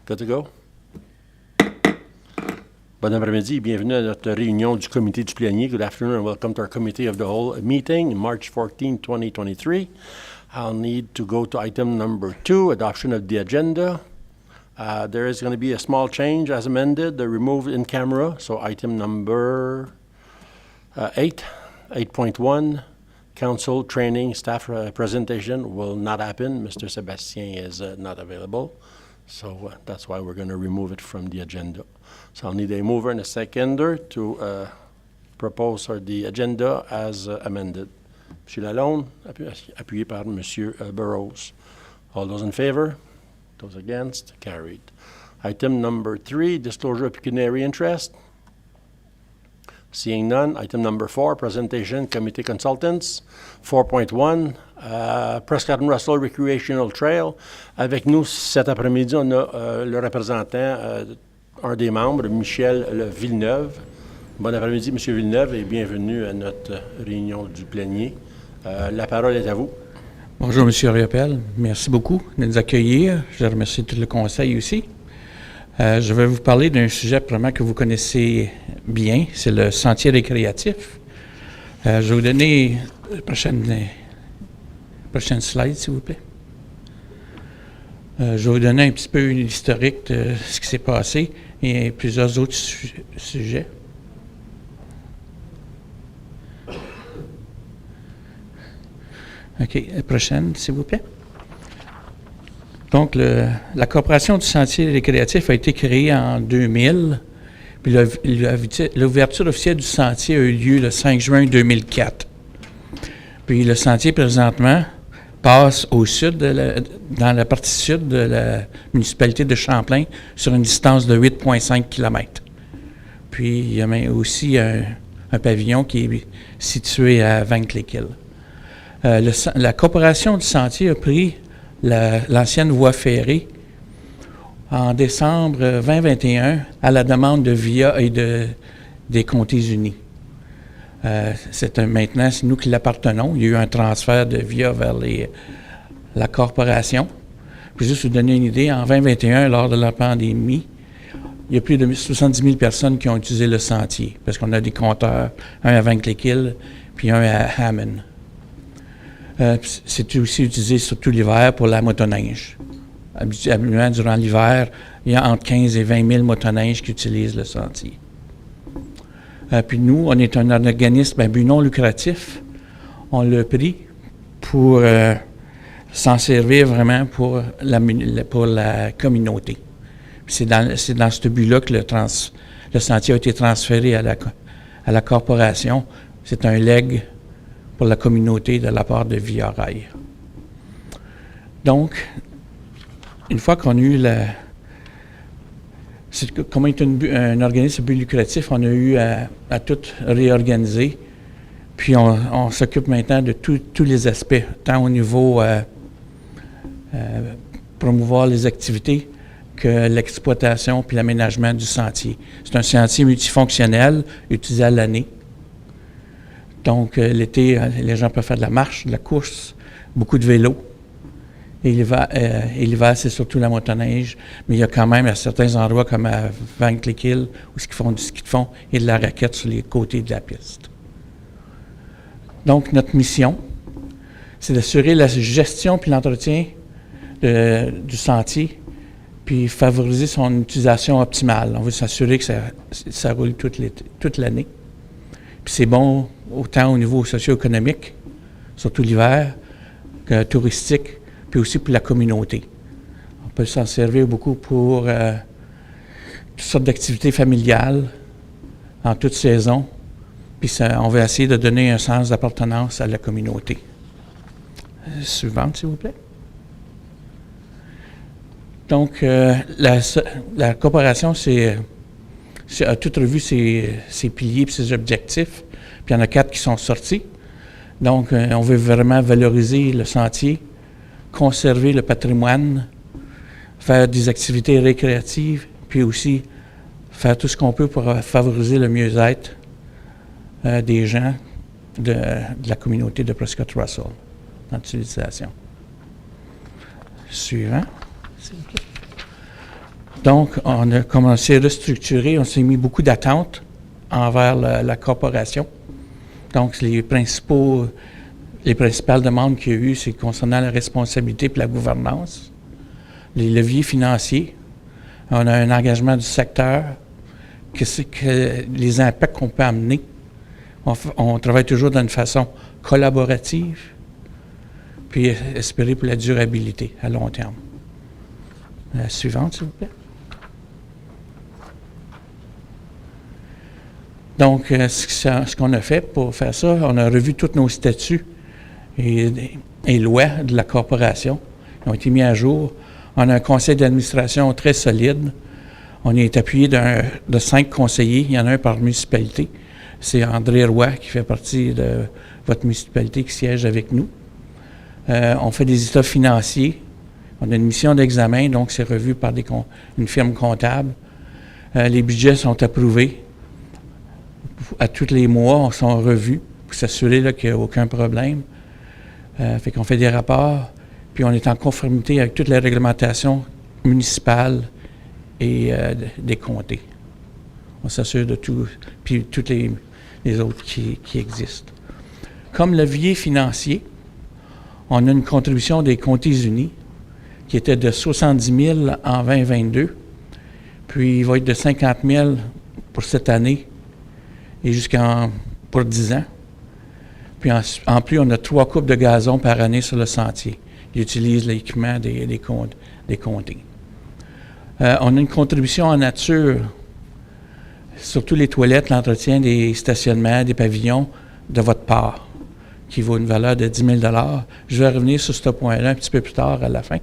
Good to go? Bon après-midi et bienvenue à notre réunion du Comité du plénier. Good afternoon and welcome to our Committee of the Whole meeting, March 14, 2023. I'll need to go to item number 2, adoption of the agenda. There is going to be a small change as amended, the removed in camera. So item number 8.1, council training staff presentation will not happen. Mr. Sebastien is not available. So that's why we're going to remove it from the agenda. So I'll need a mover and a seconder to propose the agenda as amended. M. Lalonde, appuyé par M. Burrows. All those in favor? Those against? Carried. Item number 3, disclosure of pecuniary interest. Seeing none. Item number 4, presentation, committee consultants. 4.1, Prescott and Russell Recreational Trail. Avec nous cet après-midi, on a le représentant, un des membres, Michel Villeneuve. Bon après-midi, M. Villeneuve, et bienvenue à notre réunion du plénier. La parole est à vous. Bonjour, M. Riopel. Merci beaucoup de nous accueillir. Je remercie tout le conseil aussi. Je vais vous parler d'un sujet probablement que vous connaissez bien, c'est le sentier récréatif. Je vais vous donner la prochaine slide, s'il vous plaît. Je vais vous donner un petit peu une historique de ce qui s'est passé et plusieurs autres sujets. OK, la prochaine, s'il vous plaît. Donc, la Corporation du sentier récréatif a été créée en 2000, puis l'ouverture officielle du sentier a eu lieu le 5 juin 2004. Puis le sentier, présentement, passe au sud, dans la partie sud de la municipalité de Champlain, sur une distance de 8,5 km. Puis, il y a aussi un pavillon qui est situé à Vankleekil. La Corporation du sentier a pris l'ancienne voie ferrée en décembre 2021 à la demande de VIA et des Comtés unis. Maintenant, c'est nous qui l'appartenons. Il y a eu un transfert de VIA vers la corporation. Puis juste vous donner une idée, en 2021, lors de la pandémie, il y a plus de 70 000 personnes qui ont utilisé le sentier, parce qu'on a des compteurs, un à Vankleekil, puis un à Hammond. C'est aussi utilisé surtout l'hiver pour la motoneige. Habituellement, durant l'hiver, il y a entre 15 et 20 000 motoneiges qui utilisent le sentier. Puis nous, on est un organisme à but non lucratif. On l'a pris pour s'en servir vraiment pour la communauté. C'est dans ce but-là que le sentier a été transféré à la corporation. C'est un legs pour la communauté de la part de Via Rail. Donc, une fois qu'on a eu comme est un organisme à but lucratif, on a eu à tout réorganiser. Puis on s'occupe maintenant de tous les aspects, tant au niveau promouvoir les activités que l'exploitation puis l'aménagement du sentier. C'est un sentier multifonctionnel utilisé à l'année. Donc, l'été, les gens peuvent faire de la marche, de la course, beaucoup de vélo. Et l'hiver, c'est surtout la motoneige. Mais il y a quand même à certains endroits, comme à Vankleekil, où ils font du ski de fond et de la raquette sur les côtés de la piste. Donc, notre mission, c'est d'assurer la gestion puis l'entretien du sentier, puis favoriser son utilisation optimale. On veut s'assurer que ça roule toute l'année. Puis c'est bon autant au niveau socio-économique, surtout l'hiver, que touristique, puis aussi pour la communauté. On peut s'en servir beaucoup pour toutes sortes d'activités familiales en toute saison. Puis on va essayer de donner un sens d'appartenance à la communauté. Suivante, s'il vous plaît. Donc, la corporation a tout revu ses piliers et ses objectifs. Puis il y en a 4 qui sont sortis. Donc, on veut vraiment valoriser le sentier, conserver le patrimoine, faire des activités récréatives, puis aussi faire tout ce qu'on peut pour favoriser le mieux-être des gens de la communauté de Prescott Russell dans l'utilisation. Suivant. Donc, on a commencé à restructurer, on s'est mis beaucoup d'attentes envers la corporation. Donc, les principales demandes qu'il y a eu, c'est concernant la responsabilité et la gouvernance, les leviers financiers. On a un engagement du secteur, que les impacts qu'on peut amener. On travaille toujours d'une façon collaborative, puis espérer pour la durabilité à long terme. La suivante, s'il vous plaît. Donc, ce qu'on a fait pour faire ça, on a revu tous nos statuts et lois de la corporation. Ils ont été mis à jour. On a un conseil d'administration très solide. On est appuyé de 5 conseillers. Il y en a un par municipalité. C'est André Roy qui fait partie de votre municipalité qui siège avec nous. On fait des états financiers. On a une mission d'examen, donc c'est revu par une firme comptable. Les budgets sont approuvés. À tous les mois, on sont revus pour s'assurer là, qu'il n'y a aucun problème. Fait qu'on fait des rapports, puis on est en conformité avec toutes les réglementations municipales et des comtés. On s'assure de tout, puis toutes les autres qui existent. Comme levier financier, on a une contribution des comtés unis qui était de 70 000 en 2022, puis il va être de 50 000 pour cette année et pour 10 ans. Puis en plus, on a 3 coupes de gazon par année sur le sentier. Ils utilisent l'équipement des comtés. On a une contribution en nature, surtout les toilettes, l'entretien des stationnements, des pavillons, de votre part, qui vaut une valeur de 10 000 $. Je vais revenir sur ce point-là un petit peu plus tard à la fin.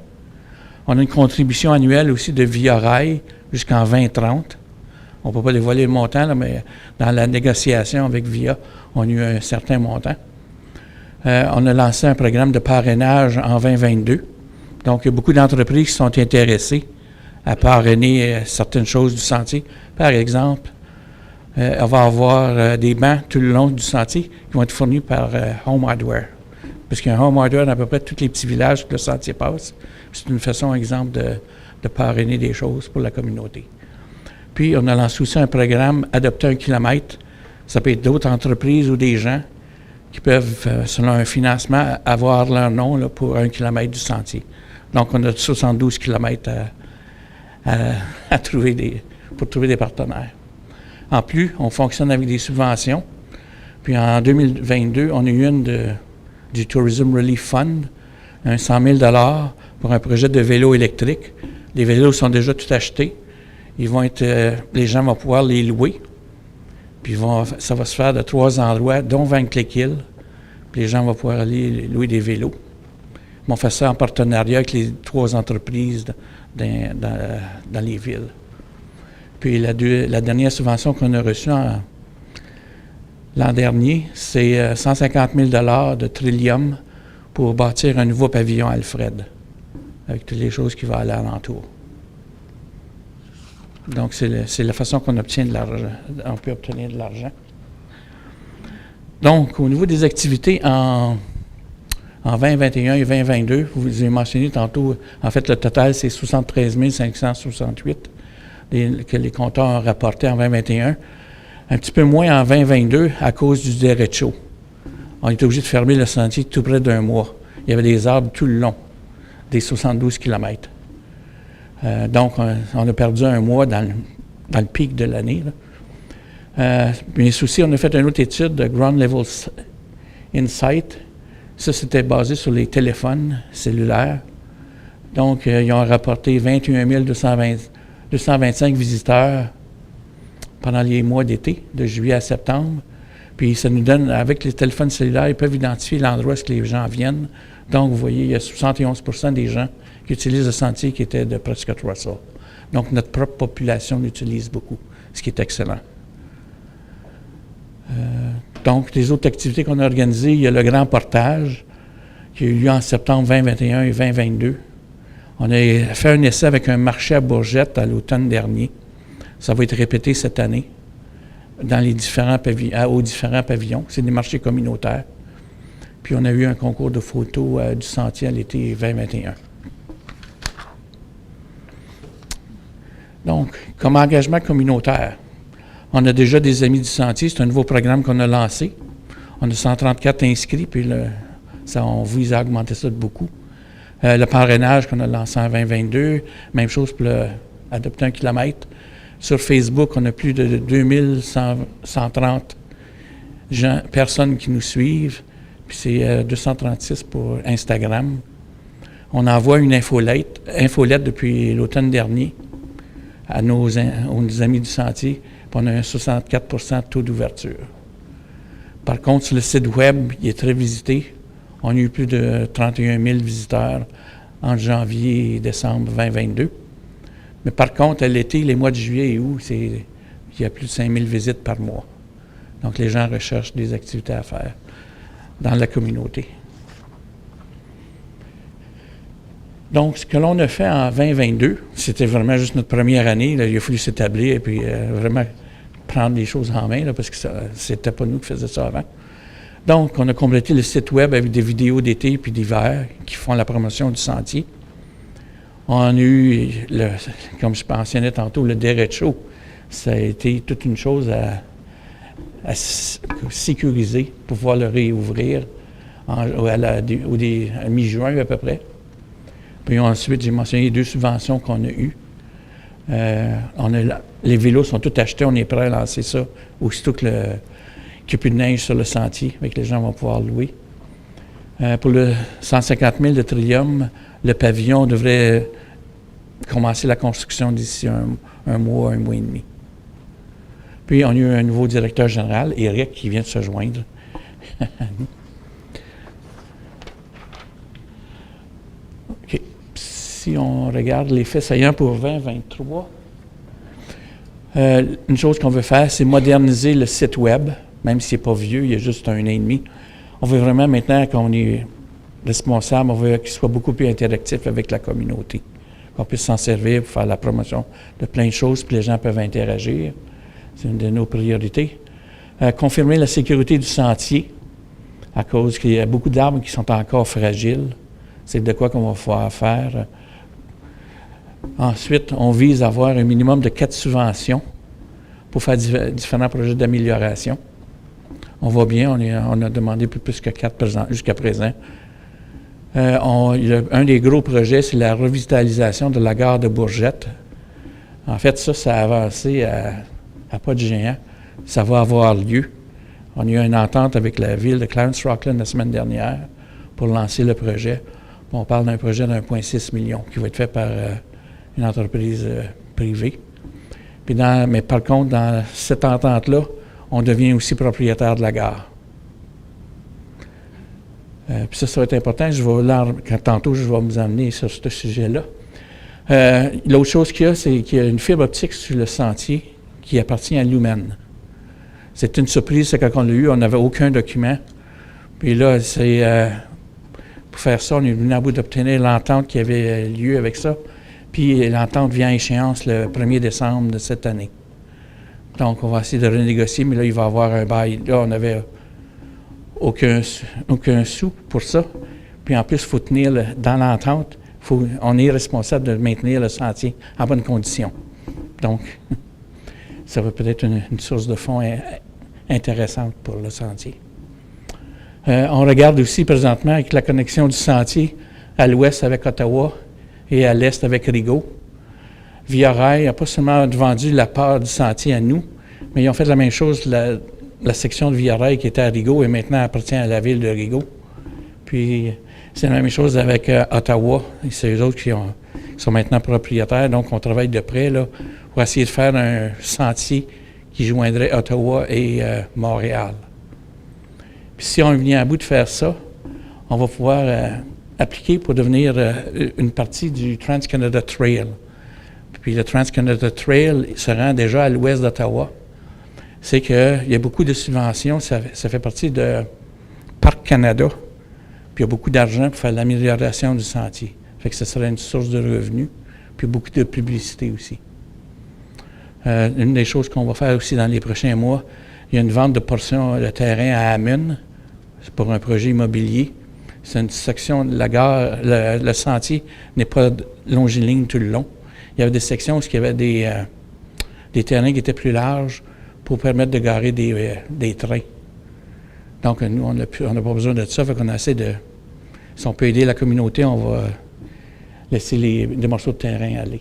On a une contribution annuelle aussi de Via Rail jusqu'en 2030. On ne peut pas dévoiler le montant, là, mais dans la négociation avec Via, on a eu un certain montant. On a lancé un programme de parrainage en 2022. Donc, il y a beaucoup d'entreprises qui sont intéressées à parrainer certaines choses du sentier. Par exemple, on va avoir des bancs tout le long du sentier qui vont être fournis par Home Hardware. Parce qu'il y a un Home Hardware dans à peu près tous les petits villages que le sentier passe. C'est une façon, exemple, de parrainer des choses pour la communauté. Puis, on a lancé aussi un programme Adopter 1 kilomètre. Ça peut être d'autres entreprises ou des gens qui peuvent, selon un financement, avoir leur nom là, pour 1 kilomètre du sentier. Donc, on a 72 kilomètres pour trouver des partenaires. En plus, on fonctionne avec des subventions. Puis, en 2022, on a eu du Tourism Relief Fund, un 100 000 $ pour un projet de vélo électrique. Les vélos sont déjà tout achetés. Les gens vont pouvoir les louer. Puis ça va se faire de 3 endroits, dont Van Cleek-Hill. Puis les gens vont pouvoir aller louer des vélos. On fait ça en partenariat avec les 3 entreprises dans les villes. Puis la dernière subvention qu'on a reçue l'an dernier, c'est 150 000 $ de Trillium pour bâtir un nouveau pavillon Alfred, avec toutes les choses qui vont aller alentour. Donc, c'est la façon qu'on obtient de l'argent. On peut obtenir de l'argent. Donc, au niveau des activités en 2021 et 2022, vous avez mentionné tantôt, en fait, le total, c'est 73 568 que les compteurs ont rapporté en 2021. Un petit peu moins en 2022 à cause du derecho. On était obligé de fermer le sentier tout près d'1 mois. Il y avait des arbres tout le long, des 72 kilomètres. Donc, on a perdu 1 mois dans le pic de l'année. Mais aussi, on a fait une autre étude de Ground Level Insight. Ça, c'était basé sur les téléphones cellulaires. Donc, ils ont rapporté 21 225 visiteurs pendant les mois d'été, de juillet à septembre. Puis, ça nous donne, avec les téléphones cellulaires, ils peuvent identifier l'endroit où les gens viennent. Donc, vous voyez, il y a 71 % des gens qui utilisent le sentier qui était de Prescott Russell. Donc, notre propre population l'utilise beaucoup, ce qui est excellent. Donc, les autres activités qu'on a organisées, il y a le grand portage qui a eu lieu en septembre 2021 et 2022. On a fait un essai avec un marché à Bourgette à l'automne dernier. Ça va être répété cette année dans aux différents pavillons. C'est des marchés communautaires. Puis, on a eu un concours de photos du sentier à l'été 2021. Donc, comme engagement communautaire, on a déjà des Amis du Sentier. C'est un nouveau programme qu'on a lancé. On a 134 inscrits, puis on vise à augmenter ça de beaucoup. Le parrainage qu'on a lancé en 2022, même chose pour adopter 1 kilomètre. Sur Facebook, on a plus de 2130 personnes qui nous suivent, puis c'est 236 pour Instagram. On envoie une infolette depuis l'automne dernier à nos Amis du Sentier, puis on a un 64 de taux d'ouverture. Par contre, sur le site web, il est très visité. On a eu plus de 31 000 visiteurs entre janvier et décembre 2022. Mais par contre, à l'été, les mois de juillet et août, il y a plus de 5 000 visites par mois. Donc, les gens recherchent des activités à faire dans la communauté. Donc, ce que l'on a fait en 2022, c'était vraiment juste notre première année. Là, il a fallu s'établir et puis vraiment prendre les choses en main, là, parce que c'était pas nous qui faisions ça avant. Donc, on a complété le site web avec des vidéos d'été puis d'hiver qui font la promotion du sentier. On a eu, comme je mentionnais tantôt, le derecho. Ça a été toute une chose à sécuriser pour pouvoir le réouvrir à mi-juin à peu près. Puis ensuite, j'ai mentionné les 2 subventions qu'on a eues. Les vélos sont tous achetés, on est prêt à lancer ça aussitôt qu'il n'y a plus de neige sur le sentier, avec les gens vont pouvoir louer. Pour le 150 000 de Trillium, le pavillon devrait commencer la construction d'ici un mois et demi. Puis, on a eu un nouveau directeur général, Eric, qui vient de se joindre à nous. OK. Si on regarde les faits saillants pour 2023, une chose qu'on veut faire, c'est moderniser le site web, même s'il n'est pas vieux, il y a juste 1 an et demi. On veut vraiment, maintenant qu'on est responsable, on veut qu'il soit beaucoup plus interactif avec la communauté, qu'on puisse s'en servir pour faire la promotion de plein de choses, puis les gens peuvent interagir. C'est une de nos priorités. Confirmer la sécurité du sentier, à cause qu'il y a beaucoup d'arbres qui sont encore fragiles. C'est de quoi qu'on va pouvoir faire. Ensuite, on vise à avoir un minimum de 4 subventions pour faire différents projets d'amélioration. On va bien, on a demandé plus que 4 jusqu'à présent. Un des gros projets, c'est la revitalisation de la gare de Bourgette. En fait, ça a avancé à pas de géant. Ça va avoir lieu. On a eu une entente avec la ville de Clarence-Rockland la semaine dernière pour lancer le projet. On parle d'un projet d'1,6 million qui va être fait par une entreprise privée. Mais par contre, dans cette entente-là, on devient aussi propriétaire de la gare. Puis ça va être important. Tantôt, je vais vous emmener sur ce sujet-là. L'autre chose qu'il y a, c'est qu'il y a une fibre optique sur le sentier qui appartient à Lumen. C'est une surprise, c'est quand on l'a eu, on n'avait aucun document. Puis là, pour faire ça, on est venu à bout d'obtenir l'entente qui avait lieu avec ça. Puis l'entente vient à échéance le 1er décembre de cette année. Donc, on va essayer de renégocier, mais là, il va y avoir un bail. Là, on n'avait aucun sou pour ça. Puis en plus, il faut tenir dans l'entente, on est responsable de maintenir le sentier en bonne condition. Donc, ça va peut-être une source de fonds intéressante pour le sentier. On regarde aussi présentement avec la connexion du sentier à l'ouest avec Ottawa et à l'est avec Rigaud. Via Rail n'a pas seulement vendu la part du sentier à nous, mais ils ont fait la même chose. La section de Via Rail qui était à Rigaud et maintenant appartient à la ville de Rigaud. Puis c'est la même chose avec Ottawa. C'est eux autres qui sont maintenant propriétaires. Donc on travaille de près là, pour essayer de faire un sentier qui joindrait Ottawa et Montréal. Puis si on vient à bout de faire ça, on va pouvoir appliquer pour devenir une partie du Trans-Canada Trail. Puis le Trans-Canada Trail se rend déjà à l'ouest d'Ottawa. C'est qu'il y a beaucoup de subventions, ça fait partie de Parc Canada, puis il y a beaucoup d'argent pour faire l'amélioration du sentier. Fait que ce serait une source de revenus, puis beaucoup de publicité aussi. Une des choses qu'on va faire aussi dans les prochains mois, il y a une vente de portions de terrain à Amun, c'est pour un projet immobilier. C'est une section de la gare, le sentier n'est pas longiligne tout le long. il y avait des sections où il y avait des terrains qui étaient plus larges pour permettre de garer des trains. Donc, nous, on n'a pas besoin de ça, fait qu'on essaie de... Si on peut aider la communauté, on va laisser des morceaux de terrain aller.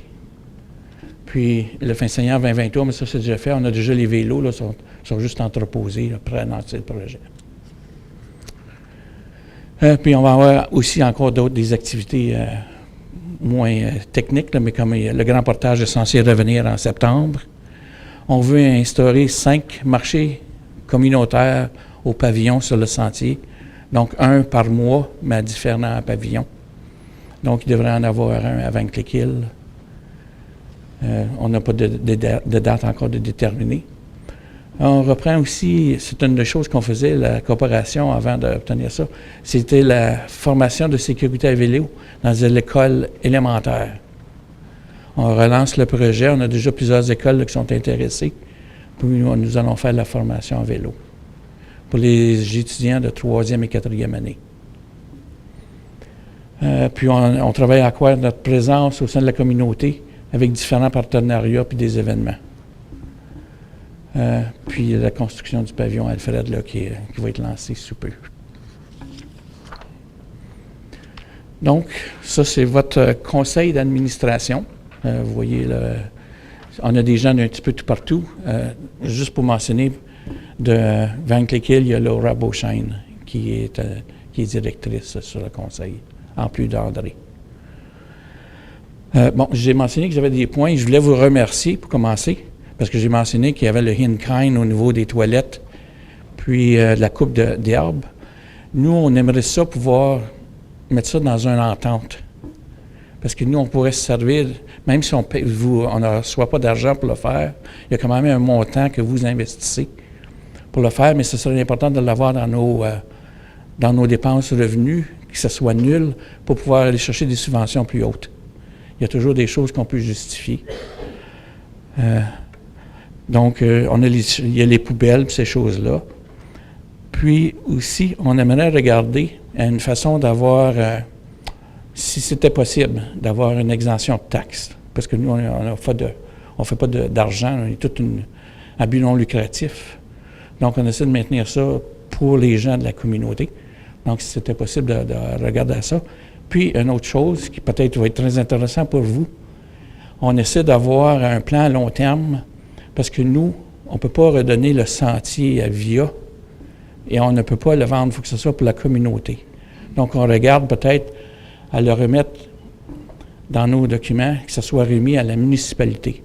Puis, le fin seigneur 2023, mais ça, c'est déjà fait. On a déjà les vélos, là, sont juste entreposés, là, prêts à lancer le projet. Puis, on va avoir aussi encore des activités moins techniques, là, mais comme le grand portage est censé revenir en septembre, on veut instaurer 5 marchés communautaires au pavillon sur le sentier. Donc, un par mois, mais à différents pavillons. Donc, il devrait en avoir un à Vankleekil. On n'a pas de date encore de déterminer. On reprend aussi, c'est une des choses qu'on faisait, la coopération avant d'obtenir ça, c'était la formation de sécurité à vélo dans l'école élémentaire. On relance le projet, on a déjà plusieurs écoles là, qui sont intéressées. Puis nous allons faire la formation à vélo pour les étudiants de 3e et 4e année. Puis on travaille à accroître notre présence au sein de la communauté avec différents partenariats puis des événements. Puis la construction du pavillon Alfred là, qui va être lancée sous peu. Donc, ça, c'est votre conseil d'administration. Vous voyez, là, on a des gens d'un petit peu tout partout. Juste pour mentionner, de Vankleekil, il y a Laura Beauchesne qui est directrice sur le conseil, en plus d'André. Bon, j'ai mentionné que j'avais des points. Je voulais vous remercier pour commencer, parce que j'ai mentionné qu'il y avait le in-kind au niveau des toilettes, puis de la coupe d'herbe. Nous, on aimerait ça pouvoir mettre ça dans une entente. Parce que nous, on pourrait se servir, même si on ne reçoit pas d'argent pour le faire, il y a quand même un montant que vous investissez pour le faire, mais ce serait important de l'avoir dans nos dépenses revenus, que ce soit nul, pour pouvoir aller chercher des subventions plus hautes. Il y a toujours des choses qu'on peut justifier. Donc, il y a les poubelles, ces choses-là. Puis aussi, on aimerait regarder une façon d'avoir, si c'était possible, d'avoir une exemption de taxes. Parce que nous, on ne fait pas d'argent, on est tout un but non lucratif. Donc, on essaie de maintenir ça pour les gens de la communauté. Donc, si c'était possible de regarder ça. Puis, une autre chose qui peut-être va être très intéressant pour vous, on essaie d'avoir un plan à long terme parce que nous, on ne peut pas redonner le sentier à VIA et on ne peut pas le vendre, il faut que ce soit pour la communauté. Donc, on regarde peut-être à le remettre dans nos documents, que ce soit remis à la municipalité.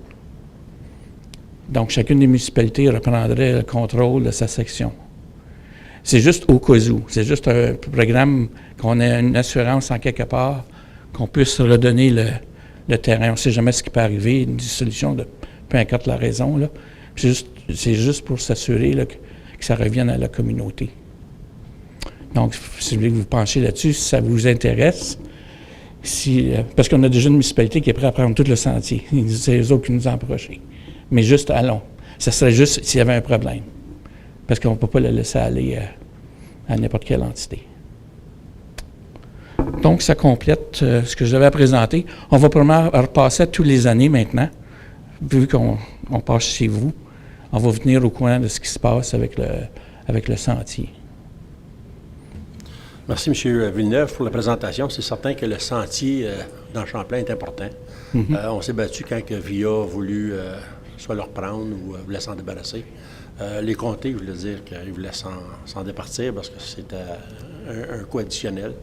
Donc, chacune des municipalités reprendrait le contrôle de sa section. C'est juste au cas où. C'est juste un programme qu'on ait une assurance en quelque part, qu'on puisse redonner le terrain. On ne sait jamais ce qui peut arriver, une dissolution, peu importe la raison. Là. C'est juste pour s'assurer là, que ça revienne à la communauté. Donc, si vous voulez que vous penchiez là-dessus, si ça vous intéresse, parce qu'on a déjà une municipalité qui est prête à prendre tout le sentier. C'est eux autres qui nous ont approchés. Mais juste allons. Ça serait juste s'il y avait un problème. Parce qu'on ne peut pas le laisser aller à n'importe quelle entité. Donc, ça complète ce que je devais présenter. On va probablement repasser tous les années maintenant, vu qu'on passe chez vous. On va venir au courant de ce qui se passe avec le sentier. Merci, M. Villeneuve, pour la présentation. C'est certain que le sentier dans Champlain est important. On s'est battu quand VIA a voulu soit le reprendre ou voulait s'en débarrasser. Les comtés voulaient dire qu'ils voulaient s'en départir parce que c'était un coût additionnel.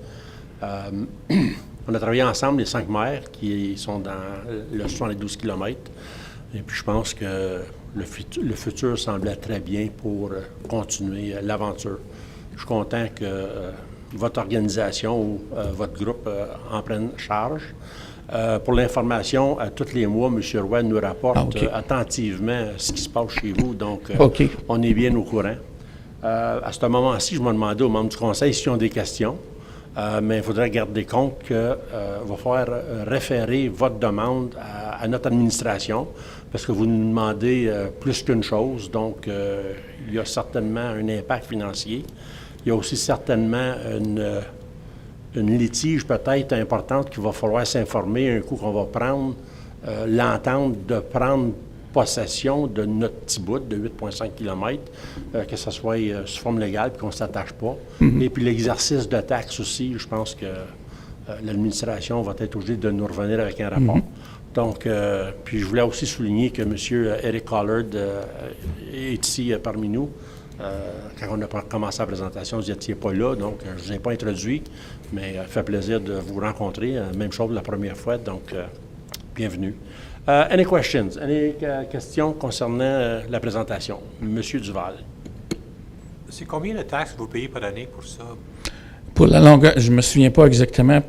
On a travaillé ensemble, les 5 maires qui sont dans le 72 km. Et puis je pense que le futur semblait très bien pour continuer l'aventure. Je suis content que votre organisation ou votre groupe en prenne charge. Pour l'information, à tous les mois, M. Roy nous rapporte attentivement ce qui se passe chez vous, donc on est bien au courant. À ce moment-ci, je me demandais aux membres du conseil s'ils ont des questions, mais il faudrait garder compte qu'il va falloir référer votre demande à notre administration, parce que vous nous demandez plus qu'une chose, donc il y a certainement un impact financier. Il y a aussi certainement une litige peut-être importante qu'il va falloir s'informer un coup qu'on va prendre l'entente de prendre possession de notre petit bout de 8,5 km, que ce soit sous forme légale et qu'on ne s'attache pas. Et puis l'exercice de taxes aussi, je pense que l'administration va être obligée de nous revenir avec un rapport. Donc, puis je voulais aussi souligner que M. Eric Collard est ici parmi nous. Quand on a commencé la présentation, vous n'étiez pas là, donc je ne vous ai pas introduit, mais ça fait plaisir de vous rencontrer. Même chose la première fois, donc bienvenue. Any questions? Any questions concernant la présentation? Monsieur Duval. C'est combien de taxes vous payez par année pour ça? Pour la longueur, je ne me souviens pas exactement,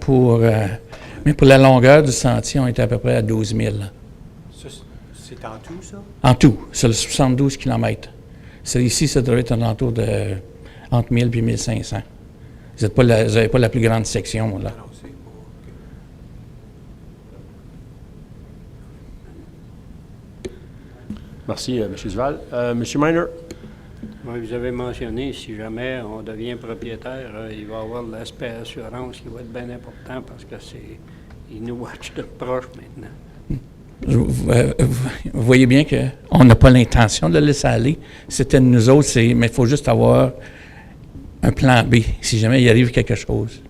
mais pour la longueur du sentier, on était à peu près à 12 000. Ça, c'est en tout, ça? En tout, c'est le 72 km. Ici, ça devrait être un entour de entre 1000 et 1500. Vous n'avez pas la plus grande section, là. Non, c'est pas. Merci, M. Duval. M. Miner. Oui, vous avez mentionné, si jamais on devient propriétaire, il va y avoir l'aspect assurance qui va être bien important parce que ils nous watchent de proche maintenant. Vous voyez bien qu'on n'a pas l'intention de le laisser aller. C'était de nous autres, mais il faut juste avoir un plan B, si jamais il arrive quelque chose.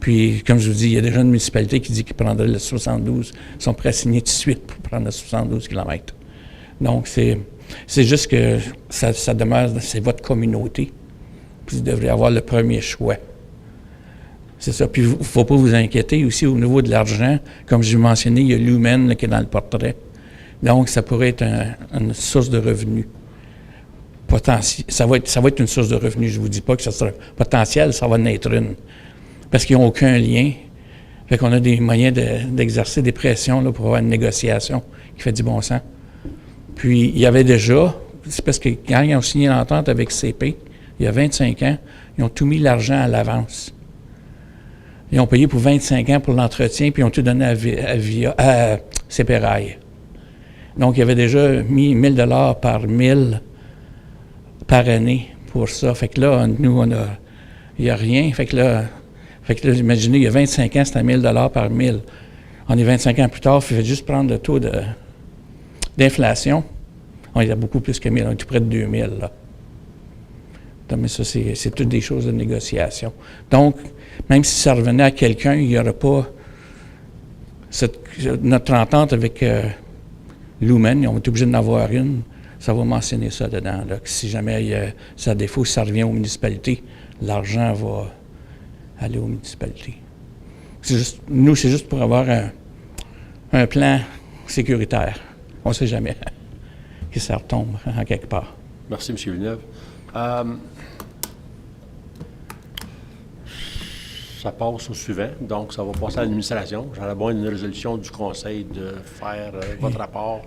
Puis, comme je vous dis, il y a déjà une municipalité qui dit qu'ils prendraient le 72, ils sont prêts à signer tout de suite pour prendre le 72 km. Donc, c'est juste que ça demeure, c'est votre communauté. Puis, vous devrez avoir le premier choix. C'est ça. Puis, il ne faut pas vous inquiéter aussi au niveau de l'argent. Comme je l'ai mentionné, il y a l'humain qui est dans le portrait. Donc, ça pourrait être une source de revenus. Ça va être une source de revenus. Je ne vous dis pas que ça sera potentiel, ça va en être une. Parce qu'ils n'ont aucun lien. Fait qu'on a des moyens d'exercer des pressions là, pour avoir une négociation qui fait du bon sens. Puis, il y avait déjà, c'est parce que quand ils ont signé l'entente avec CP, il y a 25 ans, ils ont tout mis l'argent à l'avance. Ils ont payé pour 25 ans pour l'entretien, puis ils ont tout donné à CPRI. Donc, il y avait déjà mis 1 000 $ par 1000 par année pour ça. Fait que là, nous, il n'y a rien. Fait que là, imaginez, il y a 25 ans, c'était 1 000 $ par 1000. On est 25 ans plus tard, il fait juste prendre le taux d'inflation. On est à beaucoup plus que 1000, on est tout près de 2000, là. Mais ça, c'est toutes des choses de négociation. Donc, même si ça revenait à quelqu'un, il n'y aurait pas notre entente avec Lumen, on est obligé d'en avoir une, ça va mentionner ça dedans, là, que si jamais ça a défaut, si ça revient aux municipalités, l'argent va aller aux municipalités. Nous, c'est juste pour avoir un plan sécuritaire. On ne sait jamais que ça retombe en quelque part. Merci, M. Villeneuve. Ça passe au suivant, donc ça va passer à l'administration. J'aurais besoin d'une résolution du conseil de faire votre rapport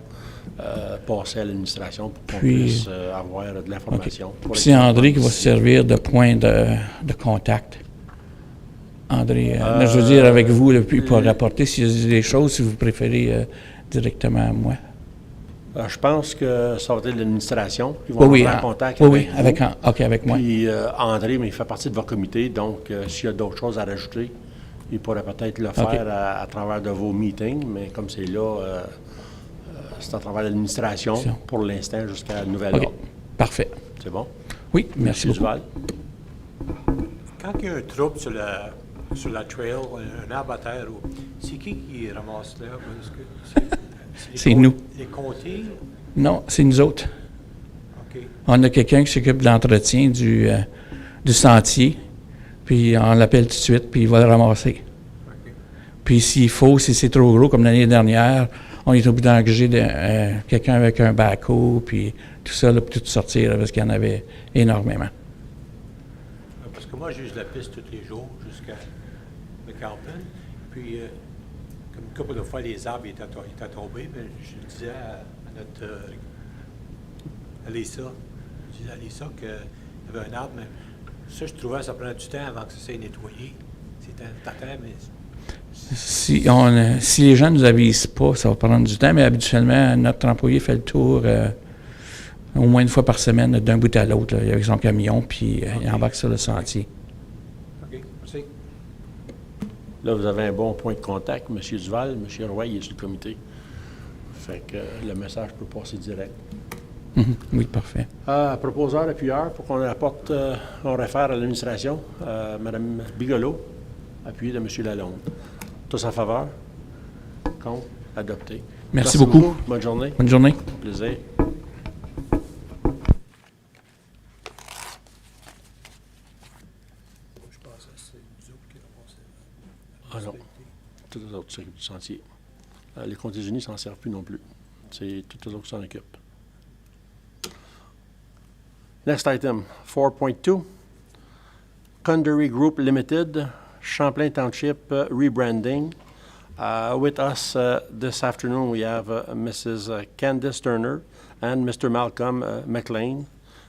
passer à l'administration pour qu'on puisse avoir de l'information. Okay. C'est André qui va se servir de point de contact. André, je veux dire avec vous, là, puis pour rapporter s'il y a des choses, si vous préférez directement à moi. Je pense que ça va être l'administration qui va entrer en contact avec vous. Avec moi. Puis André, mais il fait partie de votre comité, donc s'il y a d'autres choses à rajouter, il pourrait peut-être le faire à travers de vos meetings, mais comme c'est là, c'est à travers l'administration pour l'instant jusqu'à nouvel ordre. Parfait. C'est bon? Oui, merci beaucoup. Duval. Quand il y a un trouble sur la trail, un arbre à terre, c'est qui ramasse l'herbe? C'est nous. Les comtés? Non, c'est nous autres. OK. On a quelqu'un qui s'occupe de l'entretien du sentier, puis on l'appelle tout de suite, puis il va le ramasser. OK. Puis s'il faut, si c'est trop gros, comme l'année dernière, on est obligé d'engager quelqu'un avec un backhoe, puis tout ça, là, pour tout sortir, là, parce qu'il y en avait énormément. Parce que moi, j'use la piste tous les jours jusqu'à Champlain, puis... comme une couple de fois, les arbres étaient tombés, mais je disais à notre Lisa, qu'il y avait un arbre, mais ça, je trouvais que ça prenait du temps avant que ça soit nettoyé. C'était un tatin, mais... Si les gens ne nous avisent pas, ça va prendre du temps, mais habituellement, notre employé fait le tour au moins une fois par semaine, d'un bout à l'autre, avec son camion, puis il embarque sur le sentier. OK, merci. Là, vous avez un bon point de contact, M. Duval. M. Roy, il est sur le comité. Fait que le message peut passer direct. Oui, parfait. Proposeur, appuyeur, pour qu'on apporte, on réfère à l'administration, Mme Bigelow, appuyé de M. Lalonde. Tous en faveur? Contre? Adopté. Merci beaucoup. Bonne journée. Bonne journée. Plaisir. Ah non, tous les autres s'occupent du sentier. Les Comtés-Unis ne s'en servent plus non plus. C'est tous les autres qui s'en occupent. Next item, 4.2. Cundery Group Limited, Champlain Township rebranding. With us this afternoon, we have Mrs. Candice Turner and Mr. Malcolm McLean,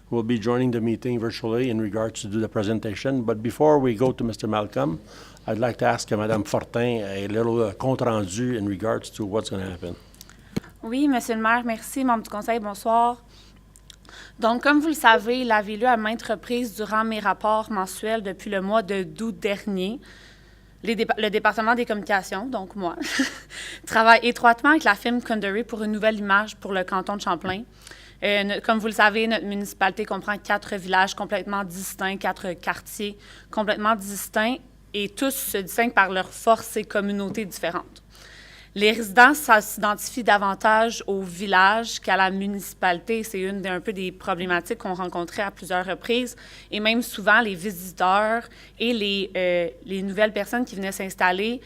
who will be joining the meeting virtually in regards to do the presentation. But before we go to Mr. Malcolm, I'd like to ask Mme Fortin a little compte rendu in regards to what's going to happen. Oui, Monsieur le maire, merci. Membres du conseil, bonsoir. Donc, comme vous le savez, il avait lieu à maintes reprises durant mes rapports mensuels depuis le mois d'août dernier. Le département des communications, donc moi, travaille étroitement avec la firme Cundery pour une nouvelle image pour le canton de Champlain. Comme vous le savez, notre municipalité comprend 4 villages complètement distincts, 4 quartiers complètement distincts, et tous se distinguent par leurs forces et communautés différentes. Les résidents s'identifient davantage au village qu'à la municipalité. C'est un peu des problématiques qu'on rencontrait à plusieurs reprises. Et même souvent, les visiteurs et les nouvelles personnes qui venaient s'installer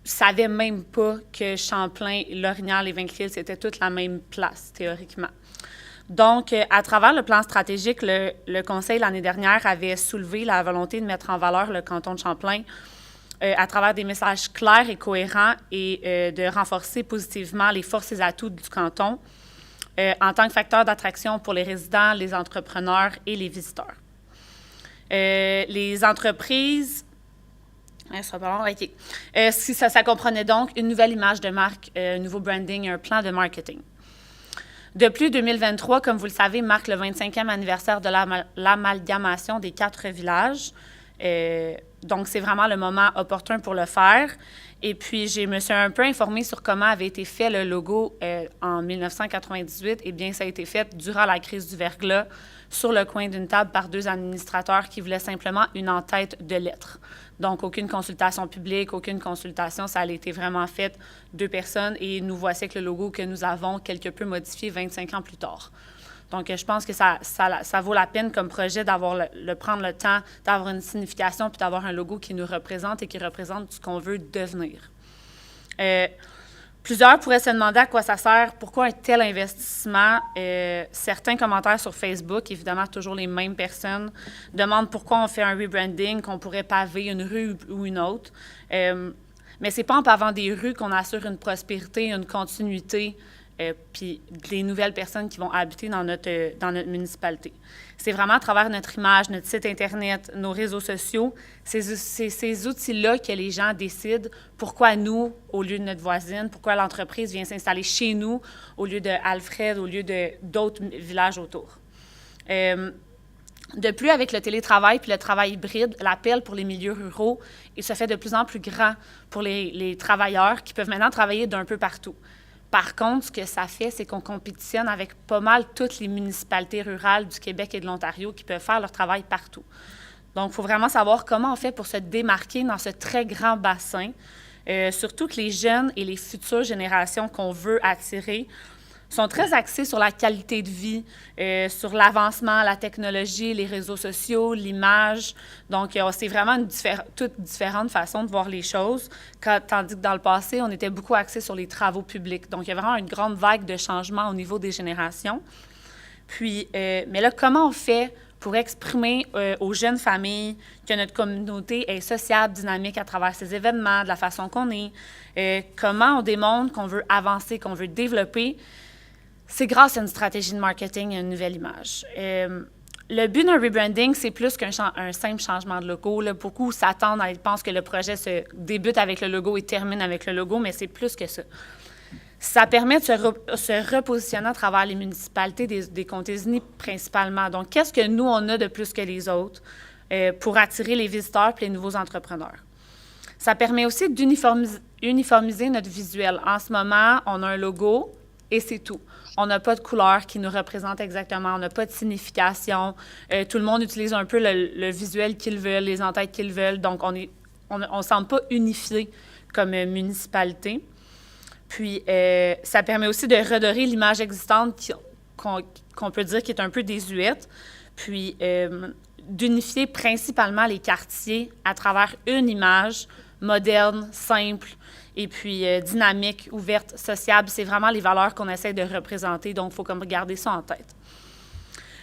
ne savaient même pas que Champlain, L'Orignal et Vaincril, c'était toute la même place, théoriquement. Donc, à travers le plan stratégique, le Conseil, l'année dernière, avait soulevé la volonté de mettre en valeur le canton de Champlain à travers des messages clairs et cohérents et de renforcer positivement les forces et atouts du canton en tant que facteur d'attraction pour les résidents, les entrepreneurs et les visiteurs. Les entreprises... Ça comprenait donc une nouvelle image de marque, un nouveau branding, un plan de marketing. De plus, 2023, comme vous le savez, marque le 25e anniversaire de l'amalgamation des 4 villages. Donc, c'est vraiment le moment opportun pour le faire. Et puis, je me suis un peu informée sur comment avait été fait le logo en 1998. Eh bien, ça a été fait durant la crise du verglas, sur le coin d'une table par 2 administrateurs qui voulaient simplement une en-tête de lettres. Donc, aucune consultation publique, aucune consultation, ça a été vraiment fait 2 personnes et nous voici avec le logo que nous avons quelque peu modifié 25 ans plus tard. Donc, je pense que ça vaut la peine comme projet prendre le temps d'avoir une signification puis d'avoir un logo qui nous représente et qui représente ce qu'on veut devenir. Plusieurs pourraient se demander à quoi ça sert, pourquoi un tel investissement. Certains commentaires sur Facebook, évidemment toujours les mêmes personnes, demandent pourquoi on fait un rebranding, qu'on pourrait paver une rue ou une autre. Mais ce n'est pas en pavant des rues qu'on assure une prospérité, une continuité, puis des nouvelles personnes qui vont habiter dans notre municipalité. C'est vraiment à travers notre image, notre site Internet, nos réseaux sociaux, ces outils-là que les gens décident pourquoi nous, au lieu de notre voisine, pourquoi l'entreprise vient s'installer chez nous, au lieu de Alfred, au lieu d'autres villages autour. De plus, avec le télétravail puis le travail hybride, l'appel pour les milieux ruraux, il se fait de plus en plus grand pour les travailleurs qui peuvent maintenant travailler d'un peu partout. Par contre, ce que ça fait, c'est qu'on compétitionne avec pas mal toutes les municipalités rurales du Québec et de l'Ontario qui peuvent faire leur travail partout. Donc, il faut vraiment savoir comment on fait pour se démarquer dans ce très grand bassin, surtout que les jeunes et les futures générations qu'on veut attirer sont très axés sur la qualité de vie, sur l'avancement, la technologie, les réseaux sociaux, l'image. Donc, c'est vraiment toutes différentes façons de voir les choses, tandis que dans le passé, on était beaucoup axé sur les travaux publics. Donc, il y a vraiment une grande vague de changement au niveau des générations. Puis, mais là, comment on fait pour exprimer aux jeunes familles que notre communauté est sociable, dynamique à travers ces événements, de la façon qu'on est, comment on démontre qu'on veut avancer, qu'on veut développer. C'est grâce à une stratégie de marketing et une nouvelle image. Le but d'un rebranding, c'est plus qu'un simple changement de logo. Là, beaucoup s'attendent, ils pensent que le projet se débute avec le logo et termine avec le logo, mais c'est plus que ça. Ça permet de se repositionner à travers les municipalités des Comtés-Unis principalement. Donc, qu'est-ce que nous, on a de plus que les autres pour attirer les visiteurs et les nouveaux entrepreneurs? Ça permet aussi d'uniformiser notre visuel. En ce moment, on a un logo et c'est tout. On n'a pas de couleur qui nous représente exactement, on n'a pas de signification. Tout le monde utilise un peu le visuel qu'ils veulent, les entêtes qu'ils veulent, donc on ne semble pas unifié comme municipalité. Puis, ça permet aussi de redorer l'image existante qu'on peut dire qui est un peu désuète, puis d'unifier principalement les quartiers à travers une image moderne, simple, et puis dynamique, ouverte, sociable. C'est vraiment les valeurs qu'on essaie de représenter, donc il faut comme garder ça en tête.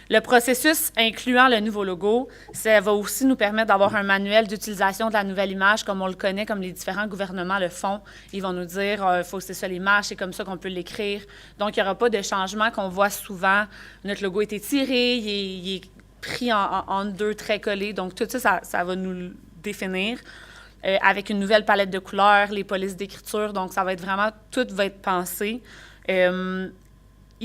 Le processus incluant le nouveau logo, ça va aussi nous permettre d'avoir un manuel d'utilisation de la nouvelle image comme on le connaît, comme les différents gouvernements le font. Ils vont nous dire il faut que c'est ça l'image, c'est comme ça qu'on peut l'écrire. Donc, il n'y aura pas de changement qu'on voit souvent. Notre logo est étiré, il est pris en deux traits collés. Donc, tout ça, ça va nous le définir. Avec une nouvelle palette de couleurs, les polices d'écriture. Donc, ça va être vraiment, tout va être pensé.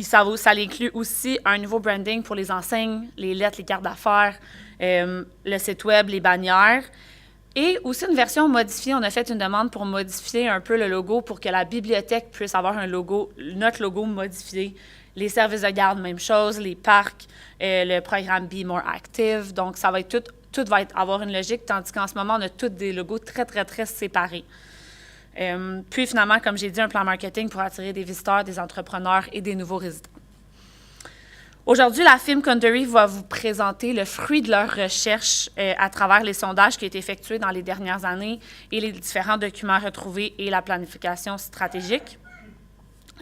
Ça inclut aussi un nouveau branding pour les enseignes, les lettres, les cartes d'affaires, le site web, les bannières. Et aussi une version modifiée. On a fait une demande pour modifier un peu le logo pour que la bibliothèque puisse avoir notre logo modifié. Les services de garde, même chose. Les parcs, le programme Be More Active. Donc, ça va être tout va avoir une logique, tandis qu'en ce moment, on a tous des logos très, très, très séparés. Puis finalement, comme j'ai dit, un plan marketing pour attirer des visiteurs, des entrepreneurs et des nouveaux résidents. Aujourd'hui, la firme Condery va vous présenter le fruit de leur recherche à travers les sondages qui ont été effectués dans les dernières années et les différents documents retrouvés et la planification stratégique,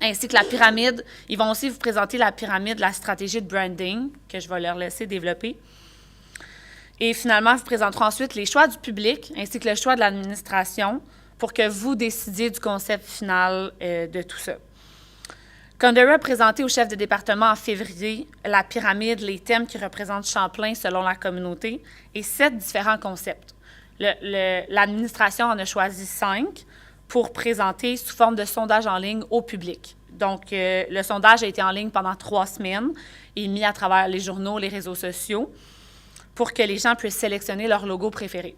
ainsi que la pyramide. Ils vont aussi vous présenter la pyramide, la stratégie de branding, que je vais leur laisser développer. Et finalement, ils vous présenteront ensuite les choix du public ainsi que le choix de l'administration pour que vous décidiez du concept final de tout ça. Condery a présenté au chef de département en février la pyramide, les thèmes qui représentent Champlain selon la communauté et 7 différents concepts. L'administration en a choisi 5 pour présenter sous forme de sondage en ligne au public. Donc, le sondage a été en ligne pendant 3 semaines et mis à travers les journaux, les réseaux sociaux pour que les gens puissent sélectionner leur logo préféré.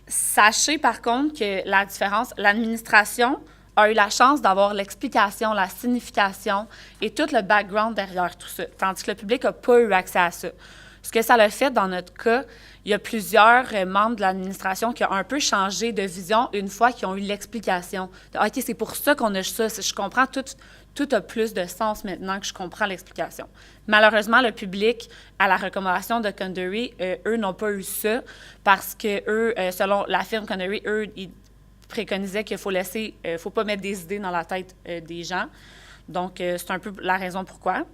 Sachez par contre que la différence, l'administration a eu la chance d'avoir l'explication, la signification et tout le background derrière tout ça, tandis que le public n'a pas eu accès à ça. Ce que ça a fait dans notre cas, il y a plusieurs membres de l'administration qui ont un peu changé de vision une fois qu'ils ont eu l'explication. OK, c'est pour ça qu'on a ça. Je comprends tout a plus de sens maintenant que je comprends l'explication. Malheureusement, le public, à la recommandation de Condery, eux n'ont pas eu ça parce que eux, selon la firme Condery, eux, ils préconisaient qu'il faut faut pas mettre des idées dans la tête des gens. Donc, c'est un peu la raison pourquoi.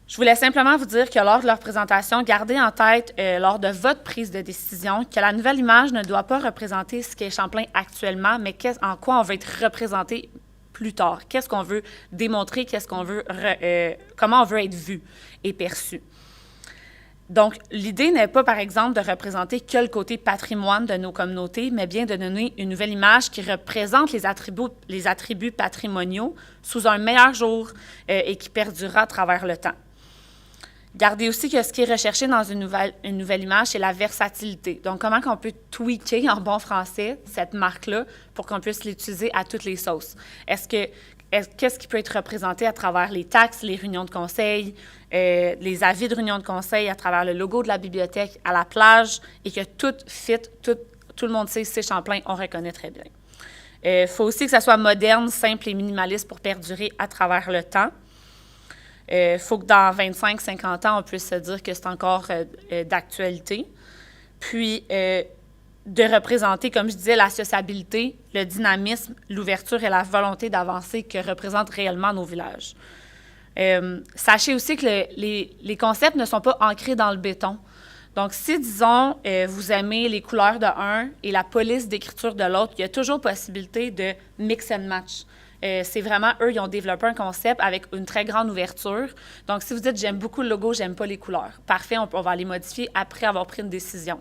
Je voulais simplement vous dire que lors de leur présentation, gardez en tête, lors de votre prise de décision, que la nouvelle image ne doit pas représenter ce qu'est Champlain actuellement, mais en quoi on veut être représenté plus tard. Qu'est-ce qu'on veut démontrer, comment on veut être vu et perçu. Donc, l'idée n'est pas, par exemple, de représenter que le côté patrimoine de nos communautés, mais bien de donner une nouvelle image qui représente les attributs patrimoniaux sous un meilleur jour et qui perdurera à travers le temps. Gardez aussi que ce qui est recherché dans une nouvelle image, c'est la versatilité. Donc, comment on peut tweaker en bon français cette marque-là pour qu'on puisse l'utiliser à toutes les sauces? Qu'est-ce qui peut être représenté à travers les taxes, les réunions de conseil, les avis de réunions de conseil, à travers le logo de la bibliothèque, à la plage, et que tout fit, tout le monde sait, c'est Champlain, on reconnaît très bien. Il faut aussi que ça soit moderne, simple et minimaliste pour perdurer à travers le temps. Il faut que dans 25-50 ans, on puisse se dire que c'est encore d'actualité. Puis, de représenter, comme je disais, la sociabilité, le dynamisme, l'ouverture et la volonté d'avancer que représentent réellement nos villages. Sachez aussi que les concepts ne sont pas ancrés dans le béton. Donc, si, disons, vous aimez les couleurs de un et la police d'écriture de l'autre, il y a toujours possibilité de mix and match. C'est vraiment, eux, ils ont développé un concept avec une très grande ouverture. Donc, si vous dites « j'aime beaucoup le logo, j'aime pas les couleurs », parfait, on va les modifier après avoir pris une décision.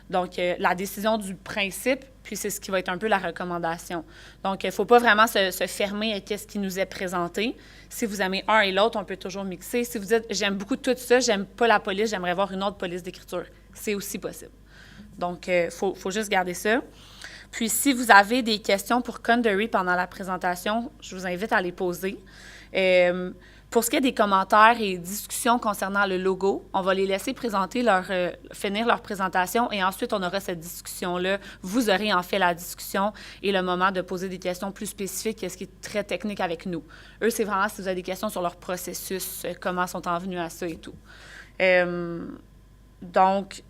Donc, la décision du principe, puis c'est ce qui va être un peu la recommandation. Donc, il ne faut pas vraiment se fermer à ce qui nous est présenté. Si vous aimez un et l'autre, on peut toujours mixer. Si vous dites « j'aime beaucoup tout ça, j'aime pas la police, j'aimerais voir une autre police d'écriture », c'est aussi possible. Donc, il faut juste garder ça. Puis, si vous avez des questions pour Condery pendant la présentation, je vous invite à les poser. Pour ce qui est des commentaires et discussions concernant le logo, on va les laisser finir leur présentation et ensuite, on aura cette discussion-là. Vous aurez en fait la discussion et le moment de poser des questions plus spécifiques, ce qui est très technique avec nous. Eux, c'est vraiment si vous avez des questions sur leur processus, comment sont en venus à ça et tout. Donc,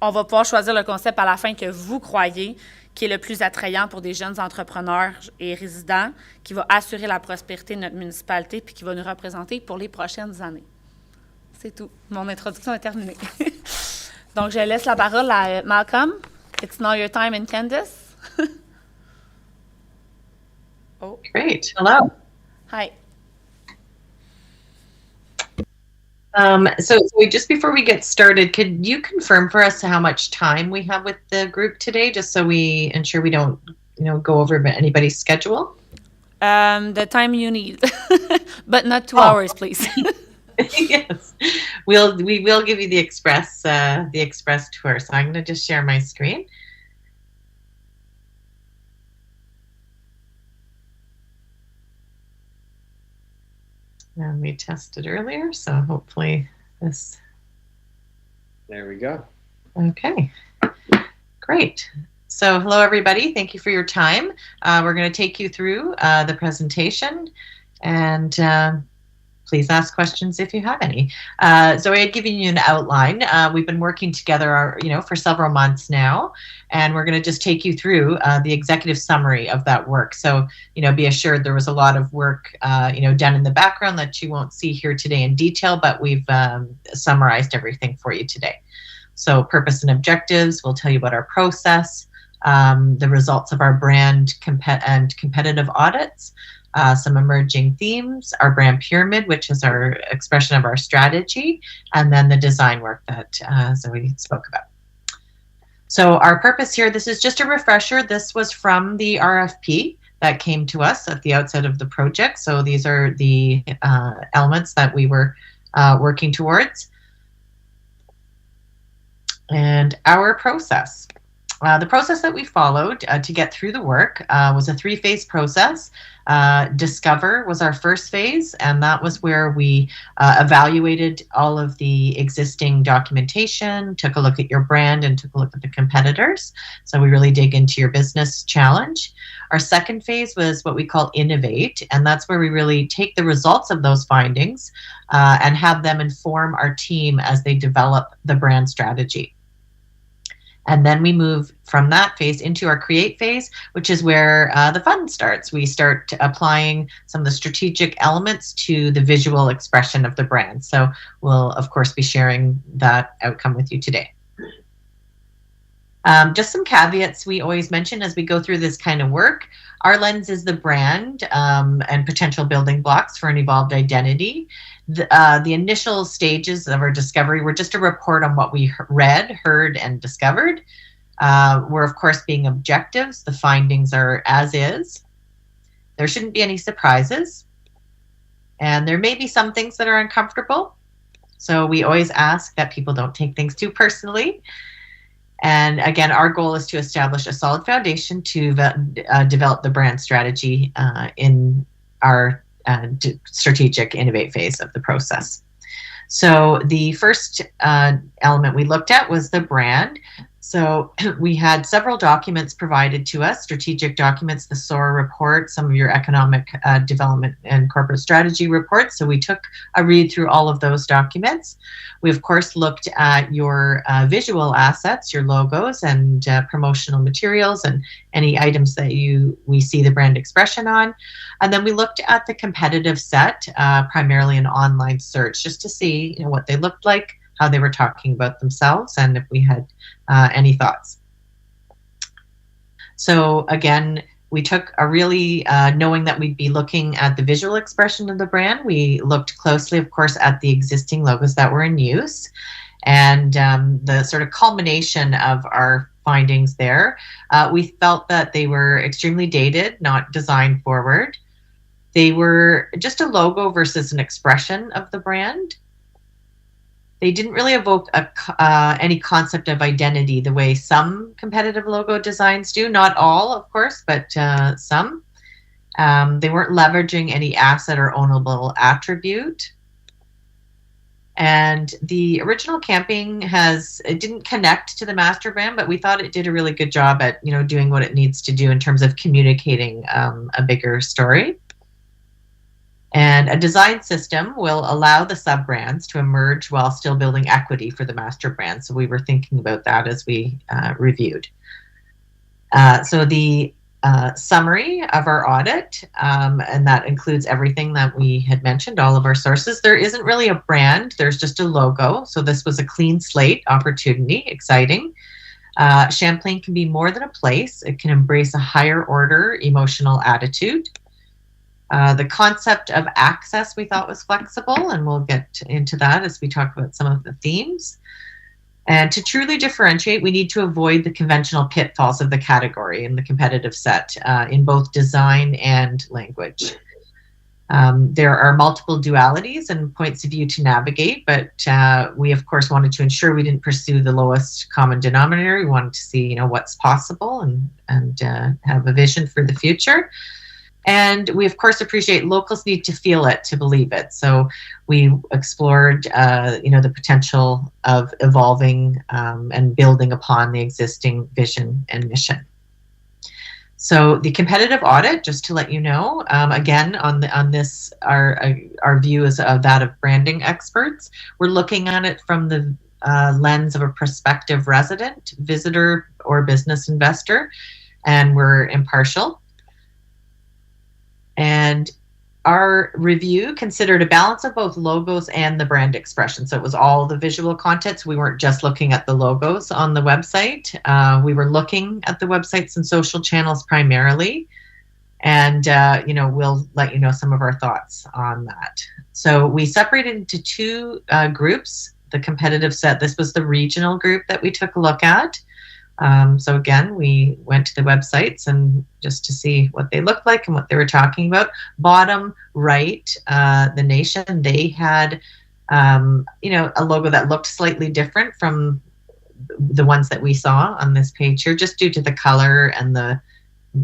on va pouvoir choisir le concept à la fin que vous croyez qui est le plus attrayant pour des jeunes entrepreneurs et résidents, qui va assurer la prospérité de notre municipalité puis qui va nous représenter pour les prochaines années. C'est tout. Mon introduction est terminée. Donc, je laisse la parole à Malcolm. It's now your time and Candice. Oh. Great. Hello. Hi. So just before we get started, could you confirm for us how much time we have with the group today, just so we ensure we don't, go over anybody's schedule? The time you need, but not 2 hours, please. Yes, we will give you the express tour. So I'm going to just share my screen. And we tested earlier, so hopefully this. There we go. Okay, great. So hello, everybody. Thank you for your time. We're going to take you through the presentation, and please ask questions if you have any. So I had given you an outline. We've been working together, for several months now, and we're going to just take you through the executive summary of that work. So, be assured there was a lot of work, done in the background that you won't see here today in detail, but we've summarized everything for you today. So purpose and objectives, we'll tell you about our process, the results of our brand and competitive audits, some emerging themes, our brand pyramid, which is our expression of our strategy, and then the design work that Zoe spoke about. So our purpose here, this is just a refresher. This was from the RFP that came to us at the outset of the project. So these are the elements that we were working towards. And our process. The process that we followed to get through the work was a 3-phase process. Discover was our first phase, and that was where we evaluated all of the existing documentation, took a look at your brand, and took a look at the competitors. So we really dig into your business challenge. Our second phase was what we call innovate, and that's where we really take the results of those findings and have them inform our team as they develop the brand strategy. And then we move from that phase into our create phase, which is where the fun starts. We start applying some of the strategic elements to the visual expression of the brand. So we'll, of course, be sharing that outcome with you today. Just some caveats we always mention as we go through this kind of work. Our lens is the brand and potential building blocks for an evolved identity. The initial stages of our discovery were just a report on what we read, heard, and discovered. We're, of course, being objectives. The findings are as is. There shouldn't be any surprises. And there may be some things that are uncomfortable. So we always ask that people don't take things too personally. And again, our goal is to establish a solid foundation to develop the brand strategy in our strategic innovate phase of the process. So the first element we looked at was the brand. So we had several documents provided to us, strategic documents, the SOAR report, some of your economic development and corporate strategy reports. So we took a read through all of those documents. We, of course, looked at your visual assets, your logos and promotional materials and any items that we see the brand expression on. And then we looked at the competitive set, primarily an online search, just to see what they looked like, how they were talking about themselves, and if we had any thoughts. So again, we took a really, knowing that we'd be looking at the visual expression of the brand, we looked closely, of course, at the existing logos that were in use. And the sort of culmination of our findings there, we felt that they were extremely dated, not design forward. They were just a logo versus an expression of the brand. They didn't really evoke any concept of identity the way some competitive logo designs do. Not all, of course, but some. They weren't leveraging any asset or ownable attribute. And the original camping it didn't connect to the master brand, but we thought it did a really good job at, doing what it needs to do in terms of communicating a bigger story. And a design system will allow the sub-brands to emerge while still building equity for the master brand. So we were thinking about that as we reviewed. So the summary of our audit, and that includes everything that we had mentioned, all of our sources. There isn't really a brand, there's just a logo. So this was a clean slate opportunity, exciting. Champlain can be more than a place. It can embrace a higher order emotional attitude. The concept of access we thought was flexible, and we'll get into that as we talk about some of the themes. And to truly differentiate, we need to avoid the conventional pitfalls of the category in the competitive set in both design and language. There are multiple dualities and points of view to navigate, but we of course wanted to ensure we didn't pursue the lowest common denominator. We wanted to see, what's possible and have a vision for the future. And we, of course, appreciate locals need to feel it to believe it. So we explored, the potential of evolving and building upon the existing vision and mission. So the competitive audit, just to let you know, again, on this, our view is that of branding experts. We're looking at it from the lens of a prospective resident, visitor, or business investor, and we're impartial. And our review considered a balance of both logos and the brand expression. So it was all the visual content. So we weren't just looking at the logos on the website. We were looking at the websites and social channels primarily. And, we'll let you know some of our thoughts on that. So we separated into two groups, the competitive set. This was the regional group that we took a look at. So again, we went to the websites and just to see what they looked like and what they were talking about. Bottom right, the nation, they had, a logo that looked slightly different from the ones that we saw on this page here, just due to the color and the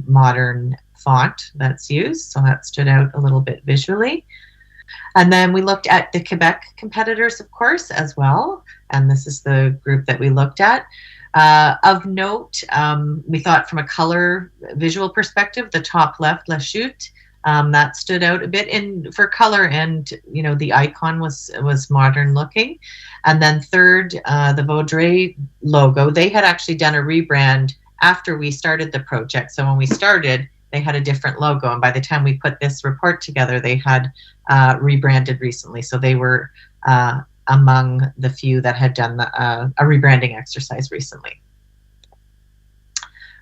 modern font that's used. So that stood out a little bit visually. And then we looked at the Quebec competitors, of course, as well. And this is the group that we looked at. Of note, we thought from a color visual perspective, the top left, La Chute, that stood out a bit for color, and the icon was modern looking. And then third, the Vaudreuil logo, they had actually done a rebrand after we started the project. So when we started, they had a different logo, and by the time we put this report together, they had rebranded recently. So they were among the few that had done a rebranding exercise recently.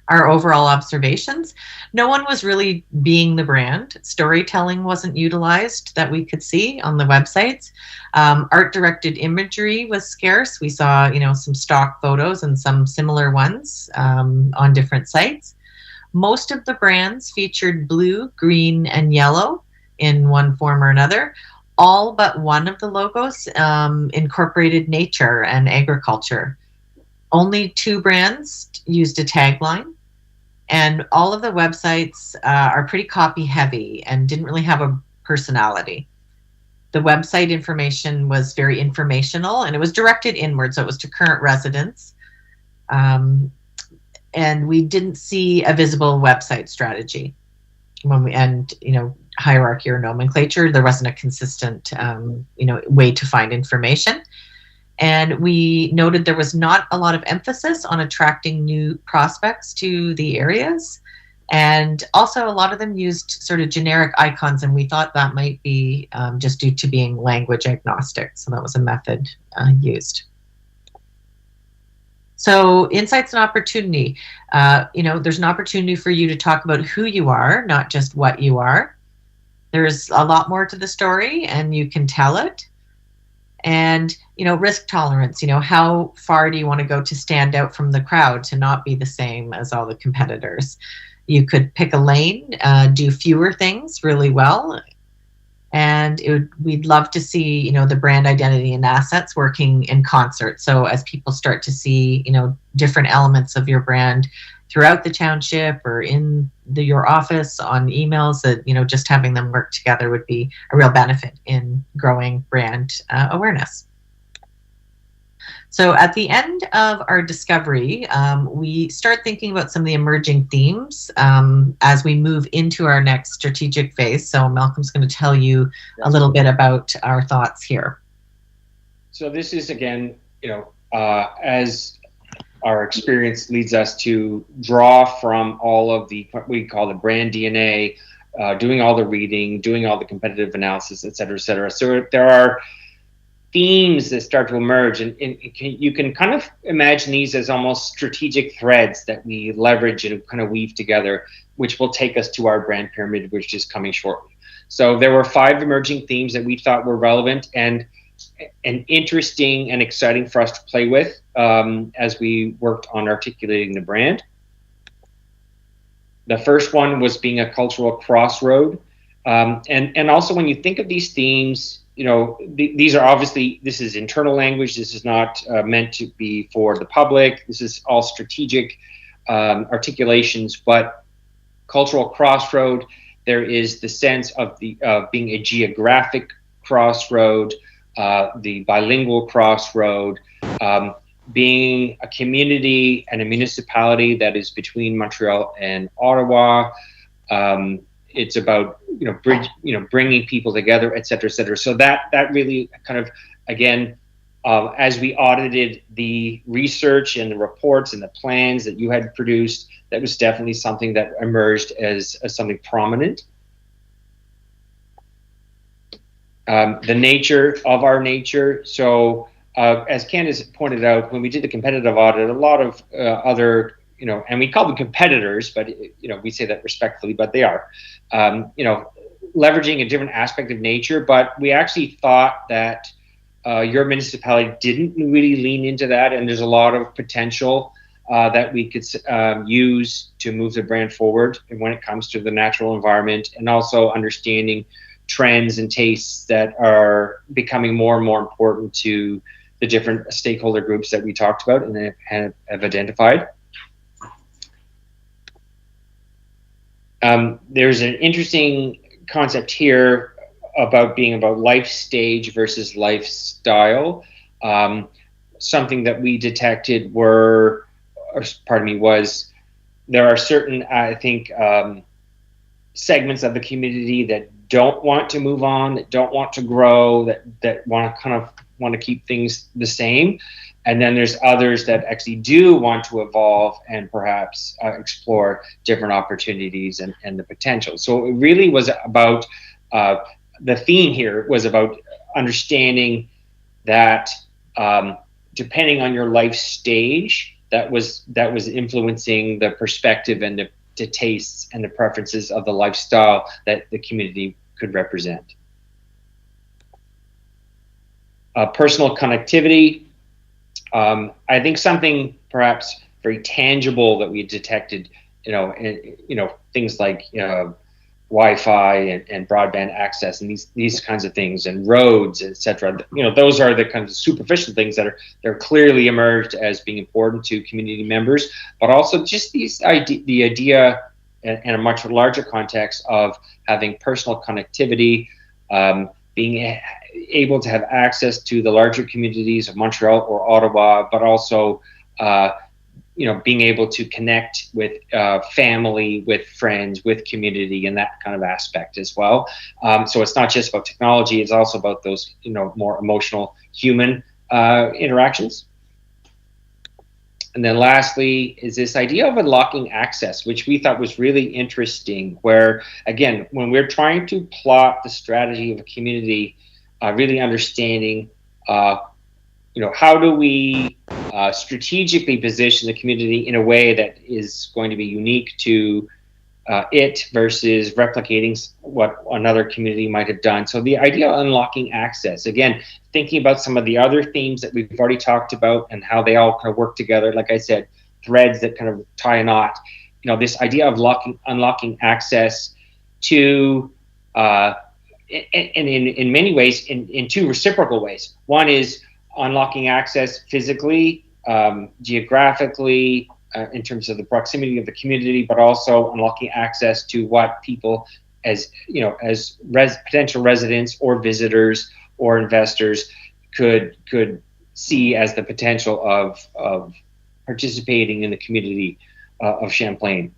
Our overall observations, no one was really being the brand. Storytelling wasn't utilized that we could see on the websites. Art-directed imagery was scarce. We saw, some stock photos and some similar ones on different sites. Most of the brands featured blue, green, and yellow in one form or another. All but one of the logos incorporated nature and agriculture. Only two brands used a tagline, and all of the websites are pretty copy heavy and didn't really have a personality. The website information was very informational, and it was directed inward, so it was to current residents. And we didn't see a visible website strategy hierarchy or nomenclature. There wasn't a consistent, way to find information. And we noted there was not a lot of emphasis on attracting new prospects to the areas. And also a lot of them used sort of generic icons, and we thought that might be just due to being language agnostic. So that was a method used. So insights and opportunity, there's an opportunity for you to talk about who you are, not just what you are. There's a lot more to the story, and you can tell it. And, risk tolerance, how far do you want to go to stand out from the crowd, to not be the same as all the competitors? You could pick a lane, do fewer things really well, And we'd love to see, you know, the brand identity and assets working in concert. So as people start to see, you know, different elements of your brand throughout the township or in your office on emails, that, you know, just having them work together would be a real benefit in growing brand awareness. So at the end of our discovery, we start thinking about some of the emerging themes as we move into our next strategic phase. So Malcolm's going to tell you a little bit about our thoughts here. So this is, again, you know, as our experience leads us to draw from all of the, what we call the brand DNA, doing all the reading, doing all the competitive analysis, et cetera, et cetera. So there are themes that start to emerge, and you can kind of imagine these as almost strategic threads that we leverage and kind of weave together, which will take us to our brand pyramid, which is coming shortly. So there were 5 emerging themes that we thought were relevant and interesting and exciting for us to play with as we worked on articulating the brand. The first one was being a cultural crossroad. And also, when you think of these themes, you know, these are obviously, this is internal language. This is not meant to be for the public. This is all strategic articulations. But cultural crossroad, there is the sense of the being a geographic crossroad, the bilingual crossroad, being a community and a municipality that is between Montreal and Ottawa. It's about, you know, bringing people together, et cetera, et cetera. So that really kind of, again, as we audited the research and the reports and the plans that you had produced, that was definitely something that emerged as something prominent. The nature of our nature. So as Candace pointed out, when we did the competitive audit, a lot of other, you know, and we call them competitors, but, you know, we say that respectfully, but they are, you know, leveraging a different aspect of nature. But we actually thought that your municipality didn't really lean into that, and there's a lot of potential that we could use to move the brand forward when it comes to the natural environment, and also understanding trends and tastes that are becoming more and more important to the different stakeholder groups that we talked about and have identified. There's an interesting concept here about being about life stage versus lifestyle. Something that we detected was there are certain, I think, segments of the community that don't want to move on, that don't want to grow, that want to keep things the same. And then there's others that actually do want to evolve and perhaps explore different opportunities and the potential. So it really was about, the theme here was about understanding that depending on your life stage, that was influencing the perspective and the tastes and the preferences of the lifestyle that the community could represent. Personal connectivity. I think something perhaps very tangible that we detected, things like Wi-Fi and broadband access and these kinds of things, and roads, etc. Those are the kinds of superficial things that are clearly emerged as being important to community members, but also just the idea in a much larger context of having personal connectivity, being able to have access to the larger communities of Montreal or Ottawa, but also being able to connect with family, with friends, with community, and that kind of aspect as well. So it's not just about technology; it's also about those more emotional human interactions. And then lastly is this idea of unlocking access, which we thought was really interesting, where, again, when we're trying to plot the strategy of a community, really understanding, how do we strategically position the community in a way that is going to be unique to it versus replicating what another community might have done. So the idea of unlocking access, again, thinking about some of the other themes that we've already talked about and how they all kind of work together, like I said, threads that kind of tie a knot, this idea of unlocking access to and in many ways, in two reciprocal ways. One is unlocking access physically, geographically, in terms of the proximity of the community, but also unlocking access to what people, as potential residents or visitors or investors, could see as the potential of participating in the community of Champlain.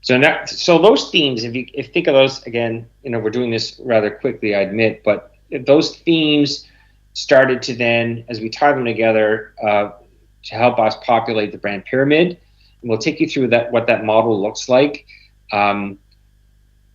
So those themes, if you think of those again, we're doing this rather quickly, I admit, but those themes started to then, as we tie them together, to help us populate the brand pyramid. And we'll take you through what that model looks like. There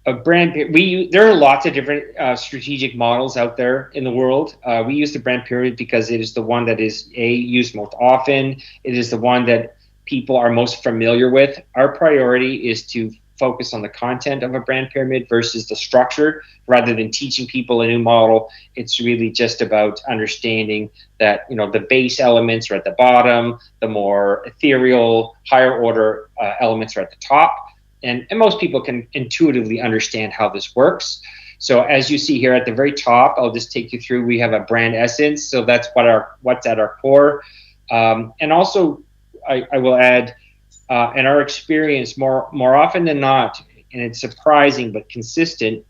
are lots of different strategic models out there in the world. We use the brand pyramid because it is the one that is used most often. It is the one that people are most familiar with. Our priority is to focus on the content of a brand pyramid versus the structure. Rather than teaching people a new model, it's really just about understanding that the base elements are at the bottom, the more ethereal, higher order elements are at the top, and most people can intuitively understand how this works. So as you see here at the very top, I'll just take you through. We have a brand essence, so that's what's at our core, and also I will add, in our experience, more often than not, and it's surprising but consistent,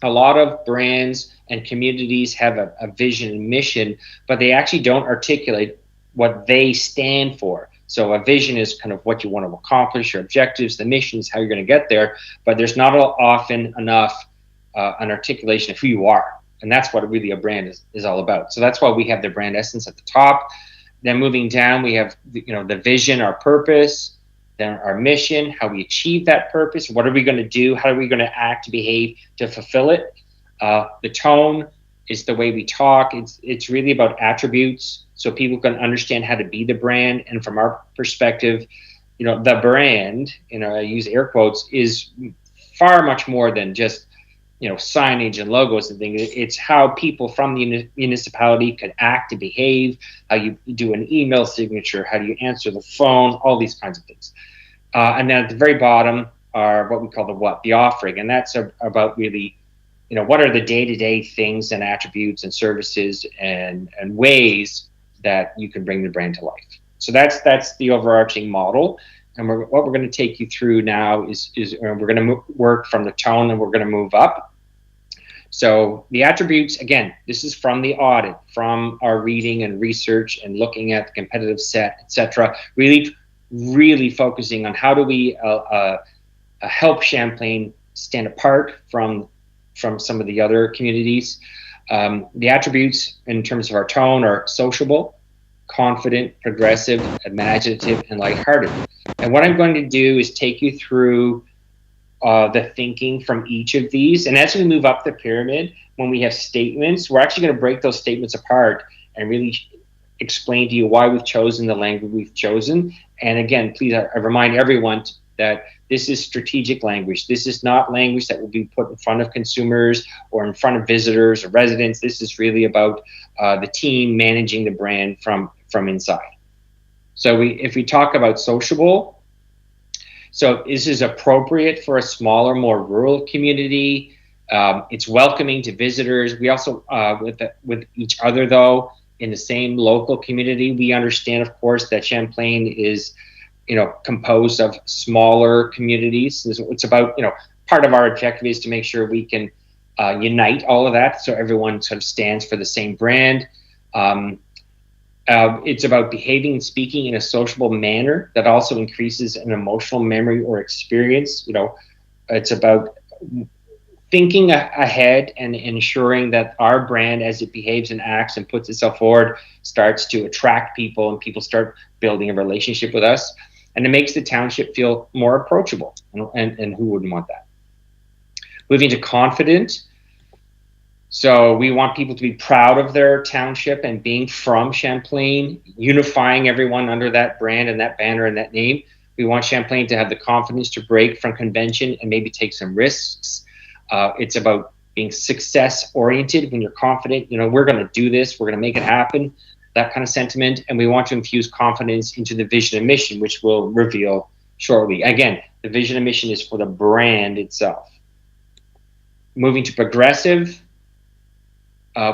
a lot of brands and communities have a vision and mission, but they actually don't articulate what they stand for. So a vision is kind of what you want to accomplish, your objectives. The mission is how you're going to get there, but there's not often enough an articulation of who you are, and that's what really a brand is all about. So that's why we have the brand essence at the top. Then moving down, we have the vision, our purpose, then our mission, how we achieve that purpose, what are we going to do, how are we going to act, behave to fulfill it. The tone is the way we talk. It's really about attributes, so people can understand how to be the brand. And from our perspective, the brand, I use air quotes, is far much more than just signage and logos and things. It's how people from the municipality can act and behave, how you do an email signature, how do you answer the phone, all these kinds of things. And then at the very bottom are what we call the offering. And that's about really, what are the day-to-day things and attributes and services and ways that you can bring the brand to life. So that's the overarching model. And what we're going to take you through now is we're going to work from the tone, and we're going to move up. So the attributes, again, this is from the audit, from our reading and research and looking at the competitive set, etc. Really focusing on how do we help Champlain stand apart from some of the other communities. The attributes in terms of our tone are sociable, confident, progressive, imaginative, and lighthearted. And what I'm going to do is take you through the thinking from each of these. And as we move up the pyramid, when we have statements, we're actually going to break those statements apart and really explain to you why we've chosen the language we've chosen. And again, please, I remind everyone that this is strategic language. This is not language that will be put in front of consumers or in front of visitors or residents. This is really about the team managing the brand from inside. So if we talk about sociable, so this is appropriate for a smaller, more rural community. It's welcoming to visitors. We also, with each other though, in the same local community, we understand, of course, that Champlain is, composed of smaller communities. It's about, part of our objective is to make sure we can unite all of that, so everyone sort of stands for the same brand. It's about behaving and speaking in a sociable manner that also increases an emotional memory or experience. It's about thinking ahead and ensuring that our brand, as it behaves and acts and puts itself forward, starts to attract people and people start building a relationship with us. And it makes the township feel more approachable. And who wouldn't want that? Moving to confident. So we want people to be proud of their township and being from Champlain, unifying everyone under that brand and that banner and that name. We want Champlain to have the confidence to break from convention and maybe take some risks. It's about being success-oriented. When you're confident, we're going to do this, we're going to make it happen, that kind of sentiment. And we want to infuse confidence into the vision and mission, which we'll reveal shortly. Again, the vision and mission is for the brand itself. Moving to progressive,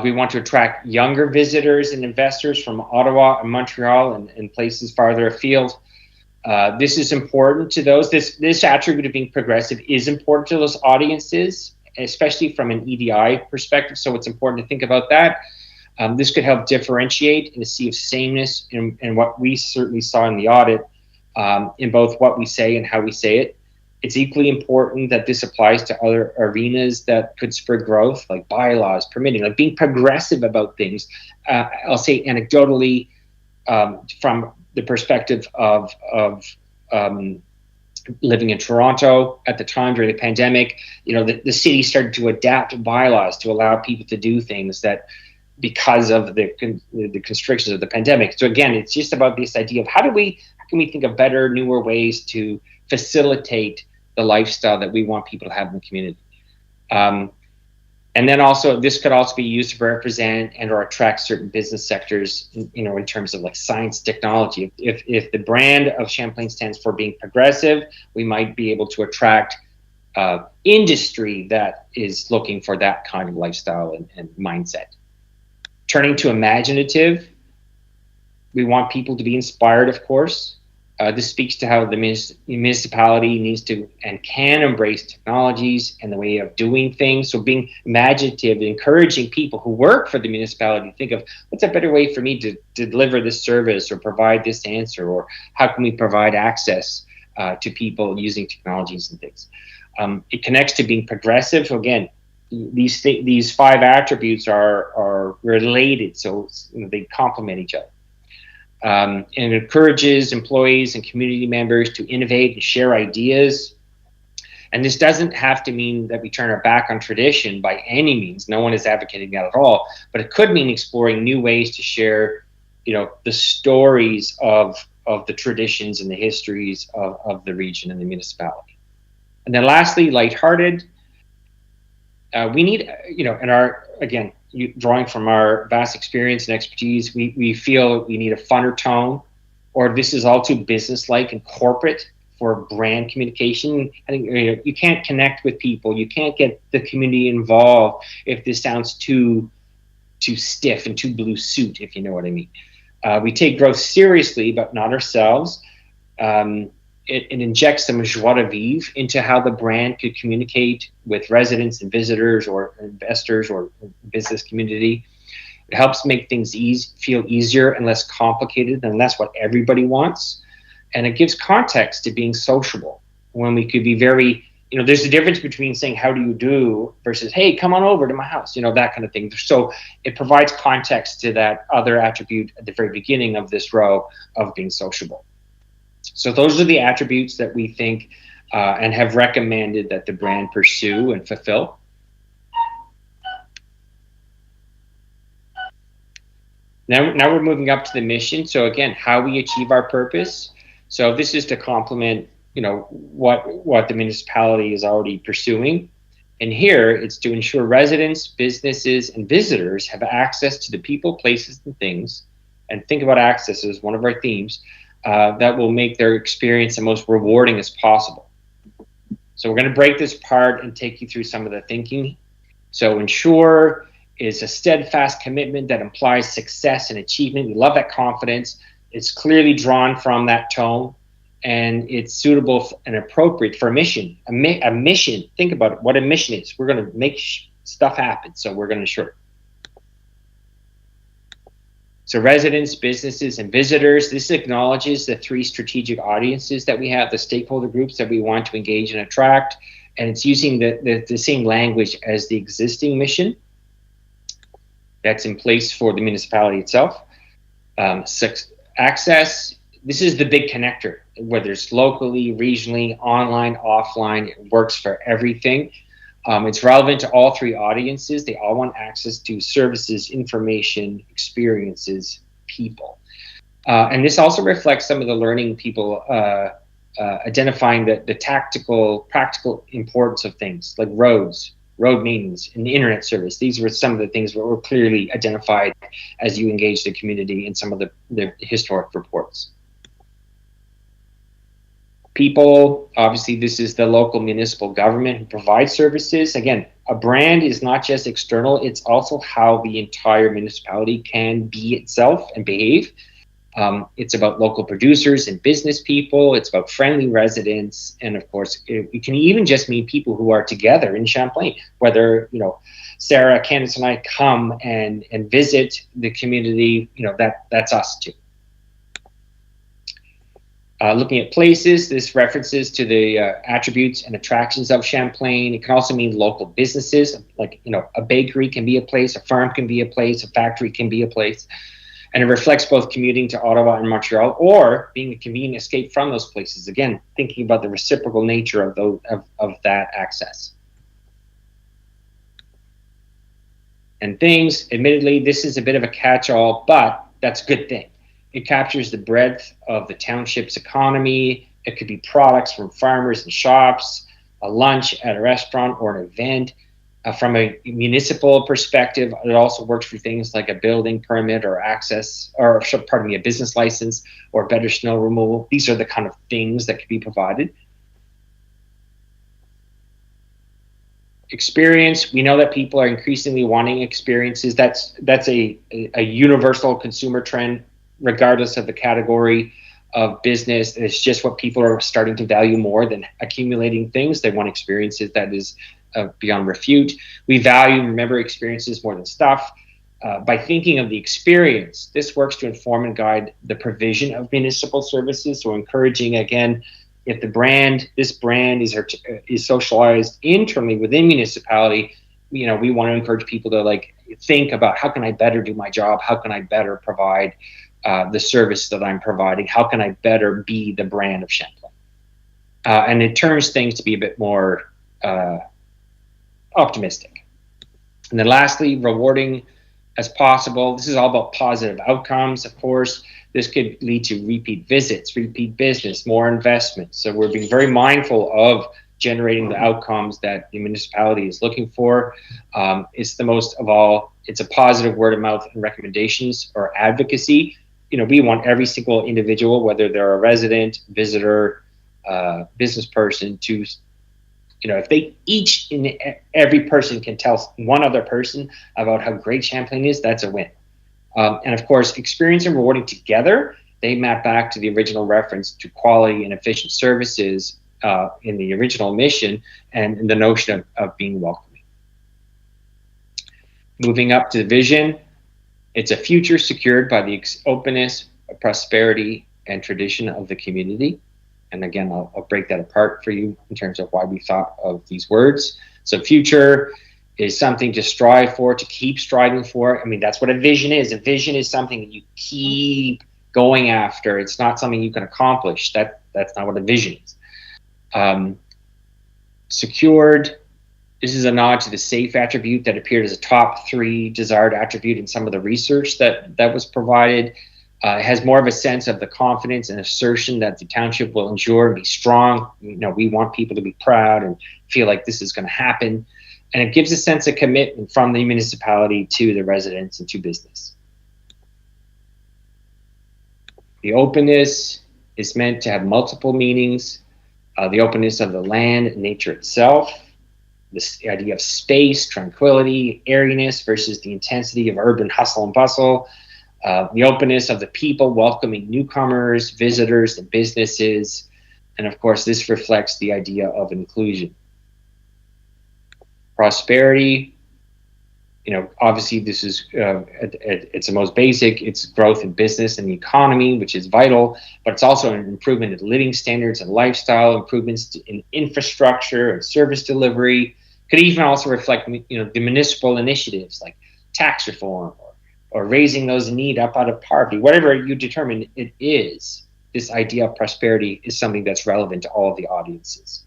we want to attract younger visitors and investors from Ottawa and Montreal and places farther afield. This is important to those. This attribute of being progressive is important to those audiences, especially from an EDI perspective. So it's important to think about that. This could help differentiate and a sea of sameness in what we certainly saw in the audit, in both what we say and how we say it. It's equally important that this applies to other arenas that could spur growth, like bylaws, permitting, like being progressive about things. I'll say anecdotally, from the perspective of living in Toronto at the time during the pandemic, the city started to adapt bylaws to allow people to do things that, because of the constrictions of the pandemic. So again, it's just about this idea of how can we think of better, newer ways to facilitate the lifestyle that we want people to have in the community. And then also, this could also be used to represent and or attract certain business sectors, in terms of like science, technology. If the brand of Champlain stands for being progressive, we might be able to attract industry that is looking for that kind of lifestyle and mindset. Turning to imaginative, we want people to be inspired, of course. This speaks to how the municipality needs to and can embrace technologies and the way of doing things. So being imaginative, encouraging people who work for the municipality to think of what's a better way for me to deliver this service or provide this answer, or how can we provide access to people using technologies and things. It connects to being progressive. So again, these 5 attributes are related, so they complement each other. And it encourages employees and community members to innovate and share ideas. And this doesn't have to mean that we turn our back on tradition by any means. No one is advocating that at all. But it could mean exploring new ways to share, the stories of the traditions and the histories of the region and the municipality. And then lastly, lighthearted. We need, drawing from our vast experience and expertise, we feel we need a funner tone, or this is all too business-like and corporate for brand communication. I think you can't connect with people, you can't get the community involved if this sounds too stiff and too blue suit, if you know what I mean. We take growth seriously, but not ourselves. It injects some joie de vivre into how the brand could communicate with residents and visitors or investors or business community. It helps make things feel easier and less complicated, and that's what everybody wants. And it gives context to being sociable, when we could be very, there's a difference between saying, how do you do, versus, hey, come on over to my house, that kind of thing. So it provides context to that other attribute at the very beginning of this row of being sociable. So those are the attributes that we think and have recommended that the brand pursue and fulfill. Now we're moving up to the mission. So again, how we achieve our purpose. So this is to complement, what the municipality is already pursuing. And here it's to ensure residents, businesses, and visitors have access to the people, places, and things. And think about access as one of our themes. That will make their experience the most rewarding as possible. So we're going to break this apart and take you through some of the thinking. So ensure is a steadfast commitment that implies success and achievement. We love that confidence. It's clearly drawn from that tone, and it's suitable and appropriate for a mission. A mission, think about it, what a mission is. We're going to make stuff happen, so we're going to ensure it. So residents, businesses, and visitors, this acknowledges the 3 strategic audiences that we have, the stakeholder groups that we want to engage and attract, and it's using the same language as the existing mission that's in place for the municipality itself. Access, this is the big connector, whether it's locally, regionally, online, offline, it works for everything. It's relevant to all 3 audiences. They all want access to services, information, experiences, people. And this also reflects some of the learning people identifying the tactical, practical importance of things like roads, road maintenance, and the internet service. These were some of the things that were clearly identified as you engage the community in some of the historic reports. People, obviously, this is the local municipal government who provides services. Again, a brand is not just external, it's also how the entire municipality can be itself and behave. It's about local producers and business people. It's about friendly residents. And of course, it can even just mean people who are together in Champlain, whether, Sarah, Candace, and I come and visit the community, that's us too. Looking at places, this references to the attributes and attractions of Champlain. It can also mean local businesses, like, a bakery can be a place, a farm can be a place, a factory can be a place. And it reflects both commuting to Ottawa and Montreal or being a convenient escape from those places. Again, thinking about the reciprocal nature of that access. And things, admittedly, this is a bit of a catch-all, but that's a good thing. It captures the breadth of the township's economy. It could be products from farmers and shops, a lunch at a restaurant or an event. From a municipal perspective, it also works for things like a building permit or a business license or better snow removal. These are the kind of things that can be provided. Experience, we know that people are increasingly wanting experiences. That's a universal consumer trend, regardless of the category of business. It's just what people are starting to value more than accumulating things. They want experiences that is beyond refute. We value and remember experiences more than stuff. By thinking of the experience, this works to inform and guide the provision of municipal services. So encouraging, again, if this brand is socialized internally within municipality, we want to encourage people to think about, how can I better do my job? How can I better provide the service that I'm providing? How can I better be the brand of Champlain? And it turns things to be a bit more optimistic. And then lastly, rewarding as possible. This is all about positive outcomes, of course. This could lead to repeat visits, repeat business, more investment. So we're being very mindful of generating the outcomes that the municipality is looking for. It's the most of all, it's a positive word of mouth and recommendations or advocacy. We want every single individual, whether they're a resident, visitor, business person, to, if every person can tell one other person about how great Champlain is, that's a win. And of course, experience and rewarding together, they map back to the original reference to quality and efficient services in the original mission and the notion of being welcoming. Moving up to the vision, it's a future secured by the openness, prosperity, and tradition of the community. And again, I'll break that apart for you in terms of why we thought of these words. So future is something to strive for, to keep striving for. I mean, that's what a vision is. A vision is something that you keep going after. It's not something you can accomplish. That's not what a vision is. Secured, this is a nod to the safe attribute that appeared as a top 3 desired attribute in some of the research that was provided. It has more of a sense of the confidence and assertion that the township will endure and be strong. We want people to be proud and feel like this is going to happen. And it gives a sense of commitment from the municipality to the residents and to business. The openness is meant to have multiple meanings. The openness of the land and nature itself, this idea of space, tranquility, airiness versus the intensity of urban hustle and bustle, the openness of the people welcoming newcomers, visitors, and businesses. And of course, this reflects the idea of inclusion. Prosperity, obviously this is, it's the most basic, it's growth in business and the economy, which is vital, but it's also an improvement in living standards and lifestyle, improvements in infrastructure and service delivery. Could even also reflect, the municipal initiatives like tax reform or raising those in need up out of poverty. Whatever you determine it is, this idea of prosperity is something that's relevant to all of the audiences.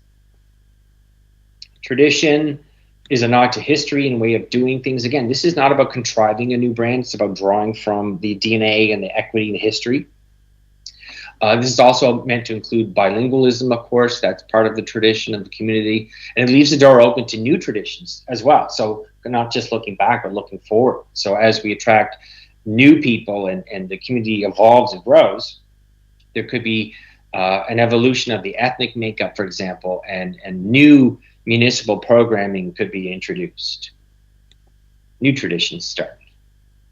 Tradition is a nod to history and way of doing things. Again, this is not about contriving a new brand. It's about drawing from the DNA and the equity and history. This is also meant to include bilingualism, of course. That's part of the tradition of the community. And it leaves the door open to new traditions as well. So not just looking back, but looking forward. So as we attract new people and the community evolves and grows, there could be an evolution of the ethnic makeup, for example, and new municipal programming could be introduced. New traditions start.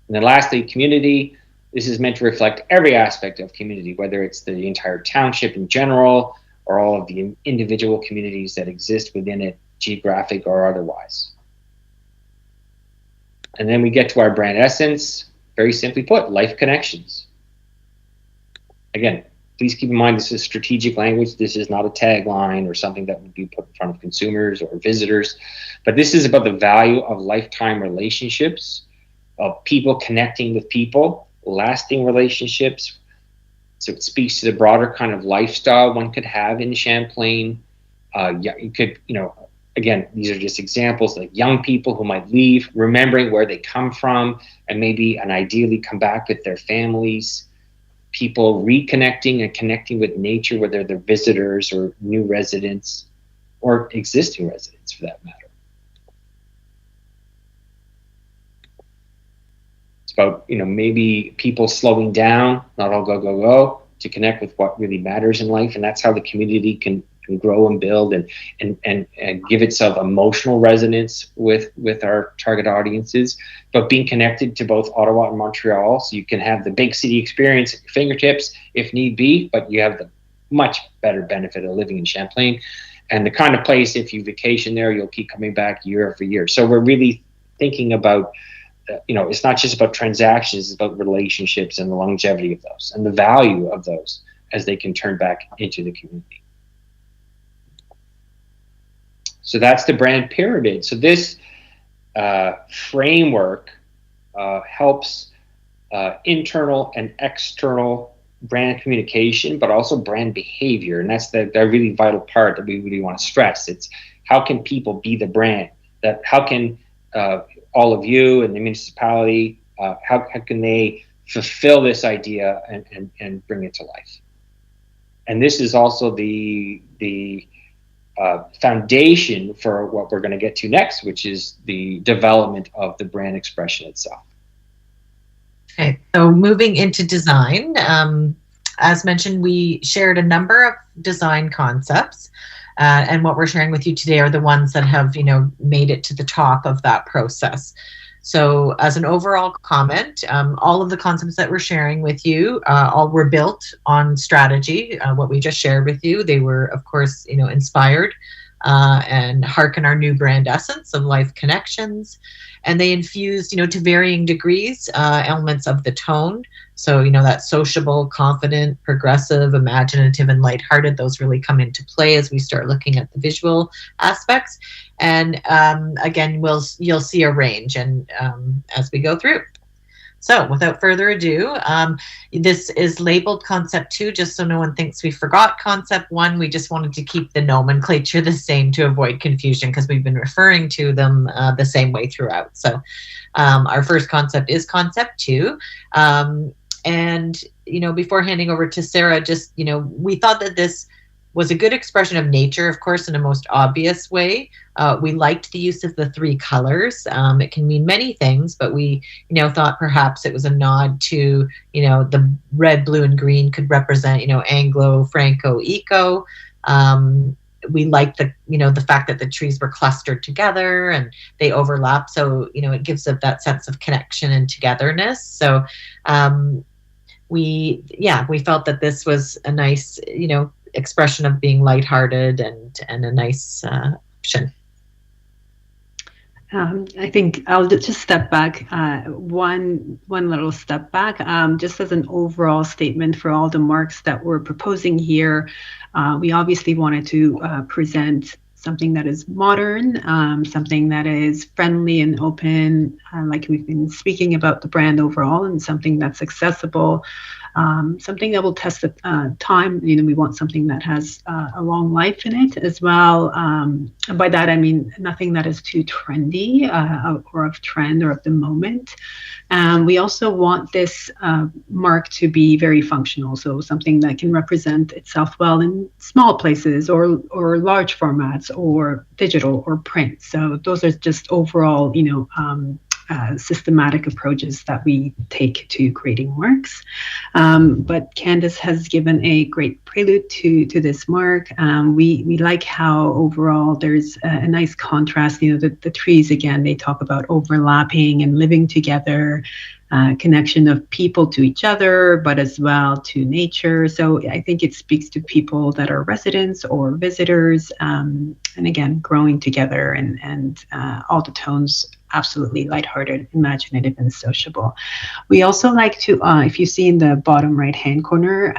And then lastly, community. This is meant to reflect every aspect of community, whether it's the entire township in general or all of the individual communities that exist within it, geographic or otherwise. And then we get to our brand essence. Very simply put, life connections. Again, please keep in mind this is strategic language. This is not a tagline or something that would be put in front of consumers or visitors. But this is about the value of lifetime relationships, of people connecting with people, lasting relationships. So it speaks to the broader kind of lifestyle one could have in Champlain. You could, again, these are just examples, like young people who might leave, remembering where they come from, and maybe and ideally come back with their families. People reconnecting and connecting with nature, whether they're visitors or new residents or existing residents for that matter. It's about, maybe people slowing down, not all go, to connect with what really matters in life. And that's how the community can grow and build and give itself emotional resonance with our target audiences, but being connected to both Ottawa and Montreal, so you can have the big city experience at your fingertips if need be, but you have the much better benefit of living in Champlain, and the kind of place, if you vacation there, you'll keep coming back year after year. So we're really thinking about, it's not just about transactions, it's about relationships and the longevity of those and the value of those as they can turn back into the community. So that's the brand pyramid. So this framework helps internal and external brand communication, but also brand behavior. And that's the really vital part that we really want to stress. It's how can people be the brand? How can all of you and the municipality, how can they fulfill this idea and bring it to life? And this is also the foundation for what we're going to get to next, which is the development of the brand expression itself. Okay, so moving into design, as mentioned, we shared a number of design concepts, and what we're sharing with you today are the ones that have, made it to the top of that process. So as an overall comment, all of the concepts that we're sharing with you all were built on strategy, what we just shared with you. They were, of course, inspired and hearken our new brand essence of life connections. And they infused, to varying degrees, elements of the tone. So, that sociable, confident, progressive, imaginative, and lighthearted, those really come into play as we start looking at the visual aspects. And again, you'll see a range and as we go through. So without further ado, this is labeled Concept 2, just so no one thinks we forgot Concept 1. We just wanted to keep the nomenclature the same to avoid confusion because we've been referring to them the same way throughout. So our first concept is Concept 2. And, before handing over to Sarah, just, we thought that this was a good expression of nature, of course, in a most obvious way. We liked the use of the 3 colors. It can mean many things, but we, thought perhaps it was a nod to, the red, blue, and green could represent, Anglo, Franco, Eco. We liked the fact that the trees were clustered together and they overlap. So, it gives it that sense of connection and togetherness. So we felt that this was a nice, expression of being lighthearted and a nice option. I think I'll just step back one little step back, just as an overall statement for all the marks that we're proposing here. We obviously wanted to present something that is modern, something that is friendly and open, like we've been speaking about the brand overall, and something that's accessible. Something that will test the time. We want something that has a long life in it as well. By that, I mean nothing that is too trendy or of trend or of the moment. We also want this mark to be very functional, so something that can represent itself well in small places or large formats or digital or print. So those are just overall, systematic approaches that we take to creating marks. But Candace has given a great prelude to this mark. We like how overall there's a nice contrast. The trees, again, they talk about overlapping and living together, connection of people to each other, but as well to nature. So I think it speaks to people that are residents or visitors, and again, growing together, and all the tones absolutely lighthearted, imaginative, and sociable. We also like to, if you see in the bottom right-hand corner,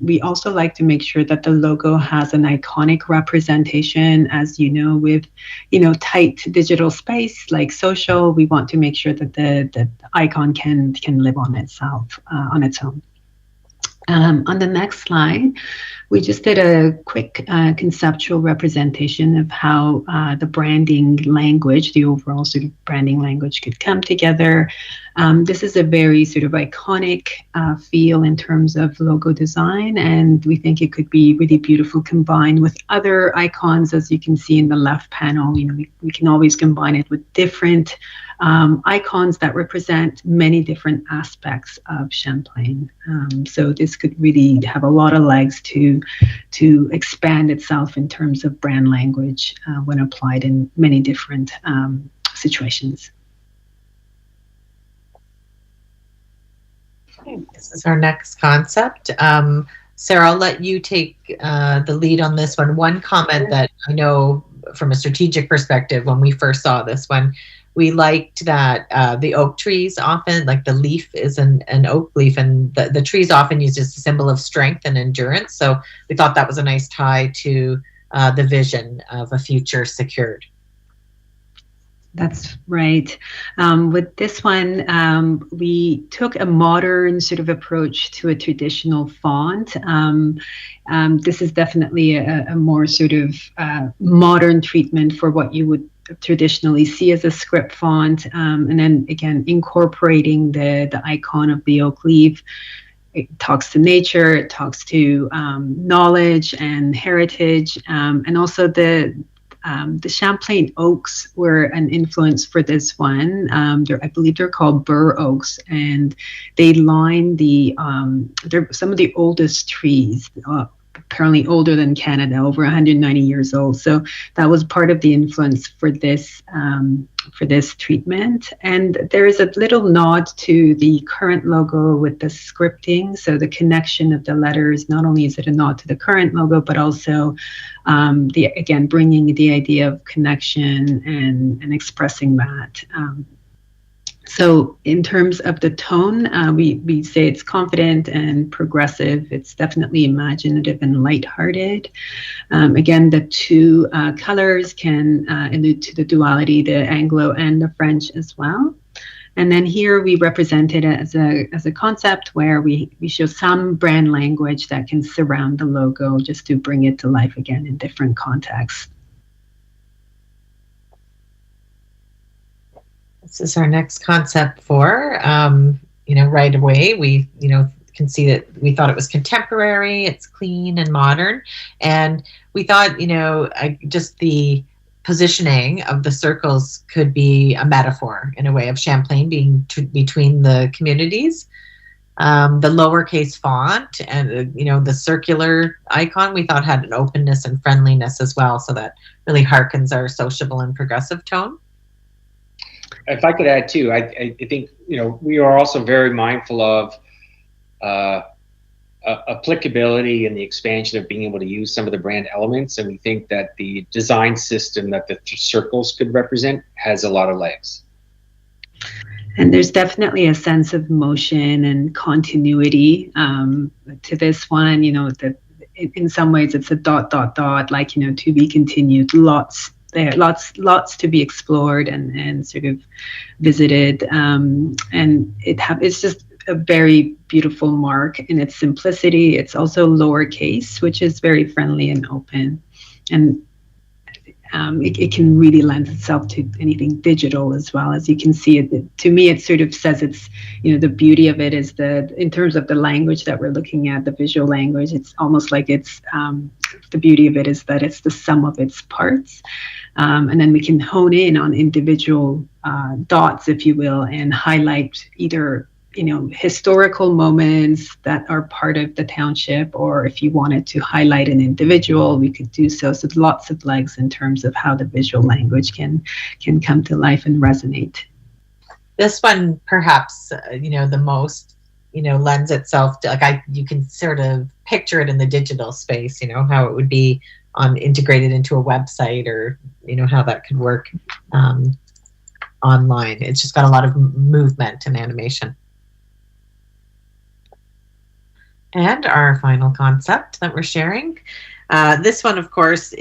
we also like to make sure that the logo has an iconic representation. As you know, with tight digital space like social, we want to make sure that the icon can live on itself, on its own. On the next slide, we just did a quick conceptual representation of how the branding language, the overall sort of branding language, could come together. This is a very sort of iconic feel in terms of logo design, and we think it could be really beautiful combined with other icons. As you can see in the left panel, we can always combine it with different icons that represent many different aspects of Champlain. So this could really have a lot of legs to expand itself in terms of brand language when applied in many different situations. Okay, this is our next concept. Sarah, I'll let you take the lead on this one. One comment that I know from a strategic perspective, when we first saw this one, we liked that the oak trees often, like the leaf is an oak leaf, and the trees often used as a symbol of strength and endurance. So we thought that was a nice tie to the vision of a future secured. That's right. With this one, we took a modern sort of approach to a traditional font. This is definitely a more sort of modern treatment for what you would traditionally see as a script font, and then again incorporating the icon of the oak leaf. It talks to nature, it talks to knowledge and heritage, and also the Champlain oaks were an influence for this one. I believe they're called bur oaks, and they line they're some of the oldest trees, apparently older than Canada, over 190 years old. So that was part of the influence for this treatment. And there is a little nod to the current logo with the scripting. So the connection of the letters, not only is it a nod to the current logo, but also again, bringing the idea of connection and expressing that. So in terms of the tone, we say it's confident and progressive. It's definitely imaginative and lighthearted. Again, the two colors can allude to the duality, the Anglo and the French as well. And then here we represent it as a concept where we show some brand language that can surround the logo just to bring it to life again in different contexts. This is our next concept for, right away, we, can see that we thought it was contemporary, it's clean and modern. And we thought, just the positioning of the circles could be a metaphor in a way of Champlain being between the communities. The lowercase font and, the circular icon we thought had an openness and friendliness as well. So that really harkens our sociable and progressive tone. If I could add too, I think, we are also very mindful of applicability and the expansion of being able to use some of the brand elements. And we think that the design system that the circles could represent has a lot of legs. And there's definitely a sense of motion and continuity to this one, that in some ways it's a ... like, to be continued, lots to be explored and sort of visited, and it's just a very beautiful mark in its simplicity. It's also lowercase, which is very friendly and open, and it can really lend itself to anything digital as well. As you can see, to me, it sort of says it's, the beauty of it is in terms of the language that we're looking at, the visual language, it's almost like it's the beauty of it is that it's the sum of its parts. And then we can hone in on individual dots, if you will, and highlight either historical moments that are part of the township, or if you wanted to highlight an individual, we could do so. So lots of legs in terms of how the visual language can come to life and resonate. This one, perhaps, the most, lends itself to, you can sort of picture it in the digital space, how it would be integrated into a website, or, how that could work online. It's just got a lot of movement and animation. And our final concept that we're sharing. This one, of course,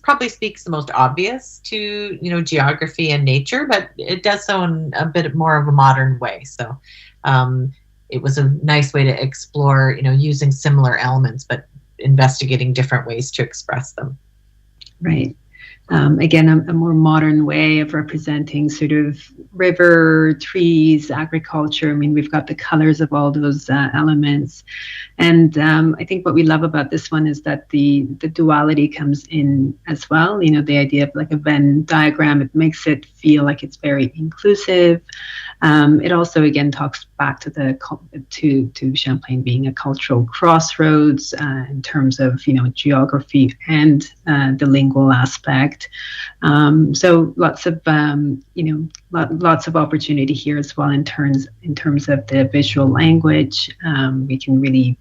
probably speaks the most obvious to, geography and nature, but it does so in a bit more of a modern way. So it was a nice way to explore, using similar elements, but investigating different ways to express them. Right. Again, a more modern way of representing sort of river, trees, agriculture. I mean, we've got the colors of all those elements. And I think what we love about this one is that the duality comes in as well. The idea of like a Venn diagram, it makes it feel like it's very inclusive. It also, again, talks back to Champlain being a cultural crossroads in terms of, geography and the lingual aspect. So lots of, lots of opportunity here as well in terms of the visual language. We can really,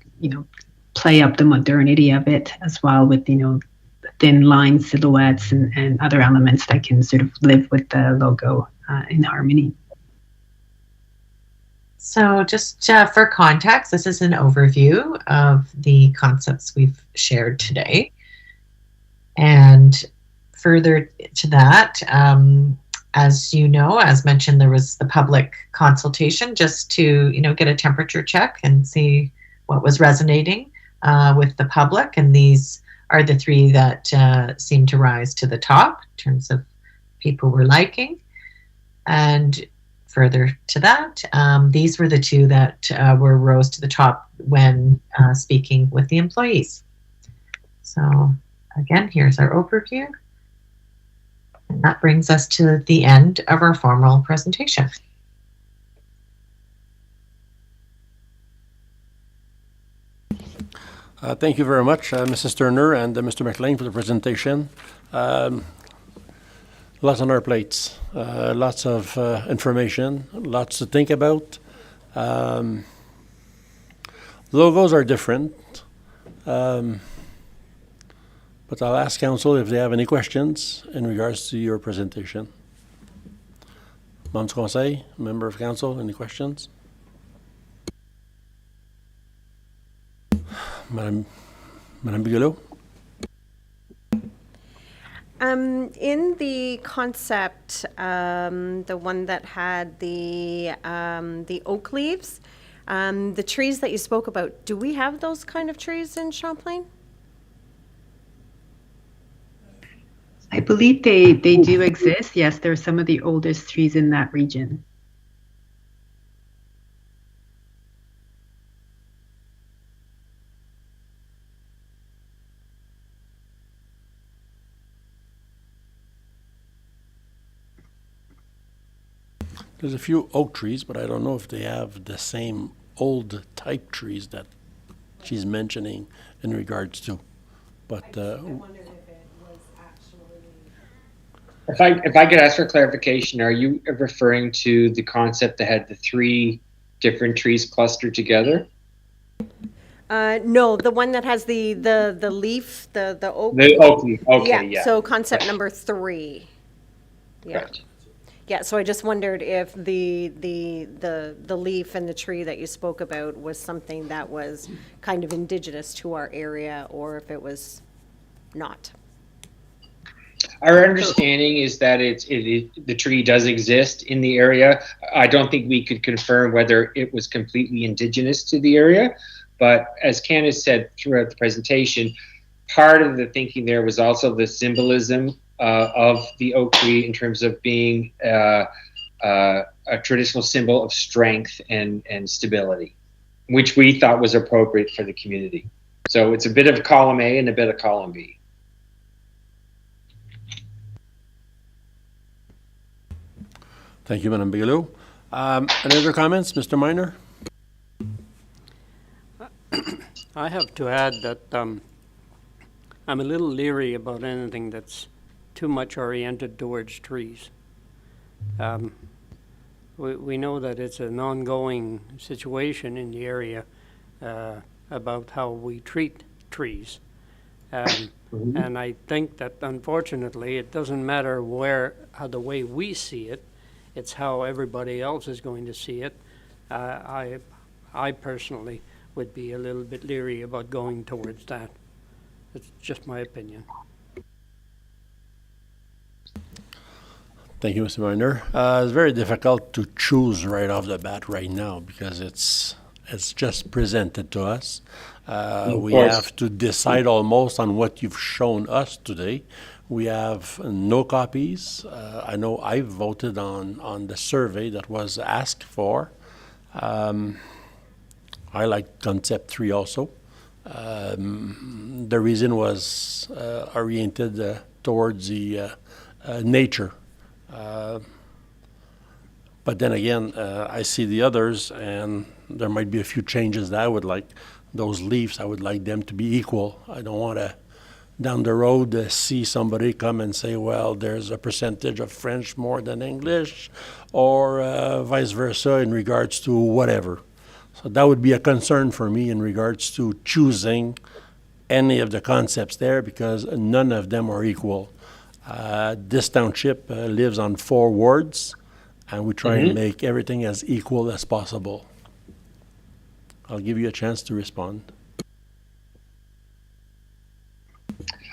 play up the modernity of it as well with, thin line silhouettes and other elements that can sort of live with the logo in harmony. So just for context, this is an overview of the concepts we've shared today. And further to that, as you know, as mentioned, there was the public consultation just to, get a temperature check and see what was resonating with the public. And these are the three that seem to rise to the top in terms of people were liking. And further to that, these were the two that rose to the top when speaking with the employees. So again, here's our overview. And that brings us to the end of our formal presentation. Thank you very much, Mrs. Turner and Mr. McLean, for the presentation. Lots on our plates, lots of information, lots to think about. Logos are different, but I'll ask Council if they have any questions in regards to your presentation. Membre du Conseil, Member of Council, any questions? Madame Bigelow? In the concept, the one that had the oak leaves, the trees that you spoke about, do we have those kind of trees in Champlain? I believe they do exist. Yes, they're some of the oldest trees in that region. There's a few oak trees, but I don't know if they have the same old type trees that she's mentioning in regards to. But I wondered if it was actually. If I could ask for clarification, are you referring to the concept that had the three different trees clustered together? No, the one that has the leaf, the oak. The oak leaf. Okay, yeah. So concept number 3. Yeah. Right. Yeah, so I just wondered if the leaf and the tree that you spoke about was something that was kind of indigenous to our area, or if it was not. Our understanding is that the tree does exist in the area. I don't think we could confirm whether it was completely indigenous to the area, but as Candace said throughout the presentation, part of the thinking there was also the symbolism of the oak tree in terms of being a traditional symbol of strength and stability, which we thought was appropriate for the community. So it's a bit of column A and a bit of column B. Thank you, Madam Bigelow. Any other comments, Mr. Minor? I have to add that I'm a little leery about anything that's too much oriented towards trees. We know that it's an ongoing situation in the area about how we treat trees. And I think that unfortunately it doesn't matter how the way we see it, it's how everybody else is going to see it. I personally would be a little bit leery about going towards that. It's just my opinion. Thank you, Mr. Minor. It's very difficult to choose right off the bat right now because it's just presented to us. We have to decide almost on what you've shown us today. We have no copies. I know I voted on the survey that was asked for. I like concept 3 also. The reason was oriented towards the nature. But then again, I see the others, and there might be a few changes that I would like. Those leaves, I would like them to be equal. I don't want to, down the road, see somebody come and say, well, there's a percentage of French more than English, or vice versa in regards to whatever. So that would be a concern for me in regards to choosing any of the concepts there because none of them are equal. This township lives on 4 wards, and we try and make everything as equal as possible. I'll give you a chance to respond.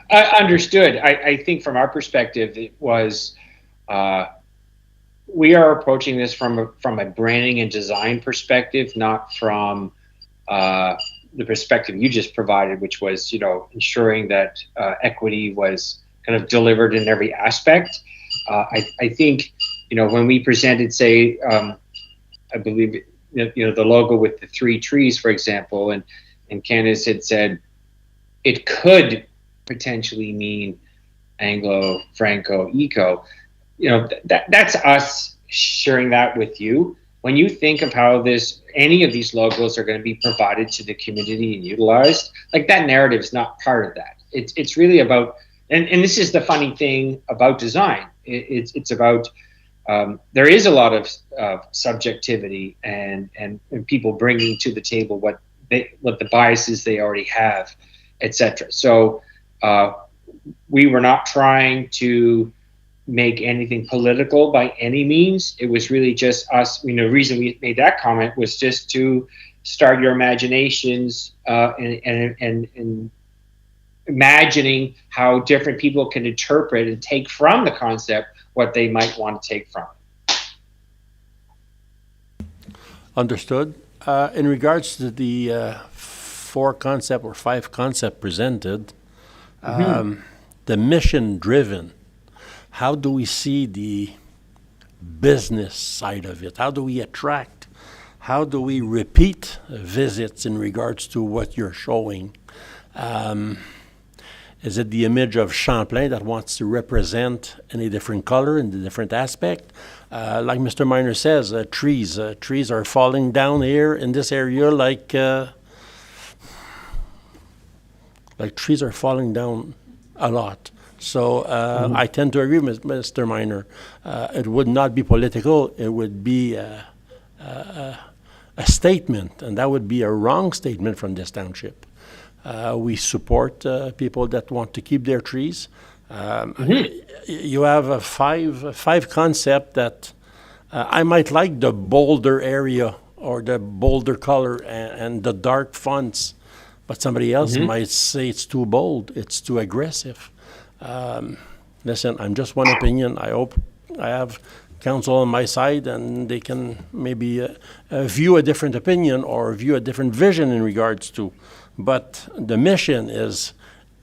Understood. I think from our perspective, it was we are approaching this from a branding and design perspective, not from the perspective you just provided, which was ensuring that equity was kind of delivered in every aspect. I think when we presented, say, I believe the logo with the 3 trees, for example, and Candace had said it could potentially mean Anglo, Franco, Eco. That's us sharing that with you. When you think of how any of these logos are going to be provided to the community and utilized, like that narrative is not part of that. It's really about, and this is the funny thing about design. It's about there is a lot of subjectivity and people bringing to the table what the biases they already have, etc. So we were not trying to make anything political by any means. It was really just us. The reason we made that comment was just to start your imaginations and imagining how different people can interpret and take from the concept what they might want to take from it. Understood. In regards to the 4 concept or 5 concept presented, the mission-driven, how do we see the business side of it? How do we attract? How do we repeat visits in regards to what you're showing? Is it the image of Champlain that wants to represent in a different color, in a different aspect? Like Mr. Minor says, trees. Trees are falling down here in this area like trees are falling down a lot. So I tend to agree with Mr. Minor. It would not be political. It would be a statement, and that would be a wrong statement from this township. We support people that want to keep their trees. You have a five concept that I might like the bolder area or the bolder color and the dark fonts, but somebody else might say it's too bold, it's too aggressive. Listen, I'm just one opinion. I hope I have council on my side and they can maybe view a different opinion or view a different vision in regards to. But the mission is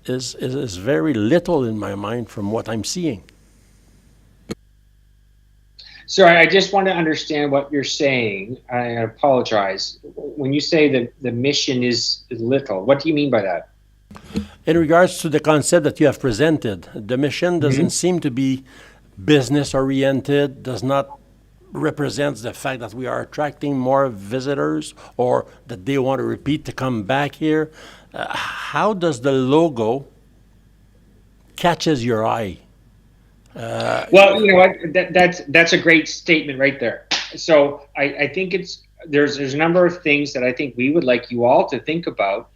very little in my mind from what I'm seeing. So I just want to understand what you're saying. I apologize. When you say that the mission is little, what do you mean by that? In regards to the concept that you have presented, the mission doesn't seem to be business-oriented, does not represent the fact that we are attracting more visitors or that they want to repeat to come back here. How does the logo catches your eye? Well, you know what? That's a great statement right there. So I think there's a number of things that I think we would like you all to think about.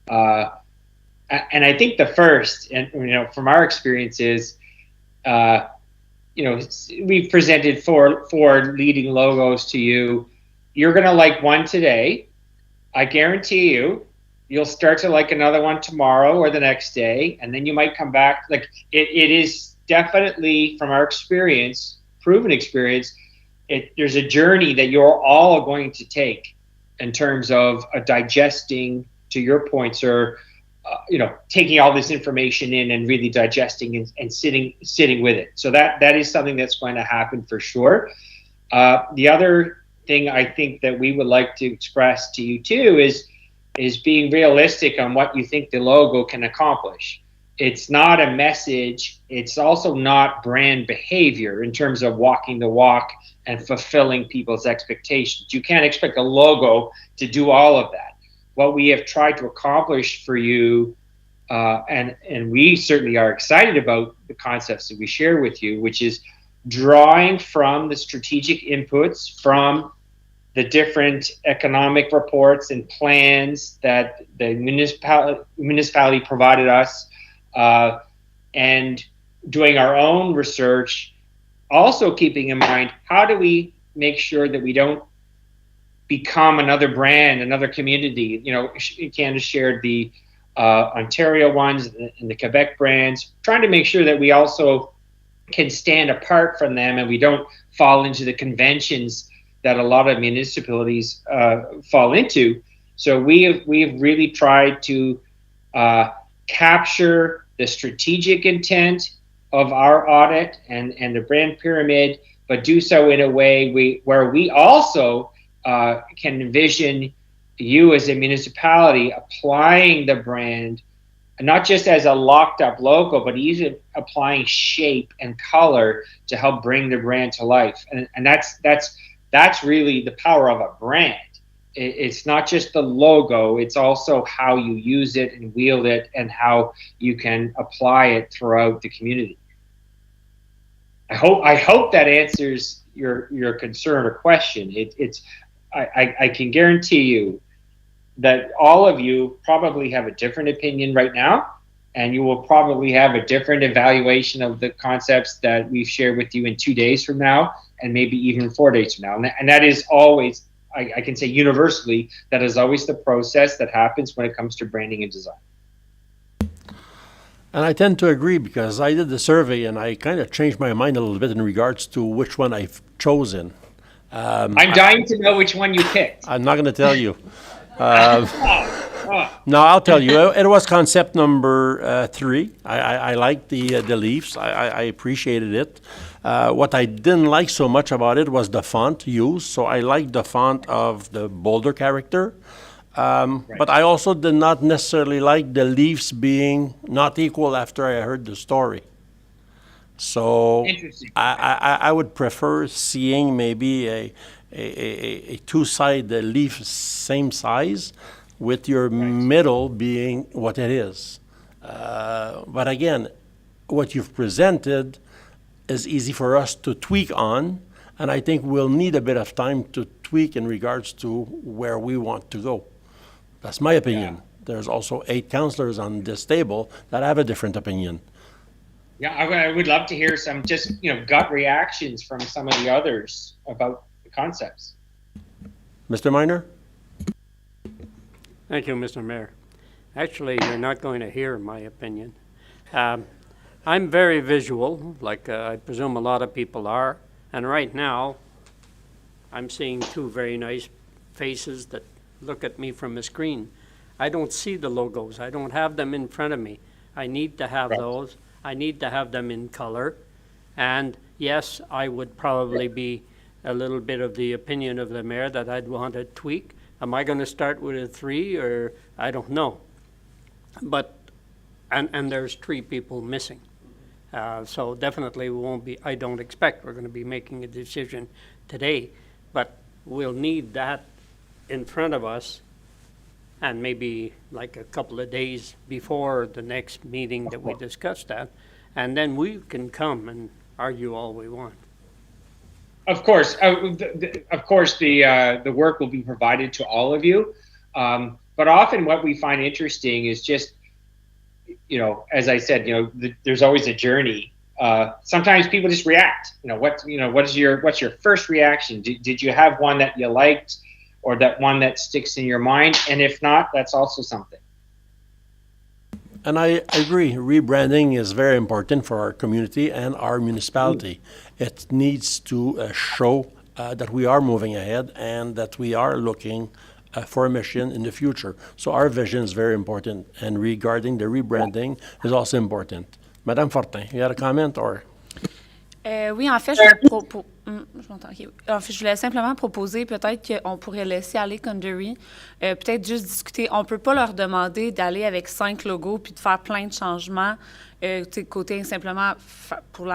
And I think the first, and from our experience is, we've presented four leading logos to you. You're going to like one today. I guarantee you'll start to like another one tomorrow or the next day, and then you might come back. Like it is definitely, from our experience, proven experience, there's a journey that you're all going to take in terms of digesting, to your point, sir, taking all this information in and really digesting and sitting with it. So that is something that's going to happen for sure. The other thing I think that we would like to express to you too is being realistic on what you think the logo can accomplish. It's not a message. It's also not brand behavior in terms of walking the walk and fulfilling people's expectations. You can't expect a logo to do all of that. What we have tried to accomplish for you, and we certainly are excited about the concepts that we share with you, which is drawing from the strategic inputs from the different economic reports and plans that the municipality provided us, and doing our own research, also keeping in mind, how do we make sure that we don't become another brand, another community? Canada shared the Ontario ones and the Quebec brands, trying to make sure that we also can stand apart from them and we don't fall into the conventions that a lot of municipalities fall into. So we have really tried to capture the strategic intent of our audit and the brand pyramid, but do so in a way where we also can envision you as a municipality applying the brand, not just as a locked up logo, but even applying shape and color to help bring the brand to life. And that's really the power of a brand. It's not just the logo, it's also how you use it and wield it and how you can apply it throughout the community. I hope that answers your concern or question. I can guarantee you that all of you probably have a different opinion right now, and you will probably have a different evaluation of the concepts that we've shared with you in 2 days from now, and maybe even 4 days from now. And that is always, I can say universally, that is always the process that happens when it comes to branding and design. And I tend to agree because I did the survey and I kind of changed my mind a little bit in regards to which one I've chosen. I'm dying to know which one you picked. I'm not going to tell you. No, I'll tell you. It was concept number 3. I liked the leaves. I appreciated it. What I didn't like so much about it was the font used. So I liked the font of the bolder character. Right. But I also did not necessarily like the leaves being not equal after I heard the story. So I would prefer seeing maybe a two-sided leaf same size with your middle being what it is. But again, what you've presented is easy for us to tweak on, and I think we'll need a bit of time to tweak in regards to where we want to go. That's my opinion. Yeah. There's also 8 councillors on this table that have a different opinion. Yeah, I would love to hear some just, gut reactions from some of the others about the concepts. Mr. Miner? Thank you, Mr. Mayor. Actually, you're not going to hear my opinion. I'm very visual, like I presume a lot of people are. And right now, I'm seeing 2 very nice faces that look at me from a screen. I don't see the logos. I don't have them in front of me. I need to have those. I need to have them in color. And yes, I would probably be a little bit of the opinion of the mayor that I'd want to tweak. Am I going to start with a 3 or I don't know? But, and there's 3 people missing. So definitely we won't be, I don't expect we're going to be making a decision today, but we'll need that in front of us and maybe like a couple of days before the next meeting that we discuss that. And then we can come and argue all we want. Of course, the work will be provided to all of you. But often what we find interesting is just, as I said, there's always a journey. Sometimes people just react. What's your first reaction? Did you have one that you liked, or that one that sticks in your mind? And if not, that's also something. And I agree, rebranding is very important for our community and our municipality. It needs to show that we are moving ahead and that we are looking for a mission in the future. So our vision is very important, and regarding the rebranding is also important. Madame Fortin, you had a comment or? Oui, en fait, je m'entends, ok. En fait, je voulais simplement proposer peut-être qu'on pourrait laisser aller Condery, peut-être juste discuter. On ne peut pas leur demander d'aller avec 5 logos puis de faire plein de changements, côté simplement pour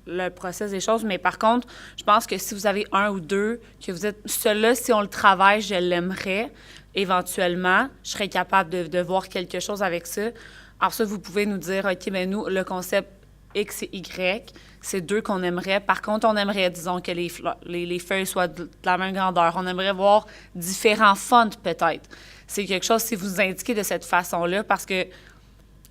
le process des choses. Mais par contre, je pense que si vous avez 1 ou 2, que vous êtes celui-là, si on le travaille, je l'aimerais éventuellement. Je serais capable de voir quelque chose avec ça. Alors ça, vous pouvez nous dire, OK, bien nous, le concept X et Y, c'est 2 qu'on aimerait. Par contre, on aimerait, disons, que les feuilles soient de la même grandeur. On aimerait voir différents fonts, peut-être. C'est quelque chose, si vous indiquez de cette façon-là, parce que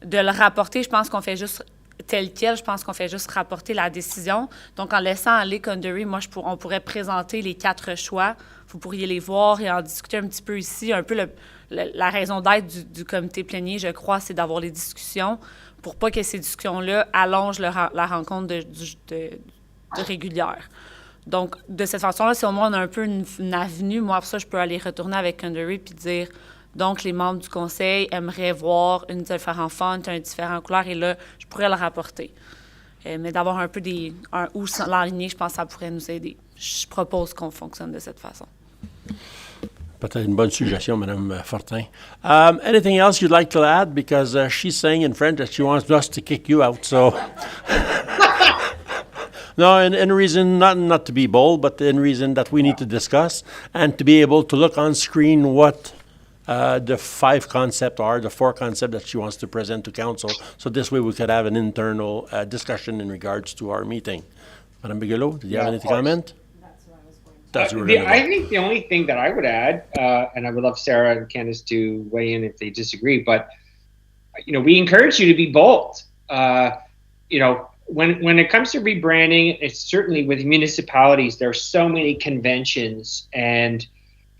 de le rapporter, je pense qu'on fait juste tel quel, je pense qu'on fait juste rapporter la décision. Donc, en laissant aller Condery, moi, on pourrait présenter les 4 choix. Vous pourriez les voir et en discuter un petit peu ici. Un peu la raison d'être du comité plénier, je crois, c'est d'avoir les discussions pour pas que ces discussions-là allongent la rencontre de régulière. Donc, de cette façon-là, si au moins on a un peu une avenue, moi, pour ça, je peux aller retourner avec Condery puis dire, donc, les membres du conseil aimeraient voir une différente font, un différent couleur, et là, je pourrais le rapporter. Mais d'avoir un peu un ou l'enligner, je pense que ça pourrait nous aider. Je propose qu'on fonctionne de cette façon. Peut-être une bonne suggestion, Madame Fortin. Anything else you'd like to add? Because she's saying in French that she wants us to kick you out, so... No, in reason, not to be bold, but in reason that we need to discuss and to be able to look on screen what the 5 concepts are, the 4 concepts that she wants to present to council. So this way we could have an internal discussion in regards to our meeting. Madame Bigelow, did you have anything to comment? I think the only thing that I would add, and I would love Sarah and Candace to weigh in if they disagree, but we encourage you to be bold. When it comes to rebranding, it's certainly with municipalities, there are so many conventions, and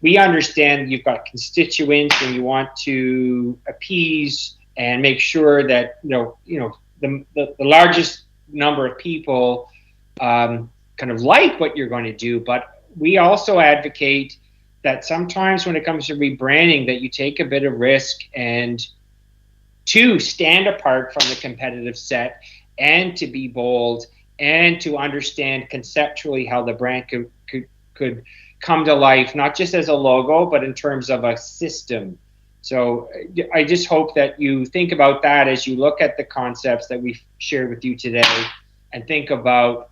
we understand you've got constituents and you want to appease and make sure that the largest number of people kind of like what you're going to do, but we also advocate that sometimes when it comes to rebranding that you take a bit of risk and to stand apart from the competitive set and to be bold and to understand conceptually how the brand could come to life, not just as a logo, but in terms of a system. So I just hope that you think about that as you look at the concepts that we've shared with you today and think about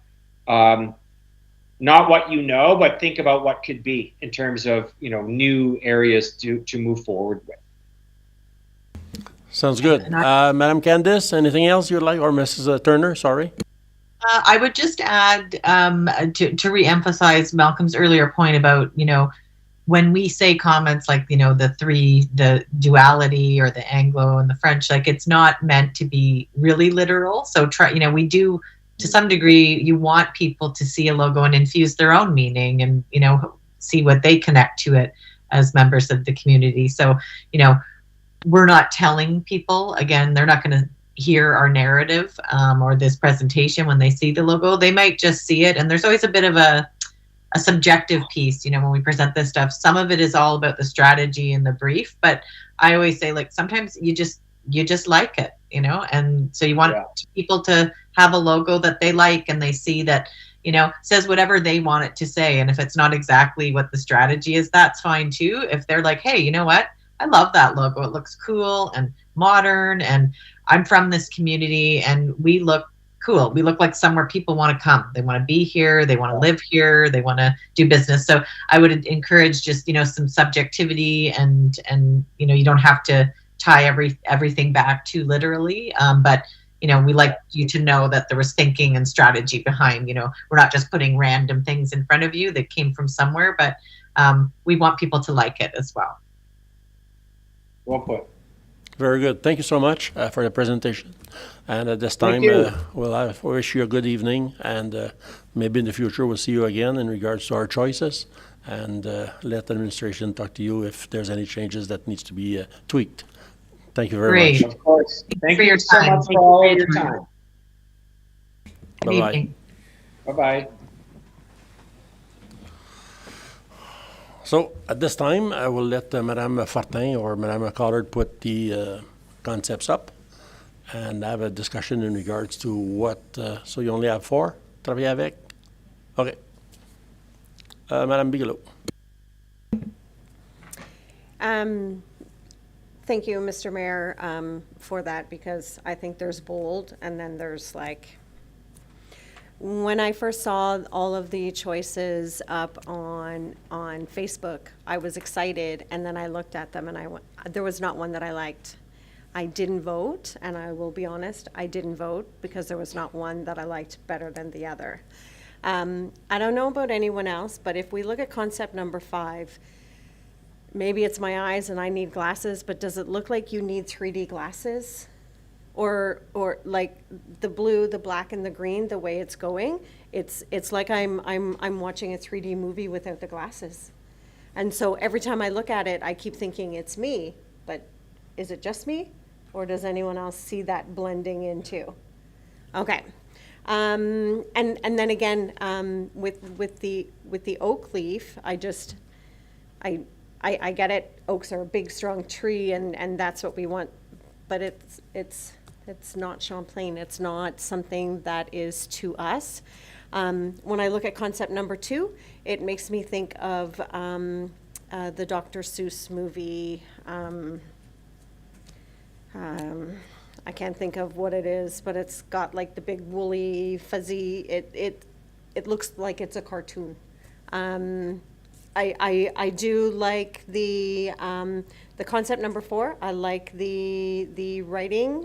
not what but think about what could be in terms of new areas to move forward with. Sounds good. Madam Candice, anything else you'd like, or Mrs. Turner, sorry? I would just add to re-emphasize Malcolm's earlier point about, when we say comments like, the duality or the Anglo and the French, like it's not meant to be really literal. So we do, to some degree, you want people to see a logo and infuse their own meaning and, see what they connect to it as members of the community. So, we're not telling people, again, they're not going to hear our narrative or this presentation when they see the logo. They might just see it. And there's always a bit of a subjective piece, when we present this stuff. Some of it is all about the strategy and the brief, but I always say, like, sometimes you just like it. you know, and so you want Yeah. people to have a logo that they like and they see that, you know, says whatever they want it to say. And if it's not exactly what the strategy is, that's fine too. If they're like, hey, you know what? I love that logo. It looks cool and modern, and I'm from this community and we look cool. We look like somewhere people want to come. They want to be here. They want to live here. They want to do business. So I would encourage just, you know, some subjectivity and, you know, you don't have to tie everything back too literally. But, you know, we like you to know that there was thinking and strategy behind, you know, we're not just putting random things in front of you that came from somewhere, but we want people to like it as well. Well put. Very good. Thank you so much for the presentation. And at this time, Thank you. we'll wish you a good evening, and maybe in the future we'll see you again in regards to our choices, and let the administration talk to you if there's any changes that needs to be tweaked. Thank you very Great. much. Of course. Thank for you your so time. much Thank for you all for of your your time. time. Good Bye-bye. evening. Bye-bye. So at this time, I will let Madame Fortin or Madame Collard put the concepts up and have a discussion in regards to what, so you only have 4, travailler avec? Okay. Madame Bigelow. Thank you, Mr. Mayor, for that, because I think there's bold, and then there's like, when I first saw all of the choices up on Facebook, I was excited, and then I looked at them and I went, there was not one that I liked. I didn't vote, and I will be honest, I didn't vote because there was not one that I liked better than the other. I don't know about anyone else, but if we look at concept number 5, maybe it's my eyes and I need glasses, but does it look like you need 3D glasses? Or like the blue, the black, and the green, the way it's going, it's like I'm watching a 3D movie without the glasses. And so every time I look at it, I keep thinking it's me, but is it just me? Or does anyone else see that blending in too? Okay. And then again, with the oak leaf, I get it. Oaks are a big, strong tree, and that's what we want. But it's not Champlain. It's not something that is to us. When I look at concept number 2, it makes me think of the Dr. Seuss movie. I can't think of what it is, but it's got like the big woolly, fuzzy. It looks like it's a cartoon. I do like the concept number 4. I like the writing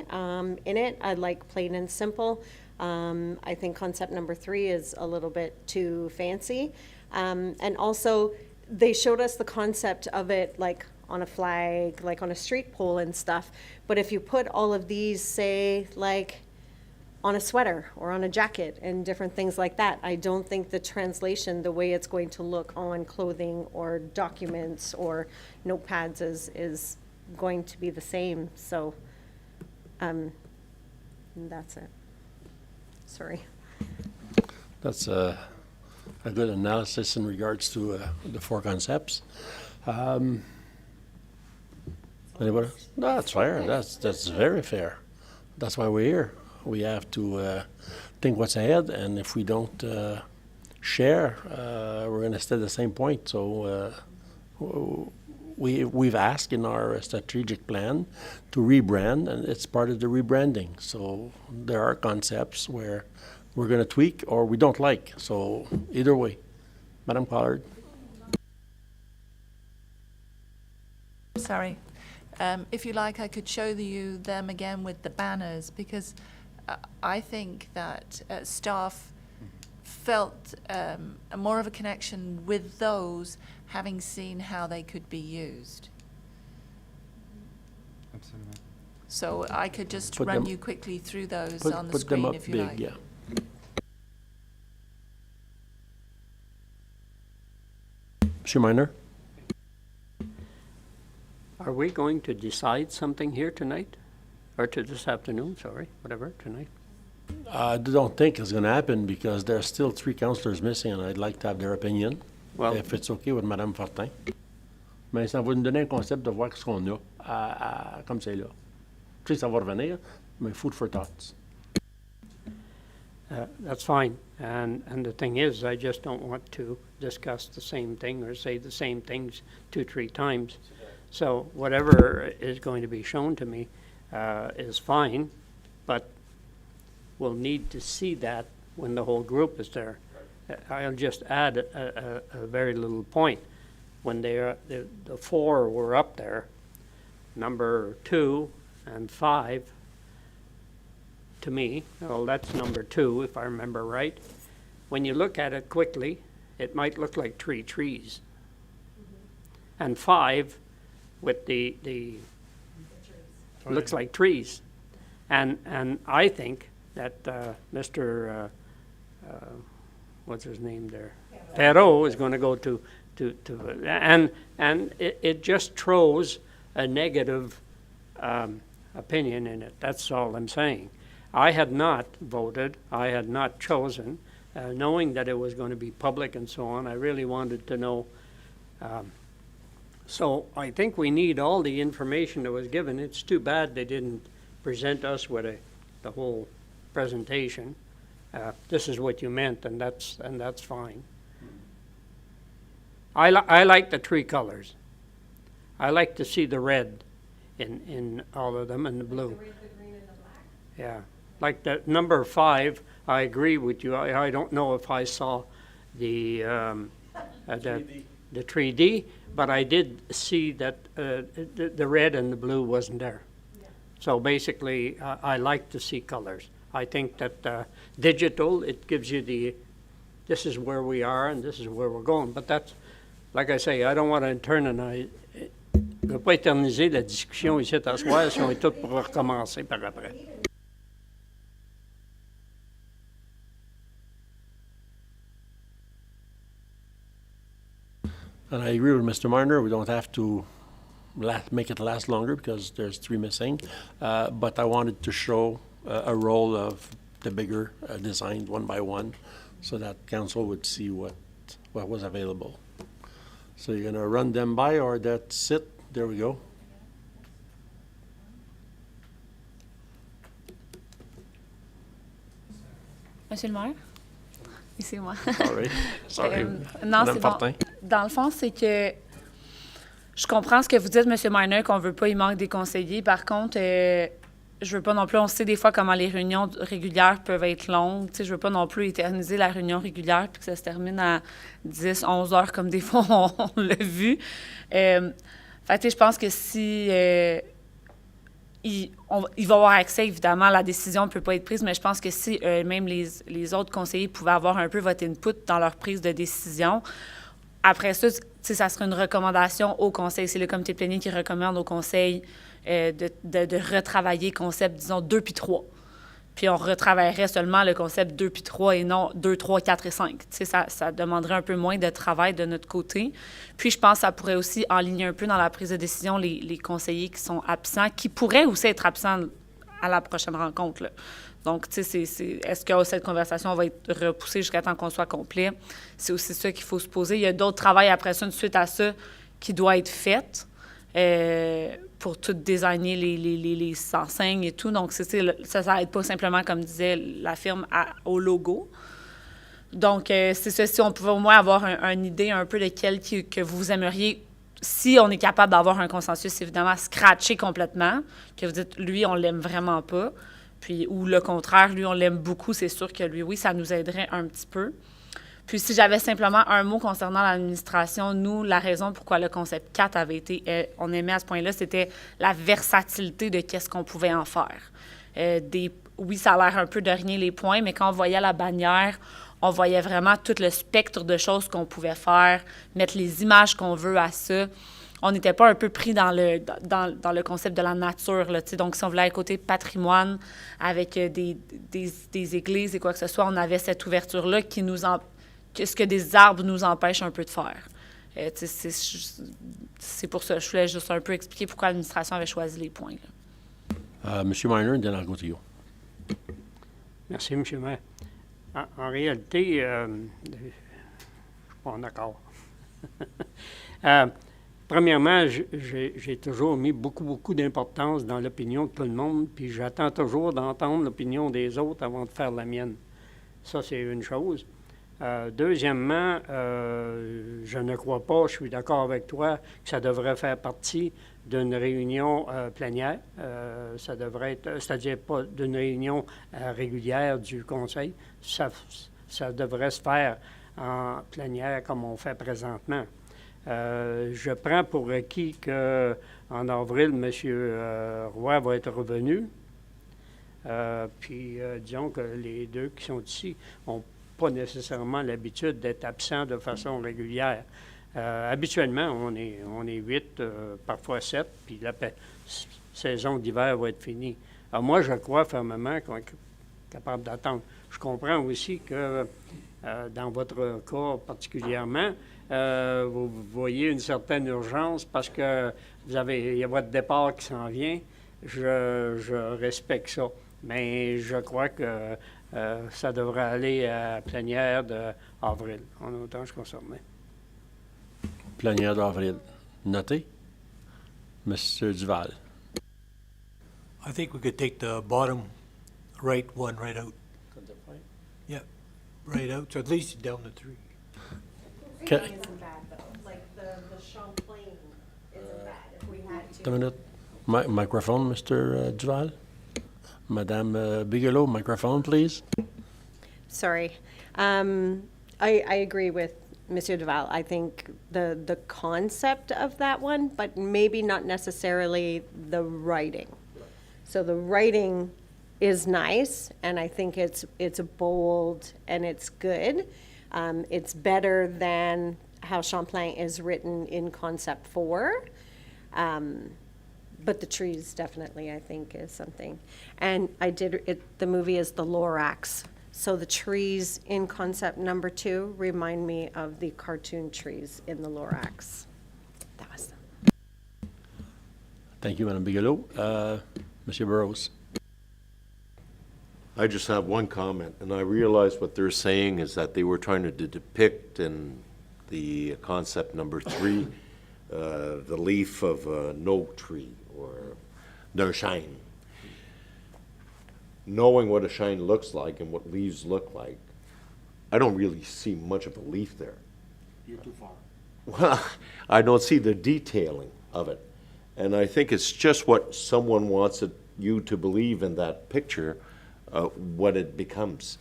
in it. I like plain and simple. I think concept number 3 is a little bit too fancy. And also, they showed us the concept of it like on a flag, like on a street pole and stuff. But if you put all of these, say, like on a sweater or on a jacket and different things like that, I don't think the translation, the way it's going to look on clothing or documents or notepads is going to be the same. So that's it. Sorry. That's a good analysis in regards to the 4 concepts. Anybody? No, that's fair. That's very fair. That's why we're here. We have to think what's ahead, and if we don't share, we're going to stay at the same point. So we've asked in our strategic plan to rebrand, and it's part of the rebranding. So there are concepts where we're going to tweak or we don't like. So either way. Madam Collard. Sorry. If you like, I could show you them again with the banners, because I think that staff felt more of a connection with those, having seen how they could be used. Absolutely. So I could just Put run them- you quickly through those Put, on the put them screen up if you big, like. yeah. Monsieur Minor? Are we going to decide something here tonight? Or to this afternoon, sorry, whatever, tonight? I don't think it's going to happen because there's still 3 councillors missing, and I'd like to have their opinion, Well, if it's okay with Madame Fortin. Mais ça va nous donner un concept de voir ce qu'on a comme c'est là. Tu sais, ça va revenir, my food for thoughts. That's fine. And the thing is, I just don't want to discuss the same thing or say the same things 2-3 times. So whatever is going to be shown to me is fine, but we'll need to see that when the whole group is there. I'll just add a very little point. When the 4 were up there, number 2 and 5, to me, well, that's number 2, if I remember right. When you look at it quickly, it might look like 3 trees. And 5, with the looks like trees. And I think that Mr. What's his name there? Perrault is going to go to and it just throws a negative opinion in it. That's all I'm saying. I had not voted. I had not chosen, knowing that it was going to be public and so on. I really wanted to know. So I think we need all the information that was given. It's too bad they didn't present us with the whole presentation. This is what you meant, and that's fine. I like the 3 colors. I like to see the red in all of them and the blue. The green, and the black? Yeah. Like the number 5, I agree with you. I don't know if I saw the 3D, but I did see that the red and the blue wasn't there. Yeah. So basically, I like to see colors. I think that digital, it gives you this is where we are and this is where we're going. But that's, like I say, I don't want to internalize. Je ne veux pas éterniser la discussion ici à soir si on est tous pour recommencer par après. And I agree with Mr. Marner. We don't have to make it last longer because there's 3 missing. But I wanted to show a roll of the bigger design one by one so that council would see what was available. So you're going to run them by, or that's it? There we go. Monsieur le maire? Ici, moi. Sorry. Non, c'est bon. Dans le fond, c'est que je comprends ce que vous dites, M. Marner, qu'on ne veut pas, il manque des conseillers. Par contre, je veux pas non plus, on sait des fois comment les réunions régulières peuvent être longues. Tu sais, je veux pas non plus éterniser la réunion régulière puis que ça se termine à 10, 11 heures comme des fois on l'a vu. Fait que je pense que si il va avoir accès, évidemment, la décision ne peut pas être prise, mais je pense que si même les autres conseillers pouvaient avoir un peu votre input dans leur prise de décision, après ça, ça serait une recommandation au conseil. C'est le comité plénier qui recommande au conseil de retravailler le concept, disons, 2 puis 3. Puis on retravaillerait seulement le concept 2 puis 3 et non 2, 3, 4 et 5. Ça demanderait un peu moins de travail de notre côté. Puis je pense que ça pourrait aussi enligner un peu dans la prise de décision les conseillers qui sont absents, qui pourraient aussi être absents à la prochaine rencontre, là. Donc, tu sais, est-ce que cette conversation va être repoussée jusqu'à temps qu'on soit complet? C'est aussi ça qu'il faut se poser. Il y a d'autres travails après ça, suite à ça, qui doit être fait pour tout designer les enseignes et tout. Donc, ça ne s'arrête pas simplement, comme disait la firme, au logo. Donc, c'est ça. Si on pouvait au moins avoir une idée un peu de quel que vous aimeriez, si on est capable d'avoir un consensus, évidemment, scratché complètement, que vous dites, lui, on l'aime vraiment pas. Puis, ou le contraire, lui, on l'aime beaucoup, c'est sûr que lui, oui, ça nous aiderait un petit peu. Puis, si j'avais simplement un mot concernant l'administration, nous, la raison pourquoi le concept 4 avait été, on aimait à ce point-là, c'était la versatilité de qu'est-ce qu'on pouvait en faire. Oui, ça a l'air un peu de rien les points, mais quand on voyait la bannière, on voyait vraiment tout le spectre de choses qu'on pouvait faire, mettre les images qu'on veut à ça. On n'était pas un peu pris dans le concept de la nature, là, tu sais. Donc, si on voulait aller côté patrimoine avec des églises et quoi que ce soit, on avait cette ouverture-là ce que des arbres nous empêchent un peu de faire. C'est pour ça que je voulais juste un peu expliquer pourquoi l'administration avait choisi les points, là. Monsieur Miner, then I'll go to you. Merci, M. le maire. En réalité, je suis pas d'accord. premièrement, j'ai toujours mis beaucoup d'importance dans l'opinion de tout le monde, puis j'attends toujours d'entendre l'opinion des autres avant de faire la mienne. Ça, c'est une chose. Deuxièmement, je ne crois pas, je suis d'accord avec toi, que ça devrait faire partie d'une réunion plénière. Ça devrait être, c'est-à-dire pas d'une réunion régulière du Conseil. Ça devrait se faire en plénière comme on fait présentement. Je prends pour acquis qu'en avril, M. Roy va être revenu. Puis, disons que les deux qui sont ici n'ont pas nécessairement l'habitude d'être absents de façon régulière. Habituellement, on est 8, parfois 7, puis la saison d'hiver va être finie. Alors moi, je crois fermement qu'on est capable d'attendre. Je comprends aussi que dans votre cas particulièrement, vous voyez une certaine urgence parce que il y a votre départ qui s'en vient. Je respecte ça. Mais je crois que ça devrait aller à la plénière d'avril, en autant que je consomme. Plénière d'avril. Noté. Monsieur Duval. I think we could take the bottom right one right out. Yeah, right out, so at least you're down to 3. Okay. Isn't bad though, like the Champlain isn't bad if we had to. A minute. Microphone, Mr. Duval. Madame Bigelow, microphone, please. Sorry. I agree with Monsieur Duval. I think the concept of that one, but maybe not necessarily the writing. So the writing is nice, and I think it's bold and it's good. It's better than how Champlain is written in Concept 4. But the trees definitely, I think, is something. And the movie is The Lorax. So the trees in concept number 2 remind me of the cartoon trees in The Lorax. That was them. Thank you, Madame Bigelow. Monsieur Burroughs. I just have one comment, and I realize what they're saying is that they were trying to depict in the concept number 3 the leaf of an oak tree or their shine. Knowing what a shine looks like and what leaves look like, I don't really see much of a leaf there. You're too far. Well, I don't see the detailing of it. And I think it's just what someone wants you to believe in that picture, what it becomes.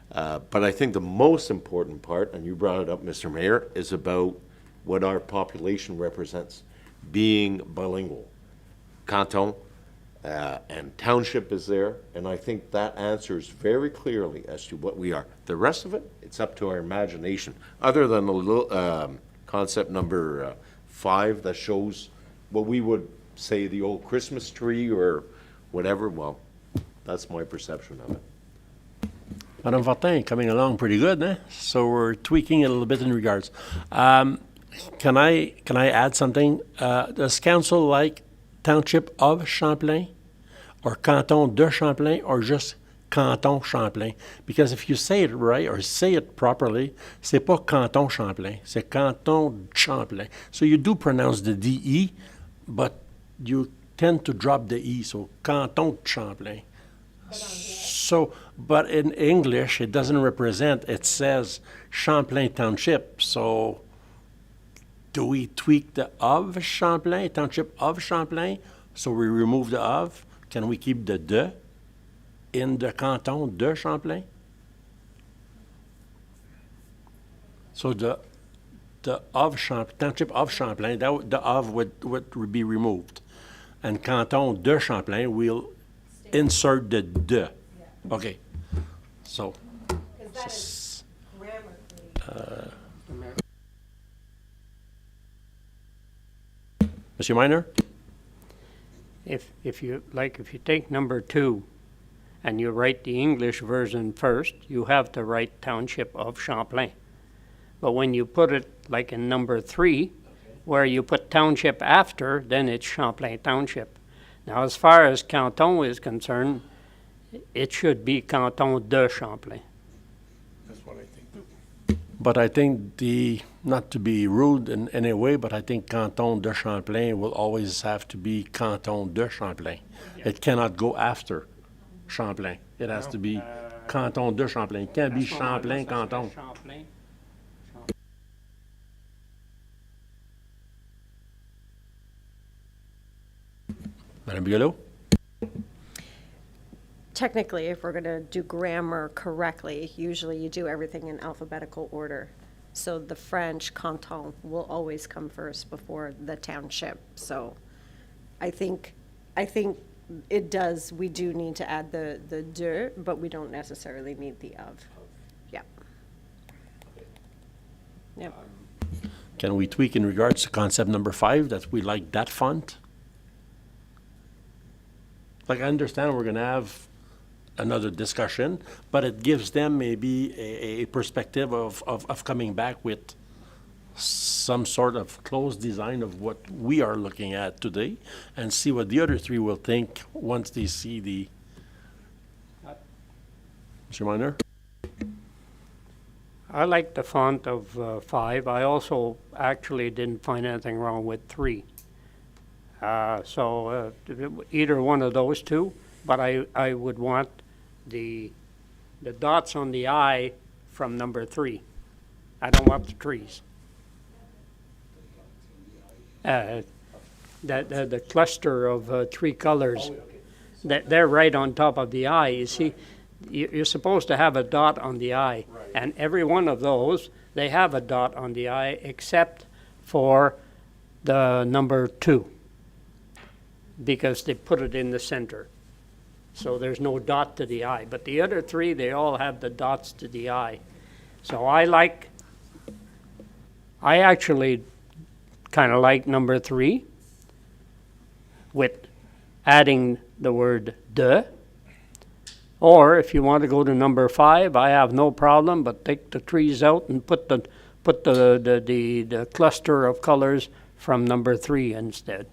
But I think the most important part, and you brought it up, Mr. Mayor, is about what our population represents, being bilingual. Canton and Township is there, and I think that answers very clearly as to what we are. The rest of it, it's up to our imagination. Other than the little concept number 5 that shows what we would say the old Christmas tree or whatever, well, that's my perception of it. Madame Fortin, coming along pretty good, eh? So we're tweaking it a little bit in regards. Can I add something? Does council like Township of Champlain or Canton de Champlain or just Canton Champlain? Because if you say it right or say it properly, c'est pas Canton Champlain, c'est Canton Champlain. So you do pronounce the DE, but you tend to drop the E, so Canton Champlain. So, but in English, it doesn't represent, it says Champlain Township, so do we tweak the of Champlain, Township of Champlain? So we remove the of? Can we keep the de in the Canton de Champlain? So the of Township of Champlain, the of would be removed. And Canton de Champlain, we'll insert the de. Okay. So. Because that is grammatically. Monsieur Minor? If you take number 2 and you write the English version first, you have to write Township of Champlain. But when you put it like in number 3, where you put Township after, then it's Champlain Township. Now, as far as Canton is concerned, it should be Canton de Champlain. That's what I think too. But I think not to be rude in any way, but I think Canton de Champlain will always have to be Canton de Champlain. It cannot go after Champlain. It has to be Canton de Champlain. It can't be Champlain, Canton. Champlain. Madame Bigelow? Technically, if we're going to do grammar correctly, usually you do everything in alphabetical order. So the French canton will always come first before the township. So I think it does, we do need to add the de, but we don't necessarily need the of. Yeah. Yep. Can we tweak in regards to concept number 5 that we like that font? Like, I understand we're going to have another discussion, but it gives them maybe a perspective of coming back with some sort of close design of what we are looking at today and see what the other 3 will think once they see the... Mr. Minor? I like the font of 5. I also actually didn't find anything wrong with 3. So either one of those two, but I would want the dots on the I from number 3. I don't want the trees. The cluster of 3 colors, they're right on top of the I. You see, you're supposed to have a dot on the I, and every one of those, they have a dot on the I except for the number 2, because they put it in the center. So there's no dot to the I. But the other 3, they all have the dots to the I. So I actually kind of like number 3 with adding the word de. Or if you want to go to number 5, I have no problem, but take the trees out and put the cluster of colors from number 3 instead.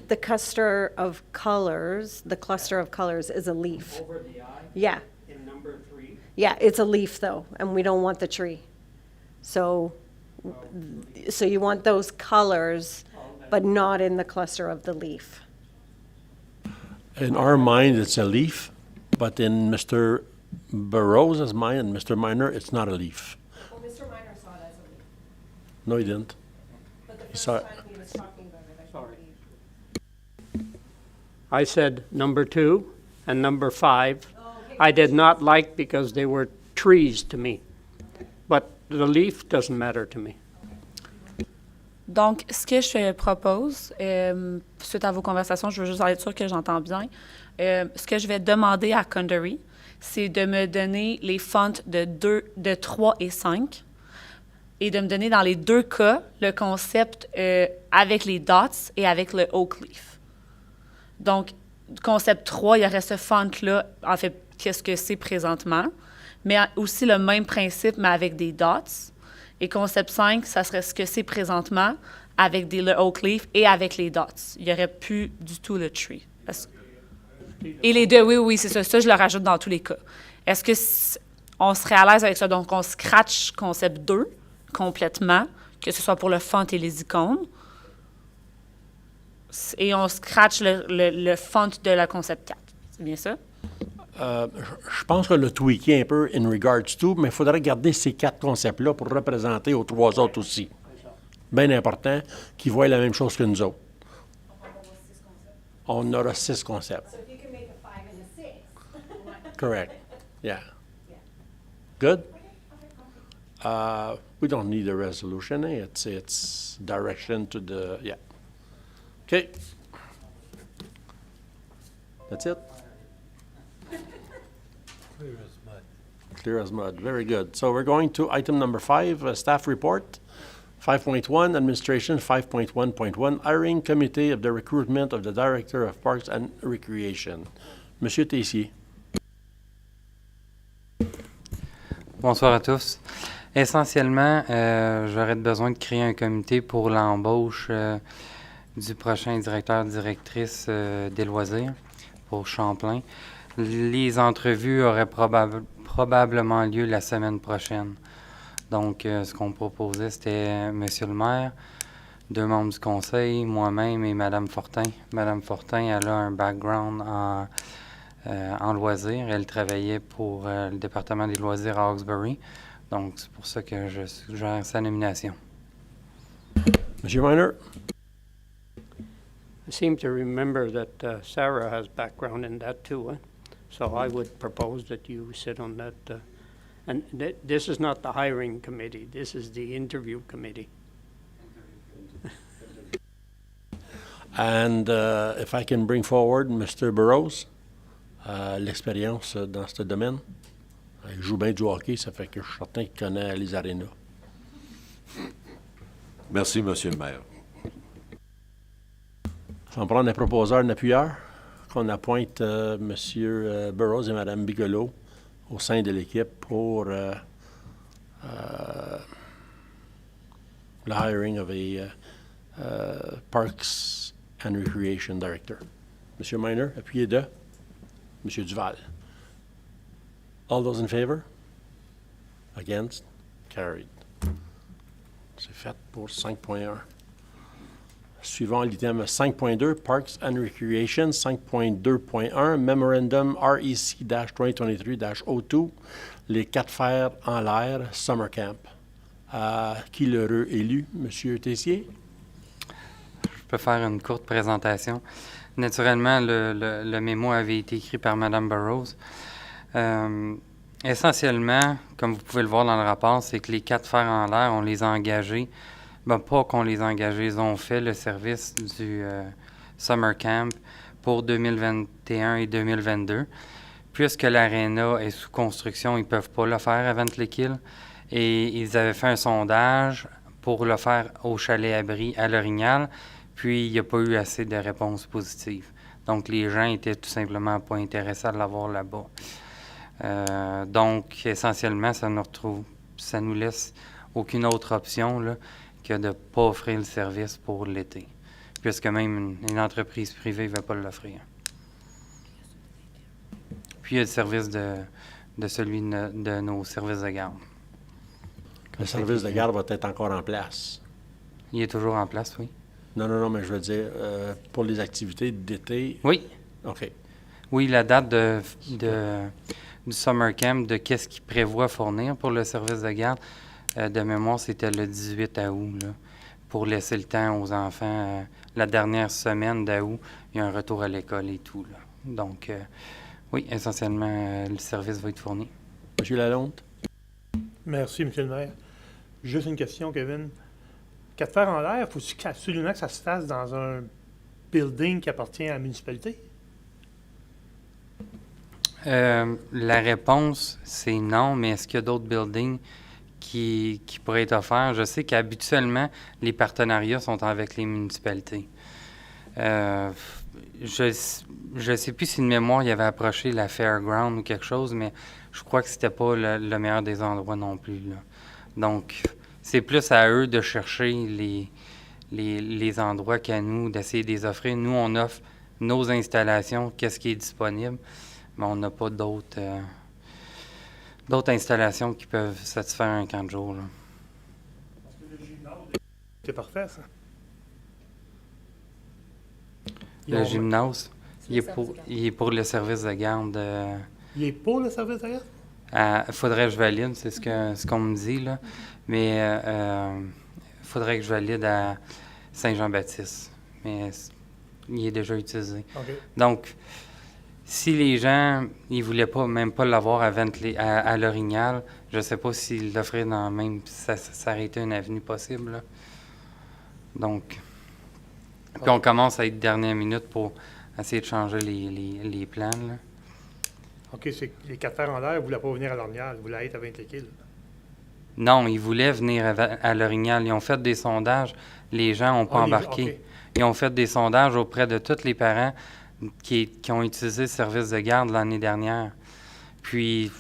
The cluster of colors is a leaf. Over the I? Yeah. In number 3? Yeah, it's a leaf though, and we don't want the tree. So you want those colors, but not in the cluster of the leaf. In our mind, it's a leaf, but in Mr. Burroughs' mind and Mr. Minor, it's not a leaf. Well, Mr. Minor saw it as a leaf. No, he didn't. But the first time he was talking about it, Sorry. I said number 2 and number 5. I did not like because they were trees to me. But the leaf doesn't matter to me. Donc, ce que je propose, suite à vos conversations, je veux juste être sûr que j'entends bien. Ce que je vais demander à Condery, c'est de me donner les fonts de 3 et 5 et de me donner dans les 2 cas le concept avec les dots et avec le oak leaf. Donc, concept 3, il y aurait ce font-là, en fait, qu'est-ce que c'est présentement, mais aussi le même principe, mais avec des dots. Et concept 5, ça serait ce que c'est présentement avec le oak leaf et avec les dots. Il n'y aurait plus du tout le tree. Et les 2, oui, c'est ça. Ça, je le rajoute dans tous les cas. Est-ce que on serait à l'aise avec ça? Donc, on scratch concept 2 complètement, que ce soit pour le font et les icônes. Et on scratch le font de la concept 4. C'est bien ça? Je pense que le tweaker un peu in regards to, mais il faudrait garder ces 4 concepts-là pour représenter aux 3 autres aussi. Bien important qu'ils voient la même chose que nous autres. On aura 6 concepts. So if you can make a 5 and a 6. Correct. Yeah. Good? We don't need a resolution. Eh? It's direction to the, yeah. Okay. That's it? Clear as mud. Clear as mud. Very good. So we're going to item number 5, staff report. 5.1, administration. 5.1.1, hiring committee of the recruitment of the director of parks and recreation. Monsieur Tessier. Bonsoir à tous. Essentiellement, j'aurais besoin de créer un comité pour l'embauche du prochain directeur-directrice des loisirs pour Champlain. Les entrevues auraient probablement lieu la semaine prochaine. Donc, ce qu'on proposait, c'était Monsieur le maire, 2 membres du conseil, moi-même et Madame Fortin. Madame Fortin, elle a un background en loisirs. Elle travaillait pour le département des loisirs à Hawkesbury. Donc, c'est pour ça que je suggère sa nomination. Monsieur Miner? I seem to remember that Sarah has background in that too. So I would propose that you sit on that. And this is not the hiring committee. This is the interview committee. And if I can bring forward Mr. Burroughs, l'expérience dans ce domaine. Il joue bien du hockey, ça fait que je suis certain qu'il connaît les arénas. Merci, Monsieur le maire. On va prendre un proposeur, un appuyeur, qu'on appointe M. Burroughs et Mme Bigelow au sein de l'équipe pour le hiring of a Parks and Recreation Director. M. Miner, appuyé de M. Duval. All those in favor? Against? Carried. C'est fait pour 5.1. Suivant l'item 5.2, Parks and Recreation, 5.2.1, Memorandum REC-2023-02, les 4 fers en l'air, Summer Camp. Qui l'heureux élu? Monsieur Tessier? Je peux faire une courte présentation. Naturellement, le mémo avait été écrit par Mme Burroughs. Essentiellement, comme vous pouvez le voir dans le rapport, c'est que les 4 fers en l'air, on les a engagés. Pas qu'on les a engagés, ils ont fait le service du Summer Camp pour 2021 et 2022. Puisque l'aréna est sous construction, ils ne peuvent pas le faire à Ventles-les-Killes. Et ils avaient fait un sondage pour le faire au chalet-abri à l'Orignal, puis il n'y a pas eu assez de réponses positives. Donc, les gens étaient tout simplement pas intéressés à l'avoir là-bas. Donc, essentiellement, ça nous laisse aucune autre option là, que de ne pas offrir le service pour l'été, puisque même une entreprise privée ne va pas l'offrir. Puis, il y a le service de celui de nos services de garde. Le service de garde va être encore en place. Il est toujours en place, oui. Non, mais je veux dire, pour les activités d'été... Oui. OK. Oui, la date du Summer Camp, de qu'est-ce qu'il prévoit fournir pour le service de garde, de mémoire, c'était le 18 août, là, pour laisser le temps aux enfants. La dernière semaine d'août, il y a un retour à l'école et tout. Là. Donc, oui, essentiellement, le service va être fourni. Monsieur Lalonde? Merci, M. le maire. Juste une question, Kevin. 4 fers en l'air, faut absolument que ça se fasse dans un building qui appartient à la municipalité? La réponse, c'est non, mais est-ce qu'il y a d'autres buildings qui pourraient être offerts? Je sais qu'habituellement, les partenariats sont avec les municipalités. Je ne sais plus si de mémoire, il avait approché la Fairground ou quelque chose, mais je crois que c'était pas le meilleur des endroits non plus, là. Donc, c'est plus à eux de chercher les endroits qu'à nous, d'essayer de les offrir. Nous, on offre nos installations, qu'est-ce qui est disponible, mais on n'a pas d'autres installations qui peuvent satisfaire un camp de jour, là. Parce que le gymnase, c'est parfait, ça. Le gymnase, il est pour le service de garde. Il est pour le service de garde? Il faudrait que je valide, c'est ce qu'on me dit, là. Mais il faudrait que je valide à Saint-Jean-Baptiste. Mais il est déjà utilisé. Okay. Donc, si les gens ils voulaient même pas l'avoir à l'Orignal, je ne sais pas s'ils l'offraient dans même... Ça aurait été une avenue possible, là. Donc... Puis on commence à être dernière minute pour essayer de changer les plans, là. OK, c'est les 4 fers en l'air, vous ne voulez pas venir à l'Orignal, vous voulez être à Ventles-les-Killes. Non, ils voulaient venir à l'Orignal. Ils ont fait des sondages. Les gens n'ont pas embarqué. Okay. Ils ont fait des sondages auprès de tous les parents qui ont utilisé le service de garde l'année dernière. Puis, il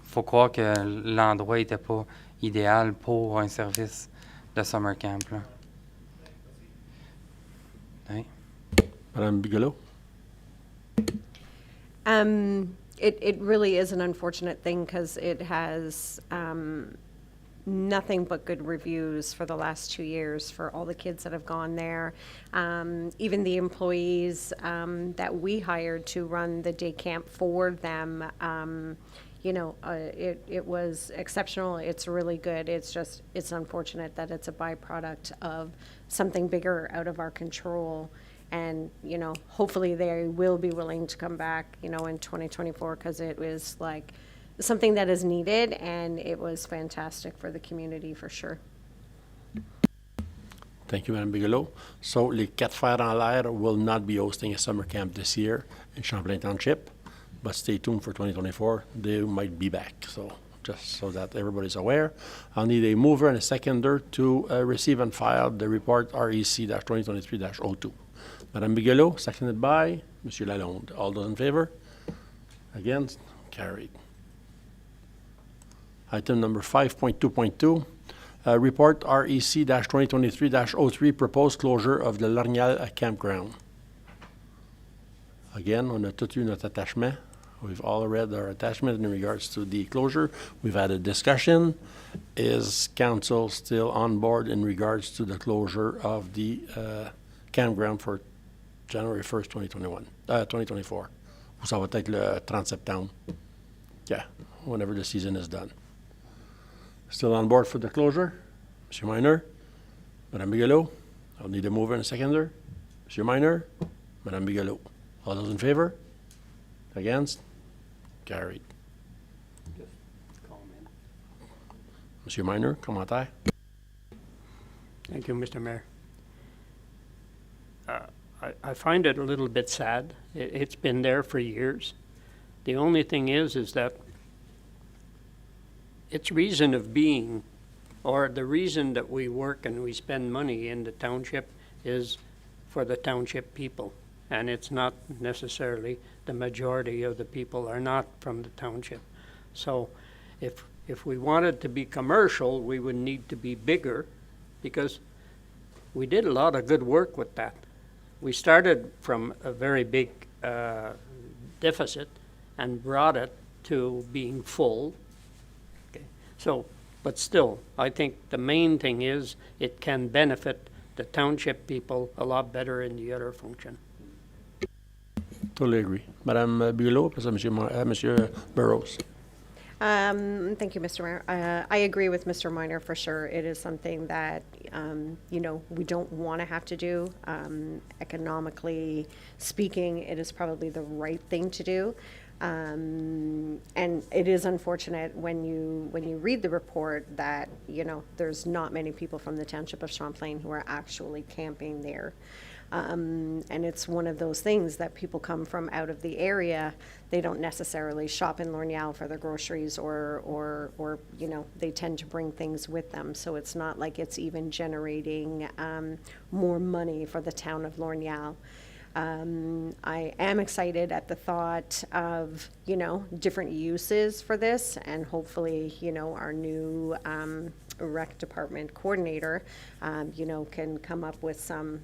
faut croire que l'endroit n'était pas idéal pour un service de summer camp, là. Oui. Madame Bigelow? it really is an unfortunate thing because it has nothing but good reviews for the last 2 years for all the kids that have gone there. Even the employees that we hired to run the day camp for them, it was exceptional. It's really good. It's unfortunate that it's a byproduct of something bigger out of our control. And, hopefully they will be willing to come back, in 2024 because it was like something that is needed and it was fantastic for the community for sure. Thank you, Mme. Bigelow. So, les Quatre Fers en l'air will not be hosting a summer camp this year in Champlain Township, but stay tuned for 2024. They might be back, so just so that everybody's aware. I'll need a mover and a seconder to receive and file the report REC-2023-02. Mme. Bigelow, seconded by Monsieur Lalonde. All those in favor? Against? Carried. Item number 5.2.2, report REC-2023-03, proposed closure of the Lornial campground. Again, on a tout eu notre attachement. We've all read our attachment in regards to the closure. We've had a discussion. Is council still on board in regards to the closure of the campground for January 1st, 2024? Ou ça va être le 30 septembre? Yeah, whenever the season is done. Still on board for the closure? Monsieur Minor? Mme. Bigelow? I'll need a mover and a seconder. Monsieur Minor? Mme. Bigelow? All those in favor? Against? Carried. Monsieur Minor, commentaire? Thank you, Mr. Mayor. I find it a little bit sad. It's been there for years. The only thing is that its reason of being, or the reason that we work and we spend money in the township, is for the township people. And it's not necessarily the majority of the people are not from the township. So if we wanted to be commercial, we would need to be bigger because we did a lot of good work with that. We started from a very big deficit and brought it to being full. Okay. So, but still, I think the main thing is it can benefit the township people a lot better in the other function. Totally agree. Madame Bigelow, après ça, Monsieur Burrows. Thank you, Mr. Mayor. I agree with Mr. Minor for sure. It is something that, we don't want to have to do. Economically speaking, it is probably the right thing to do. And it is unfortunate when you read the report that, there's not many people from the Township of Champlain who are actually camping there. And it's one of those things that people come from out of the area. They don't necessarily shop in Lornial for their groceries or they tend to bring things with them. So it's not like it's even generating more money for the town of Lornial. I am excited at the thought of, different uses for this and hopefully, our new rec department coordinator, can come up with some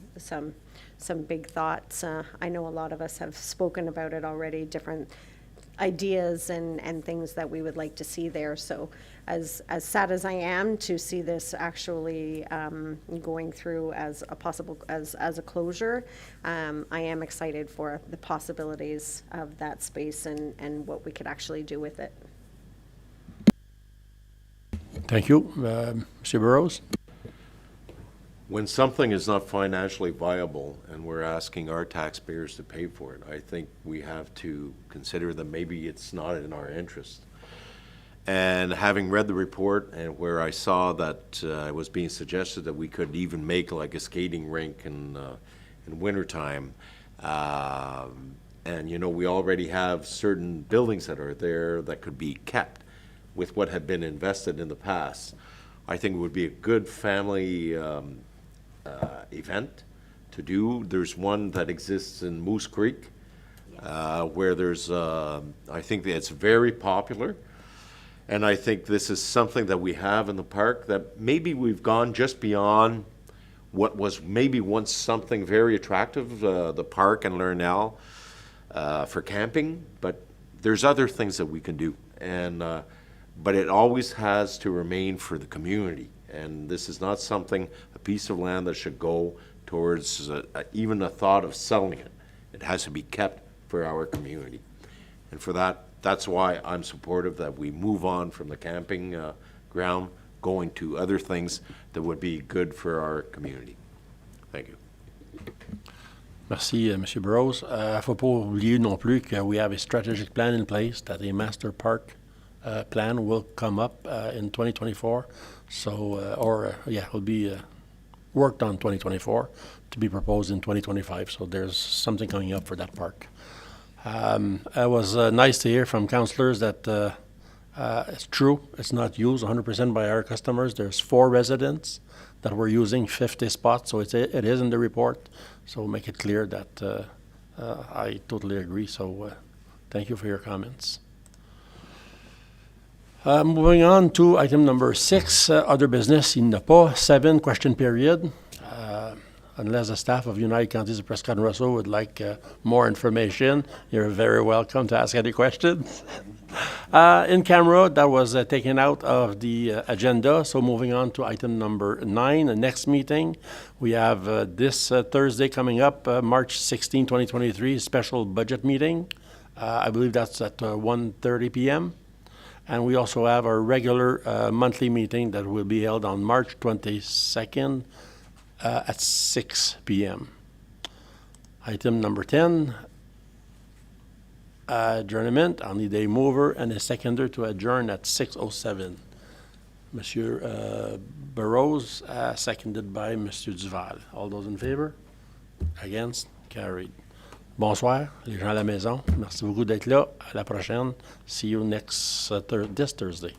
big thoughts. I know a lot of us have spoken about it already, different ideas and things that we would like to see there. So as sad as I am to see this actually going through as a possible, as a closure, I am excited for the possibilities of that space and what we could actually do with it. Thank you. Monsieur Burrows? When something is not financially viable and we're asking our taxpayers to pay for it, I think we have to consider that maybe it's not in our interest. And having read the report and where I saw that it was being suggested that we could even make like a skating rink in wintertime, and we already have certain buildings that are there that could be kept with what had been invested in the past, I think it would be a good family event to do. There's one that exists in Moose Creek where there's, I think that it's very popular. And I think this is something that we have in the park that maybe we've gone just beyond what was maybe once something very attractive, the park and Lornial for camping. But there's other things that we can do, and but it always has to remain for the community. And this is not something, a piece of land that should go towards even a thought of selling it. It has to be kept for our community. And for that, that's why I'm supportive that we move on from the camping ground, going to other things that would be good for our community. Thank you. Merci, M. Burrows. Faut pas oublier non plus que we have a strategic plan in place, that a master park plan will come up in 2024. So, it'll be worked on 2024 to be proposed in 2025. So there's something coming up for that park. It was nice to hear from councillors that it's true, it's not used 100% by our customers. There's 4 residents that were using 50 spots, so it is in the report. So make it clear that I totally agree. So thank you for your comments. Moving on to item number 6, other business. Il n'y a pas. 7, question period. Unless the staff of United Counties of Prescott and Russell would like more information, you're very welcome to ask any questions. In camera, that was taken out of the agenda. So moving on to item number 9, the next meeting. We have this Thursday coming up, March 16, 2023, special budget meeting. I believe that's at 1:30 p.m. And we also have our regular monthly meeting that will be held on March 22nd at 6 p.m. Item number 10, adjournment. I'll need a mover and a seconder to adjourn at 6:07. Monsieur Burrows, seconded by Monsieur Duval. All those in favor? Against? Carried. Bonsoir, les gens à la maison. Merci beaucoup d'être là. À la prochaine. See you this Thursday.